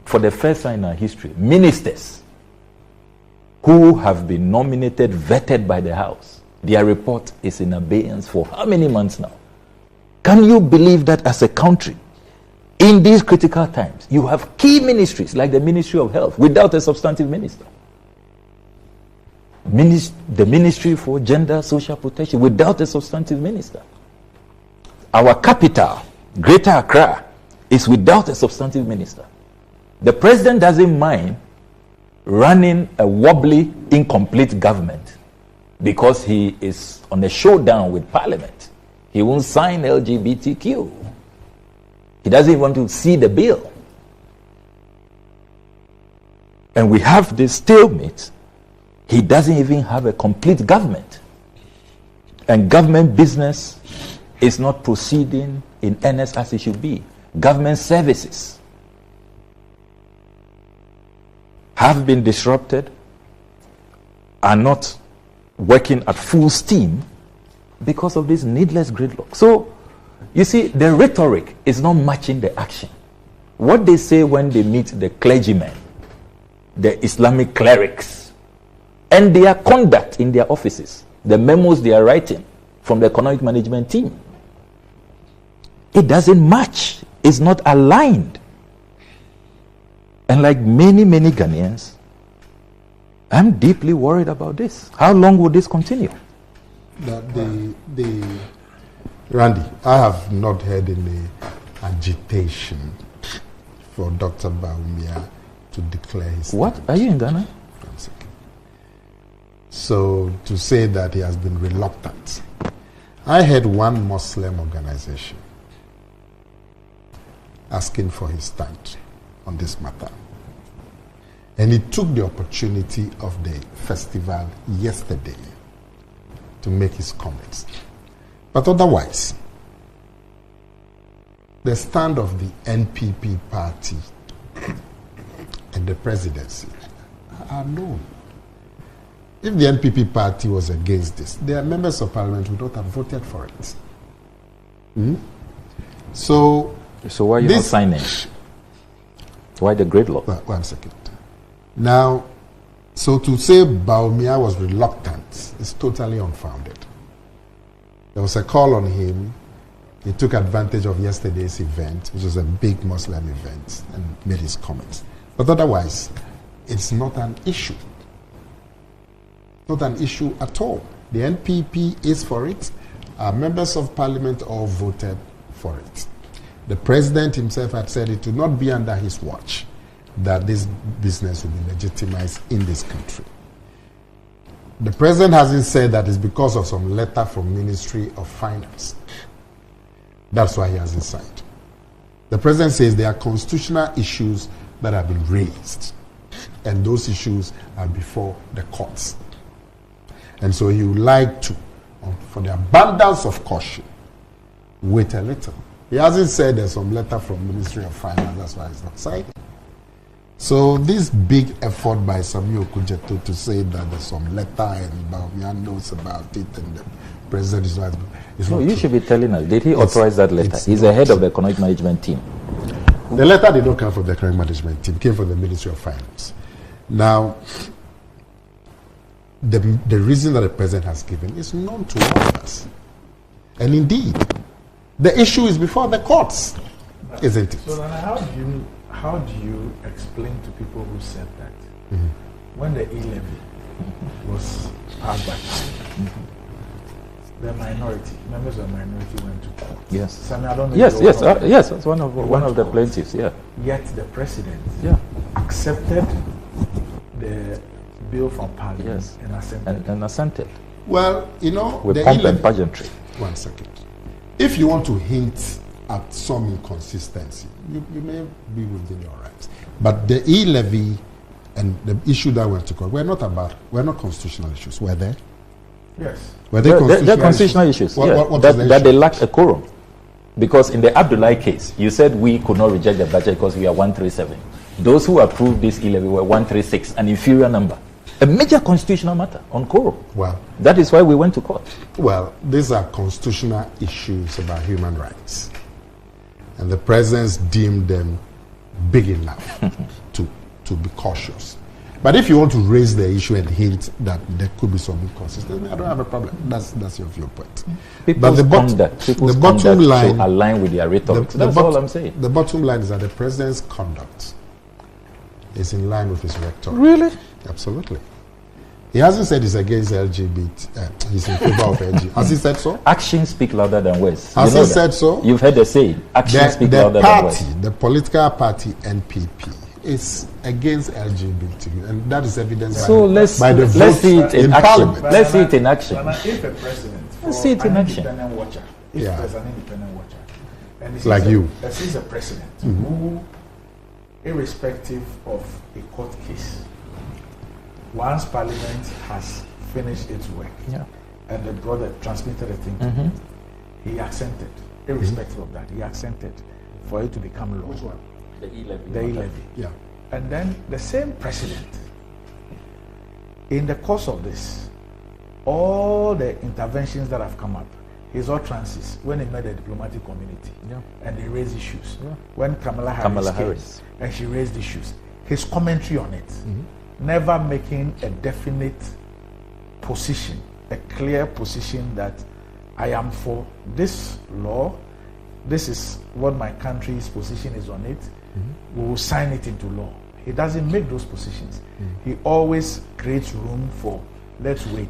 for the first time in our history, ministers who have been nominated, vetted by the House, their report is in abeyance for how many months now? Can you believe that as a country, in these critical times, you have key ministries like the Ministry of Health without a substantive minister? The Ministry for Gender Social Protection without a substantive minister. Our capital, Greater Accra, is without a substantive minister. The president doesn't mind running a wobbly, incomplete government because he is on a showdown with Parliament. He won't sign LGBTQ. He doesn't want to see the bill. And we have this stalemate. He doesn't even have a complete government. And government business is not proceeding in earnest as it should be. Government services have been disrupted, are not working at full steam because of this needless gridlock. So, you see, the rhetoric is not matching the action. What they say when they meet the clergymen, the Islamic clerics, and their conduct in their offices, the memos they are writing from the economic management team, it doesn't match. It's not aligned. And like many, many Ghanaians, I'm deeply worried about this. How long will this continue? Randy, I have not heard any agitation for Dr. Bawumia to declare his What? stand. Are you in Ghana? So to say that he has been reluctant. I heard one Muslim organization asking for his stand on this matter. And he took the opportunity of the festival yesterday to make his comments. But otherwise, the stand of the NPP party and the presidency are known. If the NPP party was against this, their members of parliament would not have voted for it. So why are you not signing? Why the gridlock? One second. Now, so to say Bawumia was reluctant is totally unfounded. There was a call on him. He took advantage of yesterday's event, which was a big Muslim event, and made his comments. But otherwise, it's not an issue. Not an issue at all. The NPP is for it. Our members of parliament all voted for it. The president himself had said it would not be under his watch that this business will be legitimized in this country. The president hasn't said that it's because of some letter from Ministry of Finance. That's why he hasn't signed. The president says there are constitutional issues that have been raised, and those issues are before the courts. And so he would like to, for the abundance of caution, wait a little. He hasn't said there's some letter from Ministry of Finance, that's why he's not signing. So this big effort by Samuel Kujeto to say that there's some letter and Bawumia knows about it and the president is not. No, you should be telling us. Did he authorize that letter? He's the head of the economic management team. The letter did not come from the economic management team. It came from the Ministry of Finance. Now, the reason that the president has given is known to all of us. And indeed, the issue is before the courts, isn't it? So how do you explain to people who said that when the E-levy was passed by the members of the minority went to court? Yes. Sammy, I don't know yes, that's one of the plaintiffs, yeah. Yet the president accepted the bill from Parliament and assented. Well, you know, with pomp and pageantry. One second. If you want to hint at some inconsistency, you may be within your rights. But the E-levy and the issue that went to court were not constitutional issues, were they? Yes. Were they they're constitutional issues? What that they lacked a quorum. Because in the Abdullahi case, you said we could not reject the budget because we are 137. Those who approved this E-levy were 136, an inferior number. A major constitutional matter on quorum. Well, that is why we went to court. Well, these are constitutional issues about human rights. And the presidents deemed them big enough to be cautious. But if you want to raise the issue and hint that there could be some inconsistency, I don't have a problem. That's your viewpoint. People's conduct should align with their rhetoric. That's all I'm saying. The bottom line is that the president's conduct is in line with his rhetoric. Really? Absolutely. He hasn't said he's against LGBT. He's in favor of LGBT. Has he said so? Actions speak louder than words. Has he said so? You've heard the saying. Actions speak louder than words. The political party NPP is against LGBT, and that is evidenced by the vote see it in action. Let's see it in action. If a president, let's see it in action. Independent watcher, if there's an independent watcher, and like you, sees a president who, irrespective of a court case, once Parliament has finished its work and the brother transmitted a thing to him, he accepted, irrespective of that, he accepted for it to become law. Which one? The E-levy. The E-levy. Yeah. And then the same president, in the course of this, all the interventions that have come up, his utterances when he met the diplomatic community and they raised issues. When Kamala Harris came and she raised issues, his commentary on it, never making a definite position, a clear position that I am for this law, this is what my country's position is on it, we will sign it into law. He doesn't make those positions. He always creates room for, let's wait.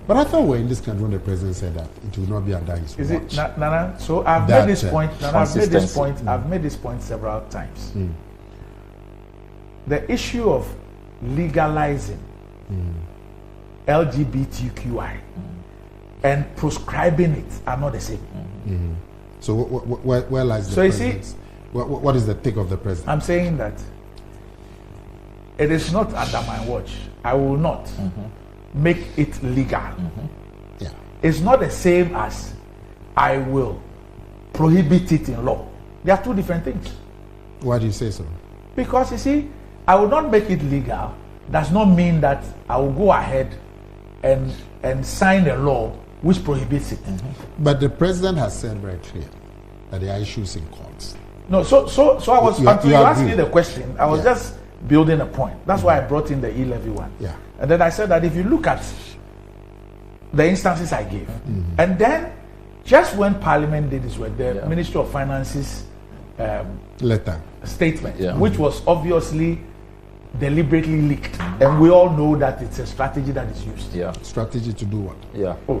But I thought we're in this country when the president said that it will not be under his watch. Is it, Nana? So I've made this point, I've made this point several times. The issue of legalizing LGBTQI and proscribing it are not the same. So where lies the president? What is the take of the president? I'm saying that it is not under my watch. I will not make it legal. It's not the same as I will prohibit it in law. They are two different things. Why do you say so? Because you see, I will not make it legal does not mean that I will go ahead and sign a law which prohibits it. But the president has said very clear that there are issues in courts. No, so I was until you asked me the question, I was just building a point. That's why I brought in the E-levy one. And then I said that if you look at the instances I gave, and then just when Parliament did this work, the Ministry of Finance's letter statement, which was obviously deliberately leaked, and we all know that it's a strategy that is used. Strategy to do what?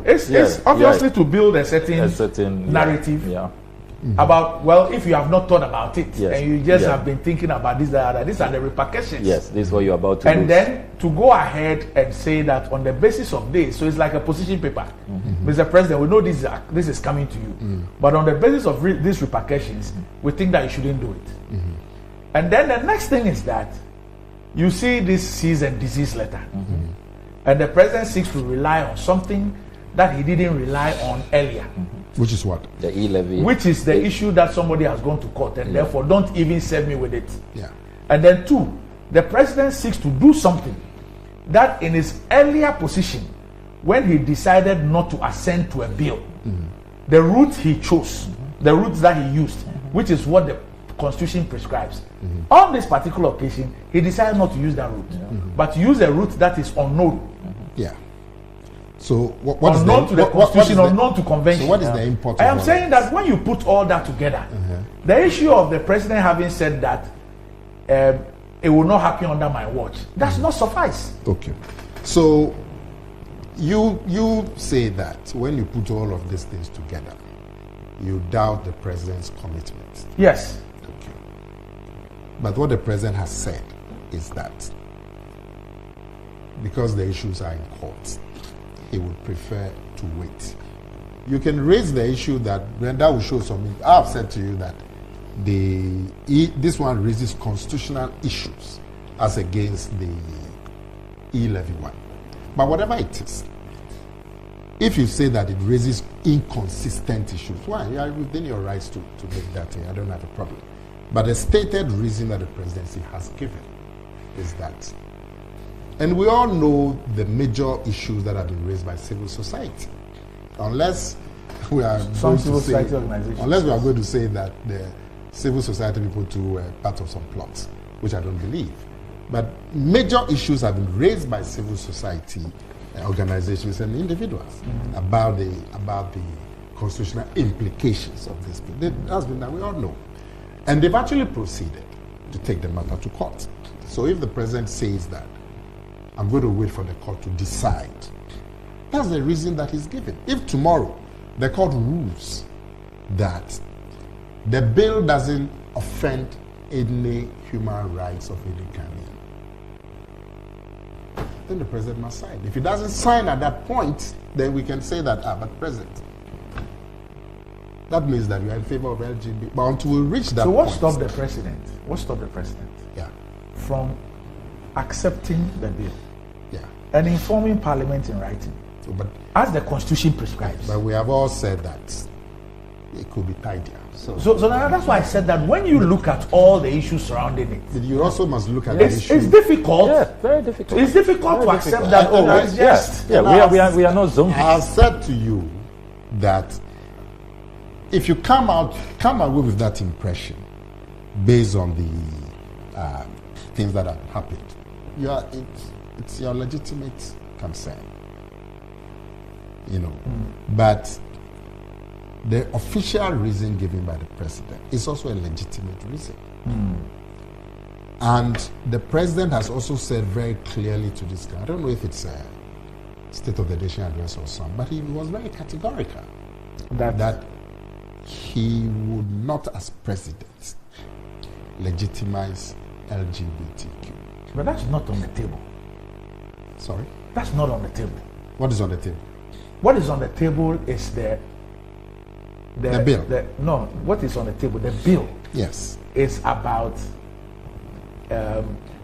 It's obviously to build a certain narrative about, well, if you have not thought about it and you just have been thinking about this, that, these are the repercussions. Yes, this is what you're about to do. And then to go ahead and say that on the basis of this, so it's like a position paper. Mr. President, we know this is coming to you, but on the basis of these repercussions, we think that you shouldn't do it. And then the next thing is that you see this cease and desist letter, and the president seeks to rely on something that he didn't rely on earlier. Which is what? The E-levy. Which is the issue that somebody has gone to court, and therefore don't even serve me with it. And then two, the president seeks to do something that in his earlier position, when he decided not to assent to a bill, the route he chose, the route that he used, which is what the Constitution prescribes. On this particular occasion, he decided not to use that route, but to use a route that is unknown Yeah. So what is unknown to the constitution, unknown to convention. So what is the import? I am saying that when you put all that together, the issue of the president having said that it will not happen under my watch, does not suffice. Okay. So you say that when you put all of these things together, you doubt the president's commitment. Yes. Okay. But what the president has said is that because the issues are in court, he would prefer to wait. You can raise the issue that will show something. I've said to you that this one raises constitutional issues as against the E-levy one. But whatever it is, if you say that it raises inconsistent issues, why? You are within your rights to make that thing. I don't have a problem. But the stated reason that the presidency has given is that, and we all know the major issues that have been raised by civil society. Unless we are going to say that the civil society people too were part of some plots, which I don't believe. But major issues have been raised by civil society organizations and individuals about the constitutional implications of this. That's been that we all know. And they've actually proceeded to take the matter to court. So if the president says that, I'm going to wait for the court to decide, that's the reason that he's given. If tomorrow the court rules that the bill doesn't offend any human rights of any kind, then the president must sign. If he doesn't sign at that point, then we can say that, but president, that means that you are in favor of LGBT. But until we reach that point. So what stopped the president? What stopped the president? Yeah. From accepting the bill? Yeah. And informing Parliament in writing? So, but as the Constitution prescribes. But we have all said that it could be tidier. So that's why I said that when you look at all the issues surrounding it, you also must look at the issue. It's difficult. Yeah, very difficult. It's difficult to accept that. It's just. Yeah, we are not zombies. I have said to you that if you come away with that impression based on the things that have happened, it's your legitimate concern. But the official reason given by the president is also a legitimate reason. And the president has also said very clearly to this guy, I don't know if it's a State of the Nation address or something, but he was very categorical that he would not, as president, legitimize LGBTQ. But that's not on the table. Sorry? That's not on the table. What is on the table? What is on the table is the bill. What is on the table? The bill. Yes. Is about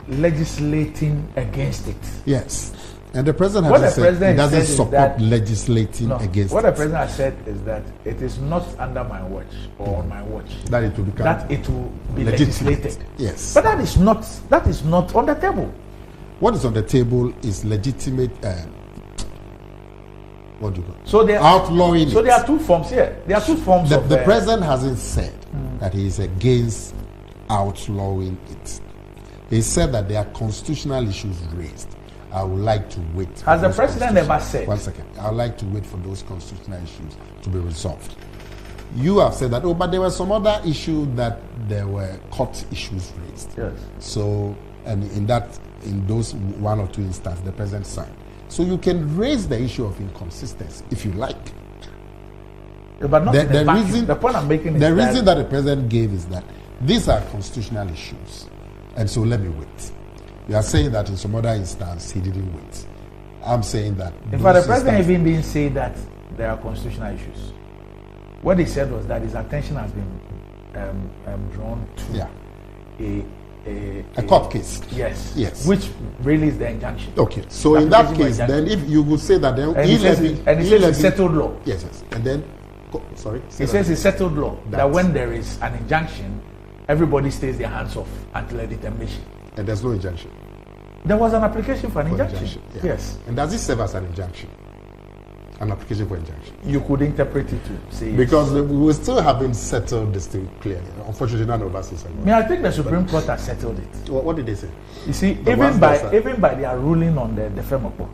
legislating against it. Yes. And the president has said he doesn't support legislating against it. What the president has said is that it is not under my watch or on my watch. That it will become. That it will be legislated. Yes. But that is not on the table. What is on the table is legitimate. What do you call it? So they are outlawing. So there are two forms here. There are two forms of. The president hasn't said that he is against outlawing it. He said that there are constitutional issues raised. I would like to wait. Has the president ever said? 1 second. I would like to wait for those constitutional issues to be resolved. You have said that, but there were some other issues that there were court issues raised. Yes. So, and in those one or two instances, the president signed. So you can raise the issue of inconsistency if you like. Yeah, but not the reason. The point I'm making is the reason that the president gave is that these are constitutional issues, and so let me wait. You are saying that in some other instance he didn't wait. I'm saying that. In fact, the president even didn't say that there are constitutional issues. What he said was that his attention has been drawn to a court case. Yes. Yes. Which really is the injunction. Okay. So in that case, then if you would say that then he says it's settled law. Yes. And then sorry. He says it's settled law that when there is an injunction, everybody stays their hands off until a determination. And there's no injunction. There was an application for an injunction. Yeah. Yes. And does it serve as an injunction? An application for injunction? You could interpret it to say because we will still haven't settled this thing clearly. Unfortunately, none of us is. I think the Supreme Court has settled it. What did they say? You see, even by their ruling on the FEMOPO,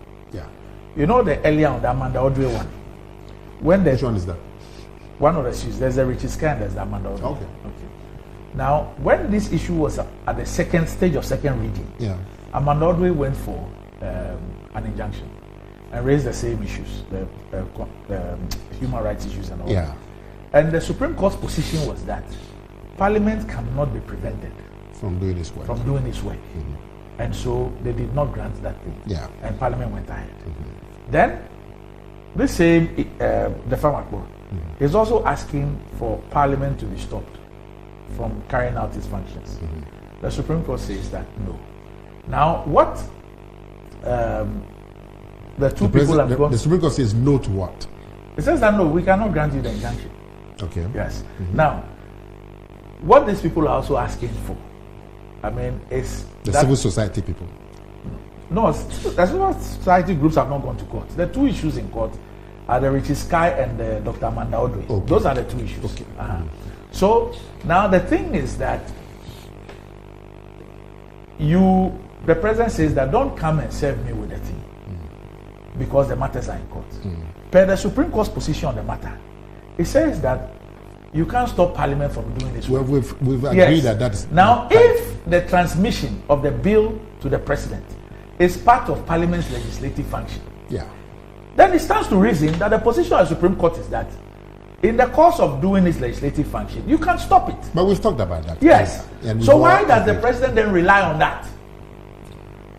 You know the earlier on the Amanda Audrey one. Which one is that? One of the issues. There's the Richie Sky and there's the Amanda Audrey. Okay. Now, when this issue was at the second stage of second reading, Amanda Audrey went for an injunction and raised the same issues, the human rights issues and all that. And the Supreme Court's position was that Parliament cannot be prevented from doing its work. And so they did not grant that thing. And Parliament went ahead. Then, this same the Famakbo is also asking for Parliament to be stopped from carrying out its functions. The Supreme Court says that no. Now, what the Supreme Court says no to what? It says that no, we cannot grant you the injunction. Okay. Yes. Now, what these people are also asking for, I mean, is the civil society people. No, the civil society groups have not gone to court. The two issues in court are the Richie Sky and the Dr. Amanda Audrey. Those are the two issues. So now the thing is that the president says that don't come and serve me with the thing because the matters are in court. Per the Supreme Court's position on the matter, it says that you can't stop Parliament from doing this. Well, we've agreed that is now. If the transmission of the bill to the president is part of Parliament's legislative function, then it stands to reason that the position of the Supreme Court is that in the course of doing its legislative function, you can't stop it. But we've talked about that. Yes. So why does the president then rely on that?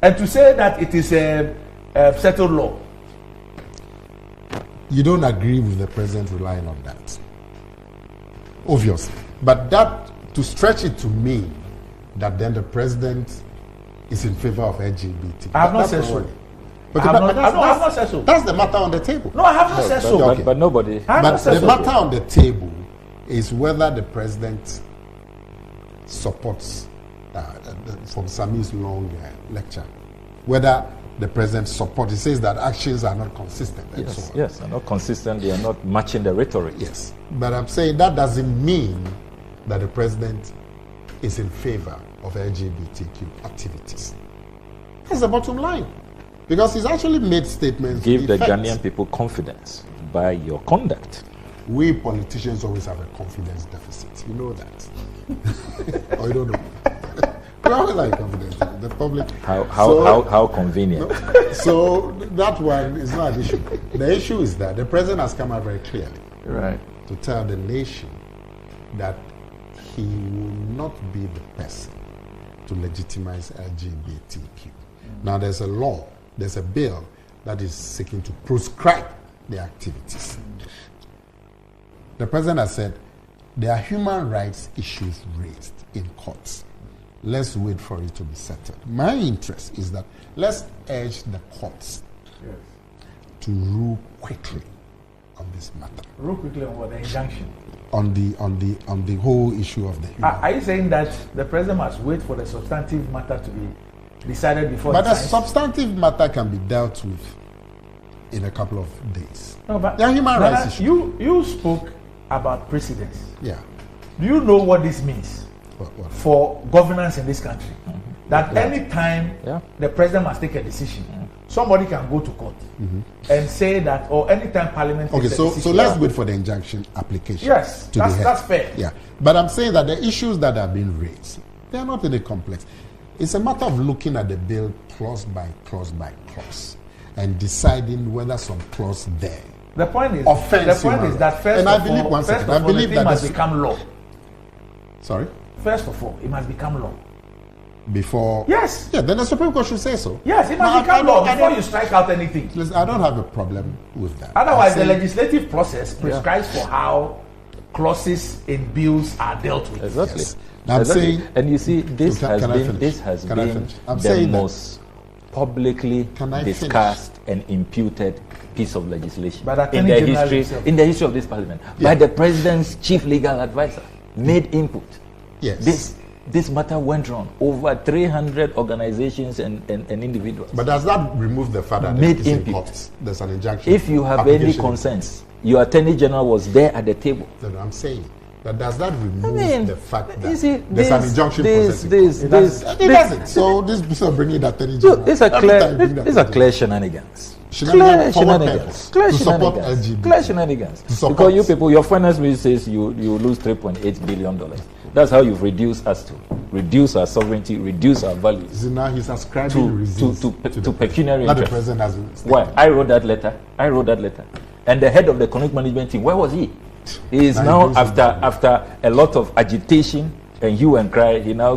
And to say that it is a settled law? You don't agree with the president relying on that. Obviously. But that, to stretch it to mean that then the president is in favor of LGBT. I have not said so. But I have not said so. That's the matter on the table. No, I have not said so. But nobody. But the matter on the table is whether the president supports, from Sami's long lecture, whether the president supports. It says that actions are not consistent. And so on. Yes, they're not consistent. They are not matching the rhetoric. Yes. But I'm saying that doesn't mean that the president is in favor of LGBTQ activities. That's the bottom line. Because he's actually made statements. Give the Ghanaian people confidence by your conduct. We politicians always have a confidence deficit. You know that. Or you don't know. We always have confidence. The public. How convenient. So that one is not an issue. The issue is that the president has come out very clearly. To tell the nation that he will not be the person to legitimize LGBTQ. Now there's a law. There's a bill that is seeking to proscribe the activities. The president has said there are human rights issues raised in courts. Let's wait for it to be settled. My interest is that let's urge the courts to rule quickly on this matter. Rule quickly on what? The injunction? On the whole issue of the human Are you saying that the president must wait for the substantive matter to be decided before? But the substantive matter can be dealt with in a couple of days. No, but there are human rights issues. You spoke about precedence. Yeah. Do you know what this means for governance in this country? That any time the president must take a decision, somebody can go to court and say that, or anytime Parliament takes a decision. So let's wait for the injunction application. Yes, that's fair. Yeah. But I'm saying that the issues that have been raised, they are not really complex. It's a matter of looking at the bill clause by clause by clause and deciding whether some clause there. The point is that first of all, the thing must become law. Sorry? First of all, it must become law. Before? Yes. Yeah, then the Supreme Court should say so. Yes, it must become law before you strike out anything. Listen, I don't have a problem with that. Otherwise, the legislative process prescribes for how clauses in bills are dealt with. Exactly. Yes. I'm saying, and you see, this has been the most publicly discussed and imputed piece of legislation in the history of this parliament by the president's chief legal advisor. Made input. Yes. This matter went on over 300 organizations and individuals. But does that remove the fact that there's an injunction? If you have any concerns, your attorney general was there at the table. That's what I'm saying. But does that remove the fact that there's an injunction process? It doesn't. So this is bringing the attorney general. These are clear shenanigans. Clear forward shenanigans. purpose Clear to support shenanigans. LGBT. Clear shenanigans. To support. Because you people, your finance minister says you lose $3.8 billion. That's how you've reduced us to reduce our sovereignty, reduce our values. So now he's ascribing to pecuniary Not the interest. president has. Why? I wrote that letter. And the head of the economic management team, where was he? He is now after a lot of agitation and hue and cry. He now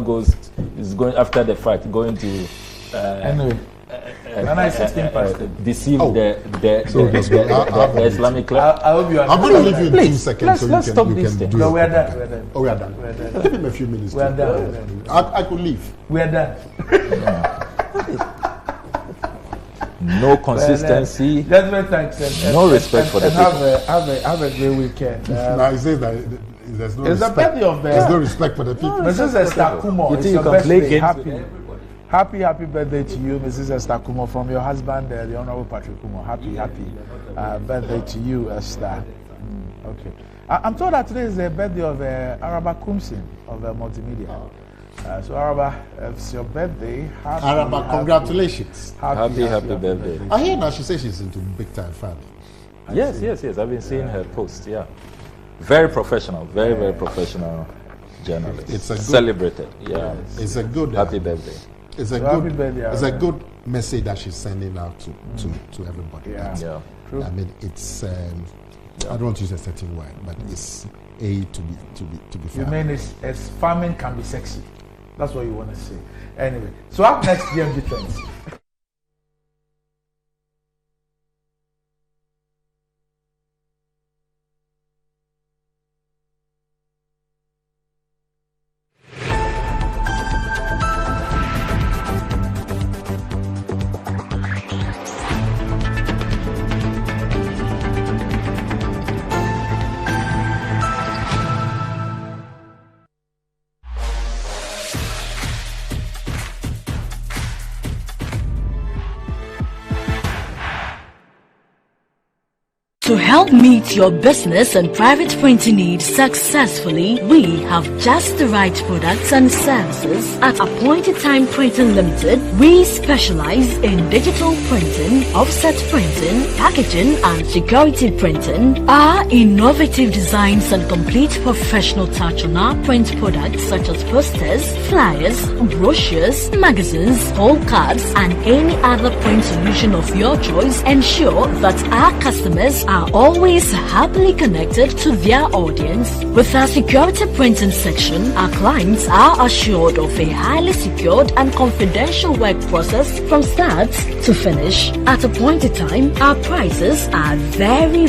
is going after the fact, going to anyway. Deceive the Islamic club. I hope you are. I'm going to leave you in 2 seconds let's so stop you this can thing. do No, it. we are done. Oh, we are done. Give him a few minutes. We are done. I could leave. We are done. No consistency. Gentlemen, thanks. No respect for the people. Have a great weekend. Now he says that there's no it's respect. the birthday of There's no respect for the people. Mrs. Esther Kumo. It's your can play birthday. games Happy birthday to you, Mrs. Esther Kumo, from your husband, the Honorable Patrick Kumo. Happy birthday to you, Esther. Okay. I'm told that today is the birthday of Araba Kumsin of Multimedia. So Araba, it's your birthday. Araba, congratulations. Happy birthday. I hear now she says she's into big time fan. Yes. I've been seeing her post. Yeah. Very professional. Very professional journalist. It's a good, celebrated. Yeah. It's a good happy birthday. It's a good message that she's sending out to everybody. Yeah. True. I mean, it's I don't want to use a certain word, but it's to be you mean it's farming can be sexy. That's what you want to say. Anyway, so up next, GMG Trends. To help meet your business and private printing needs successfully, we have just the right products and services. At Appointed Time Printing Limited, we specialize in digital printing, offset printing, packaging and security printing. Our innovative designs and complete professional touch on our print products such as posters, flyers, brochures, magazines, poll cards and any other print solution of your choice ensure that our customers are always happily connected to their audience. With our security printing section, our clients are assured of a highly secured and confidential work process from start to finish. At Appointed Time, our prices are very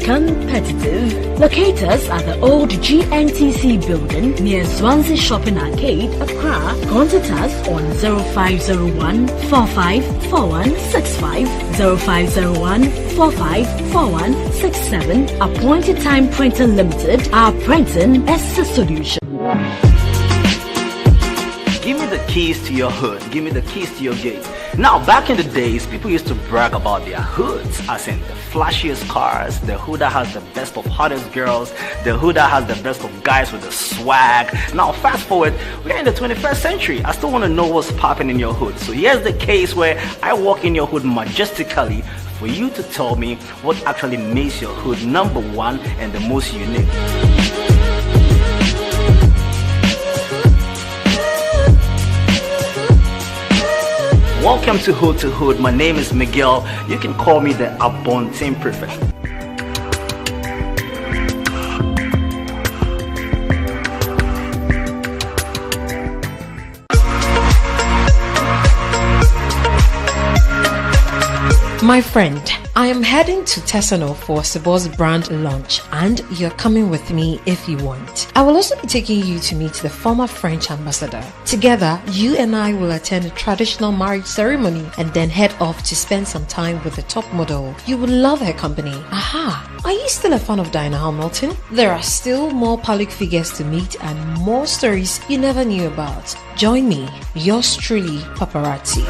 competitive. Locate us at the old GNTC building near Swansea Shopping Arcade, Accra. Contact us on 0501 454165, 0501 454167. Appointed Time Printing Limited. Our printing is a solution. Give me the keys to your hood. Give me the keys to your gate. Now, back in the days, people used to brag about their hoods, as in the flashiest cars, the hood that has the best of hottest girls, the hood that has the best of guys with the swag. Now, fast forward, we're in the 21st century. I still want to know what's popping in your hood. So here's the case where I walk in your hood majestically for you to tell me what actually makes your hood number one and the most unique. Welcome to Hood. My name is Miguel. You can call me the Abontain Prefect. My friend, I am heading to Tesano for Sebo's brand launch and you're coming with me if you want. I will also be taking you to meet the former French ambassador. Together, you and I will attend a traditional marriage ceremony and then head off to spend some time with the top model. You will love her company. Aha! Are you still a fan of Diana Hamilton? There are still more public figures to meet and more stories you never knew about. Join me, yours truly, Paparazzi.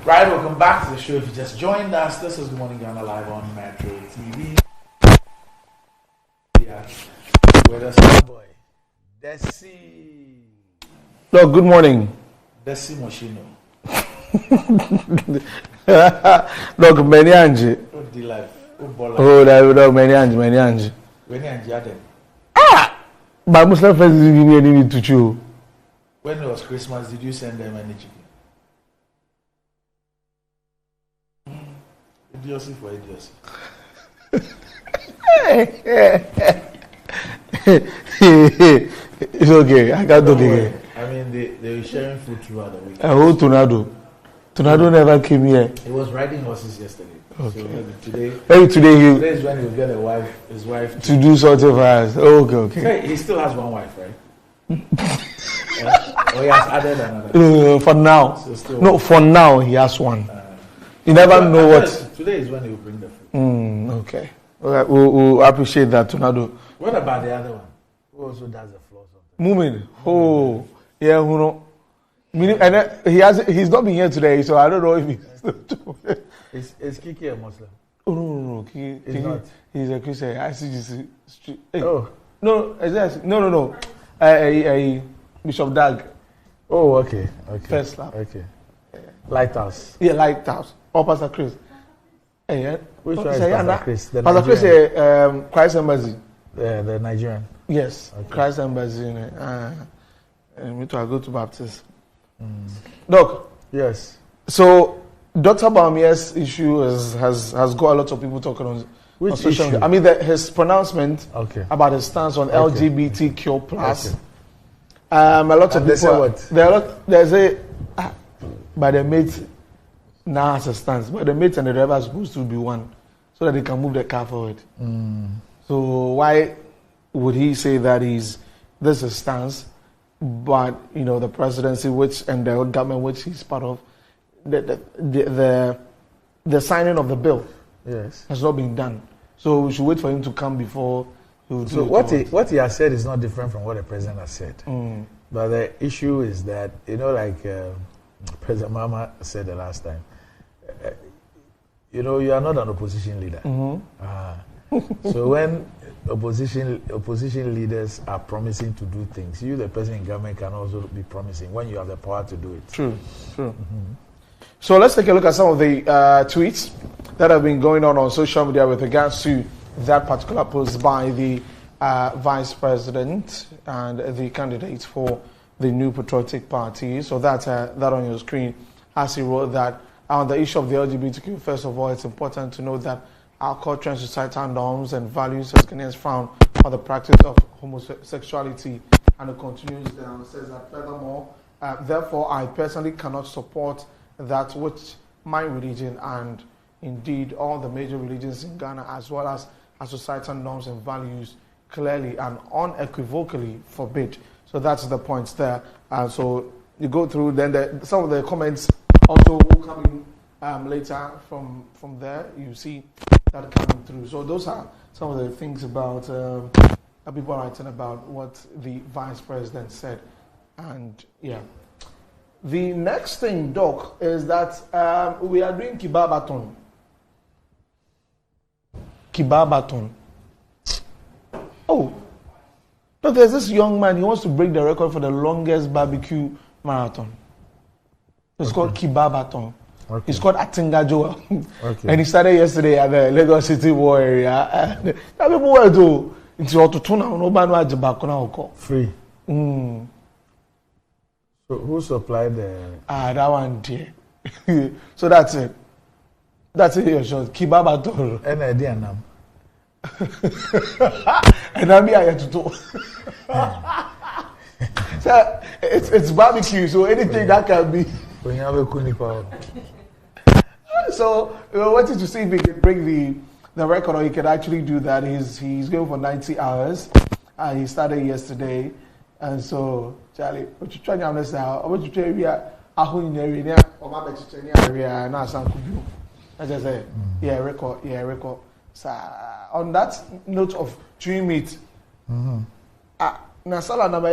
Right, welcome back to the show. If you just joined us, this is Good Morning Ghana live on Metro TV. Yeah, with us, boy, Desi. No, good morning. Desi Moshino. Look, many Angie. Oh, that many Angie. Many Angie Adam. My Muslim friends didn't give me anything to chew. When it was Christmas, did you send them any chicken? Idiocy for idiocy. It's okay. I can't do it again. I mean, they were sharing food throughout the week. Oh, Tornado never came here. He was riding horses yesterday. Okay. So maybe today is when he'll get his wife to do sort of as. Okay. Hey, he still has one wife, right? Or he has added another? For now. So for now he has one. You never know what. Today is when he will bring the food. Okay. We'll appreciate that, Tornado. What about the other one? Who also does the floor something? Moomin. Oh, yeah, who know? And he's not been here today, so I don't know if he's. Is Kiki a Muslim? Oh no. Kiki, not. He's a Christian. ICGC. Hey. Oh. No. Bishop Dag. Oh, okay. First lap. Okay. Lighthouse. Yeah, Lighthouse. Or Pastor Chris. Hey, which one is Pastor Chris? Pastor Chris is Christ Embassy. Yeah, the Nigerian. Yes, okay. Christ Embassy. Me too, I go to Baptist. Doc. Yes. So, Dr. Baumia's issue has got a lot of people talking on. Which on social issue? media. I mean, his pronouncement about his stance on LGBTQ plus. Okay. A lot of people. They say what? They say, but the mate now has a stance, but the mate and the driver are supposed to be one, so that they can move the car forward. So why would he say that this is a stance, but the presidency and the government which he's part of, the signing of the bill has not been done. So we should wait for him to come before he will do so what he has said is not different from what the president has said. But the issue is that, like President Mama said the last time, you are not an opposition leader. So when opposition leaders are promising to do things, you, the person in government, can also be promising when you have the power to do it. True. So let's take a look at some of the tweets that have been going on social media with regards to that particular post by the vice president and the candidate for the New Patriotic Party. So that's that on your screen, as he wrote that on the issue of the LGBTQ. First of all, it's important to note that our culture and societal norms and values as Ghanaians frown on the practice of homosexuality, and it continues and says that furthermore, therefore I personally cannot support that which my religion and indeed all the major religions in Ghana as well as our societal norms and values clearly and unequivocally forbid. So that's the points there. So you go through, then some of the comments also will come in later from there. You see that coming through. So those are some of the things about people writing about what the vice president said. And yeah. The next thing, Doc, is that we are doing Kibabaton. Oh, no, there's this young man, he wants to break the record for the longest barbecue marathon. It's called Kibabaton. Okay. It's called Atinga Joel. Okay. And he started yesterday at the Lagos City War area. People were to free. So who supplied the... that one there. So that's it. That's it, your shot. Kibabaton. And idea now. And I'm here to talk. So it's barbecue, so anything that can be. When you have a kunipa. So we wanted to see if he could break the record, or he could actually do that. He's going for 90 hours. He started yesterday, and so Charlie, what you trying to understand? What you trying to area? Or my area? Now some could do. I just say, record. So on that note of chewing meat, na salad na my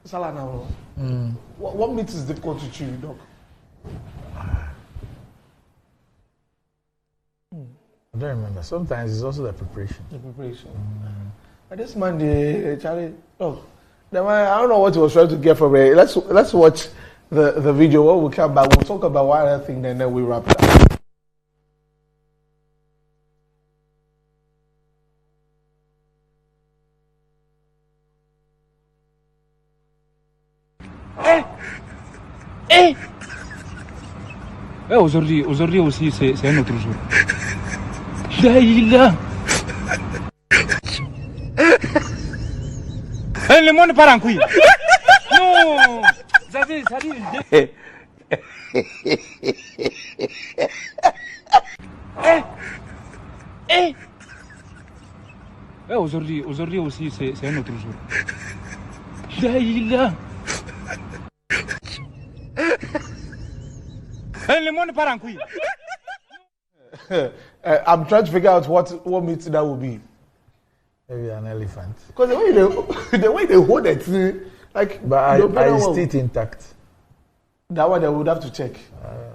salad na. What meat is difficult to chew, Doc? I don't remember. Sometimes it's also the preparation. The preparation. And this Monday, Charlie, look, I don't know what he was trying to get from it. Let's watch the video. When we come back, we'll talk about one other thing, and then we wrap it up. Aujourd'hui aussi, c'est un autre jour. Là, il a. Le monde part en couille. Non, ça dit. Aujourd'hui aussi, c'est un autre jour. Là, il a. Le monde part en couille. I'm trying to figure out what meat that would be. Maybe an elephant. Because the way they hold it, like. But I teeth intact. That one I would have to check.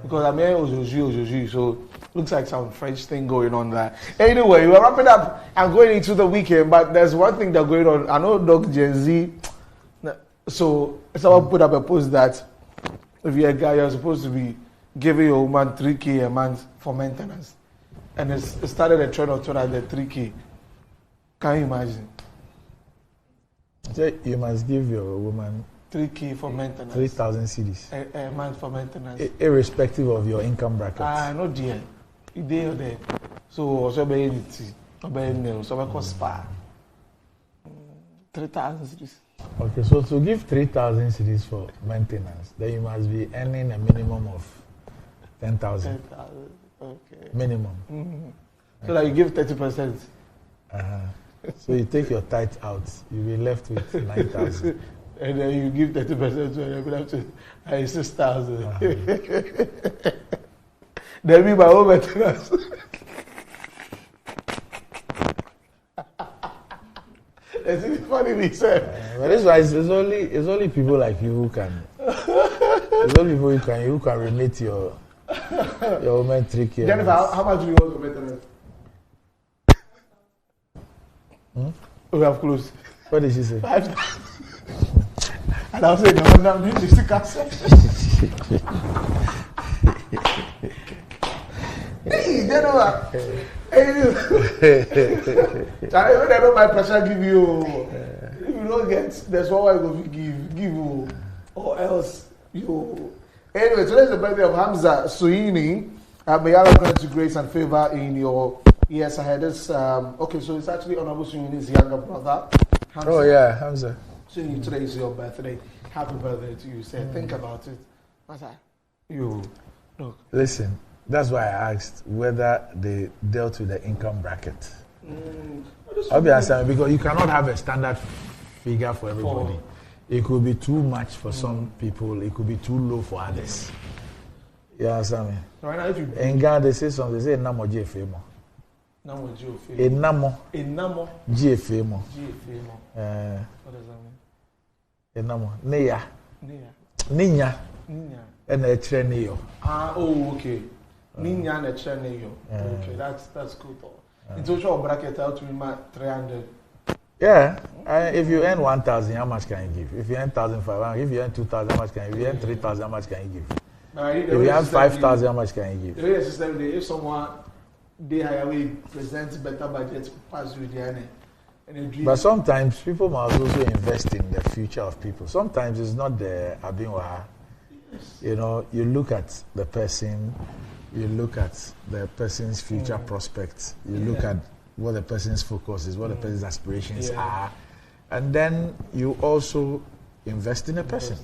Because I'm hearing Ojoji, so looks like some French thing going on there. Anyway, we're wrapping up and going into the weekend, but there's one thing that's going on. I know Doc Gen Z. So someone put up a post that if you're a guy, you're supposed to be giving your woman 3K a month for maintenance. And it started a trend on Twitter, the 3K. Can you imagine? So you must give your woman 3K for maintenance. 3,000 cedis. A month for maintenance. Irrespective of your income bracket. No dear. You there. So also be anything. Obey nail. So we cost spa. 3,000 cedis. Okay, so to give 3,000 cedis for maintenance, then you must be earning a minimum of 10,000. 10,000. Okay. Minimum. Mm-hmm. So that you give 30%. So you take your tithe out, you'll be left with 9,000. And then you give 30% to you'll be left with 6,000. Then me my own maintenance. It's funny we said. But this why it's only people like you who can. It's only people who can relate your woman trick here. Jennifer, how much do you want for maintenance? We have closed. What did she say? 5,000. And I'll say the one down there, she still can't say. Hey, Jennifer. Charlie, when I know my pressure give you. If you don't get, that's what I go give you. Or else you. Anyway, today's the birthday of Hamza Suini. May Allah grant you grace and favor in your years ahead. Okay, so it's actually Honorable Suini's younger brother. Hamza. Oh yeah, Hamza. Suini, today is your birthday. Happy birthday to you. Say, think about it. You look. Listen, that's why I asked whether they dealt with the income bracket. I'll be answering because you cannot have a standard figure for everybody. It could be too much for some people. It could be too low for others. You understand me? Right now, if you in Ghana, they say something. They say "Namo GFemo." Namo GFemo. Enamo GFemo. GFemo. What does that mean? Enamo Neya. Ninya. And a Treneyo. Oh, okay. Ninya and a Treneyo. Okay, that's cool though. In total bracket out to be 300. Yeah, if you earn 1,000, how much can you give? If you earn 1,500, if you earn 2,000, how much can you give? If you earn 3,000, how much can you give? If you earn 5,000, how much can you give? The system, if someone they hire we present better budget pass with the energy. But sometimes people must also invest in the future of people. Sometimes it's not the Abinwa. You know, you look at the person, you look at the person's future prospects, you look at what the person's focus is, what the person's aspirations are, and then you also invest in a person.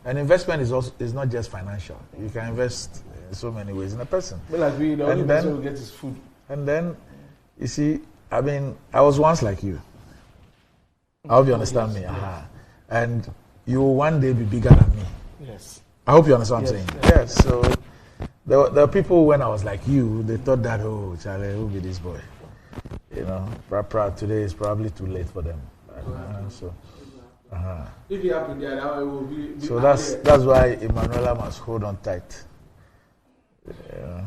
And investment is not just financial. You can invest in so many ways in a person. But like the only person who gets his food. And then, you see, I mean, I was once like you. I hope you understand me. And you will one day be bigger than me. Yes. I hope you understand what I'm saying. Yes. So there were people when I was like you, they thought that, oh, Charlie, who be this boy? You know, today is probably too late for them. So If it happen there, that way will be. So that's why Emanuela must hold on tight. Yeah.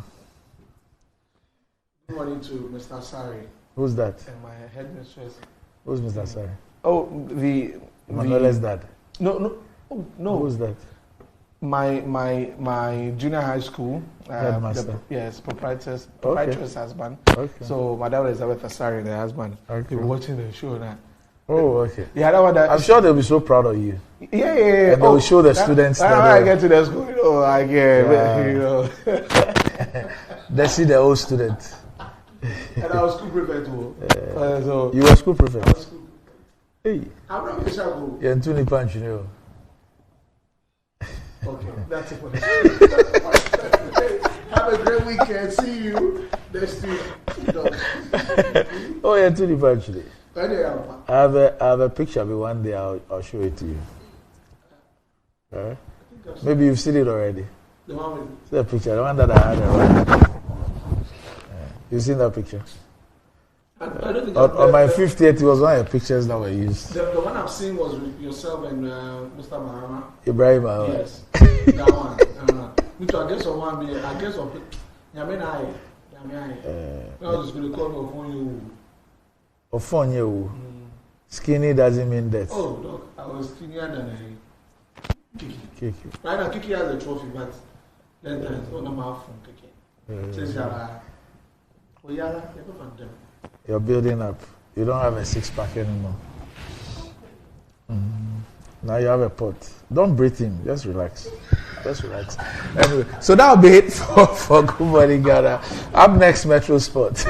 Good morning to Mr. Sari. Who's that? And my headmistress. Who's Mr. Sari? Oh, Emanuela's dad. No. Oh, no. Who's that? My junior high school headmaster. Yes, proprietor's husband. Okay. So my dad is Elizabeth Asari, the husband. Okay. We're watching the show now. Oh, okay. Yeah, that one. I'm sure they'll be so proud of you. Yeah. And they will show the students. When I get to the school, I get, They see the old students. And I was school prefect too. So you were school prefect? I was school. Hey. I'm not going to go. You're in Tuni Punch, you know. Okay, that's it for this. Have a great weekend. See you next week. Oh, yeah, Tuni Punch. I have a picture of it one day. I'll show it to you. Maybe you've seen it already. The one with the picture, the one that I had around. You've seen that picture? I don't think on my 50th, it was one of the pictures that were used. The one I've seen was with yourself and Mr. Mahama. Ibrahim Mahama. Yes, that one. Which I guess one be, I guess of Yamenai. I was just going to call me upon you. Upon you? Skinny doesn't mean that. Oh, look, I was skinnier than Kiki. Right now, Kiki has a trophy, but then it's one of my phone, Kiki. Says, you're building up. You don't have a six-pack anymore. Now you have a pot. Don't breathe in. Just relax. Anyway, so that'll be it for Good Morning Ghana. Up next, Metro Sport.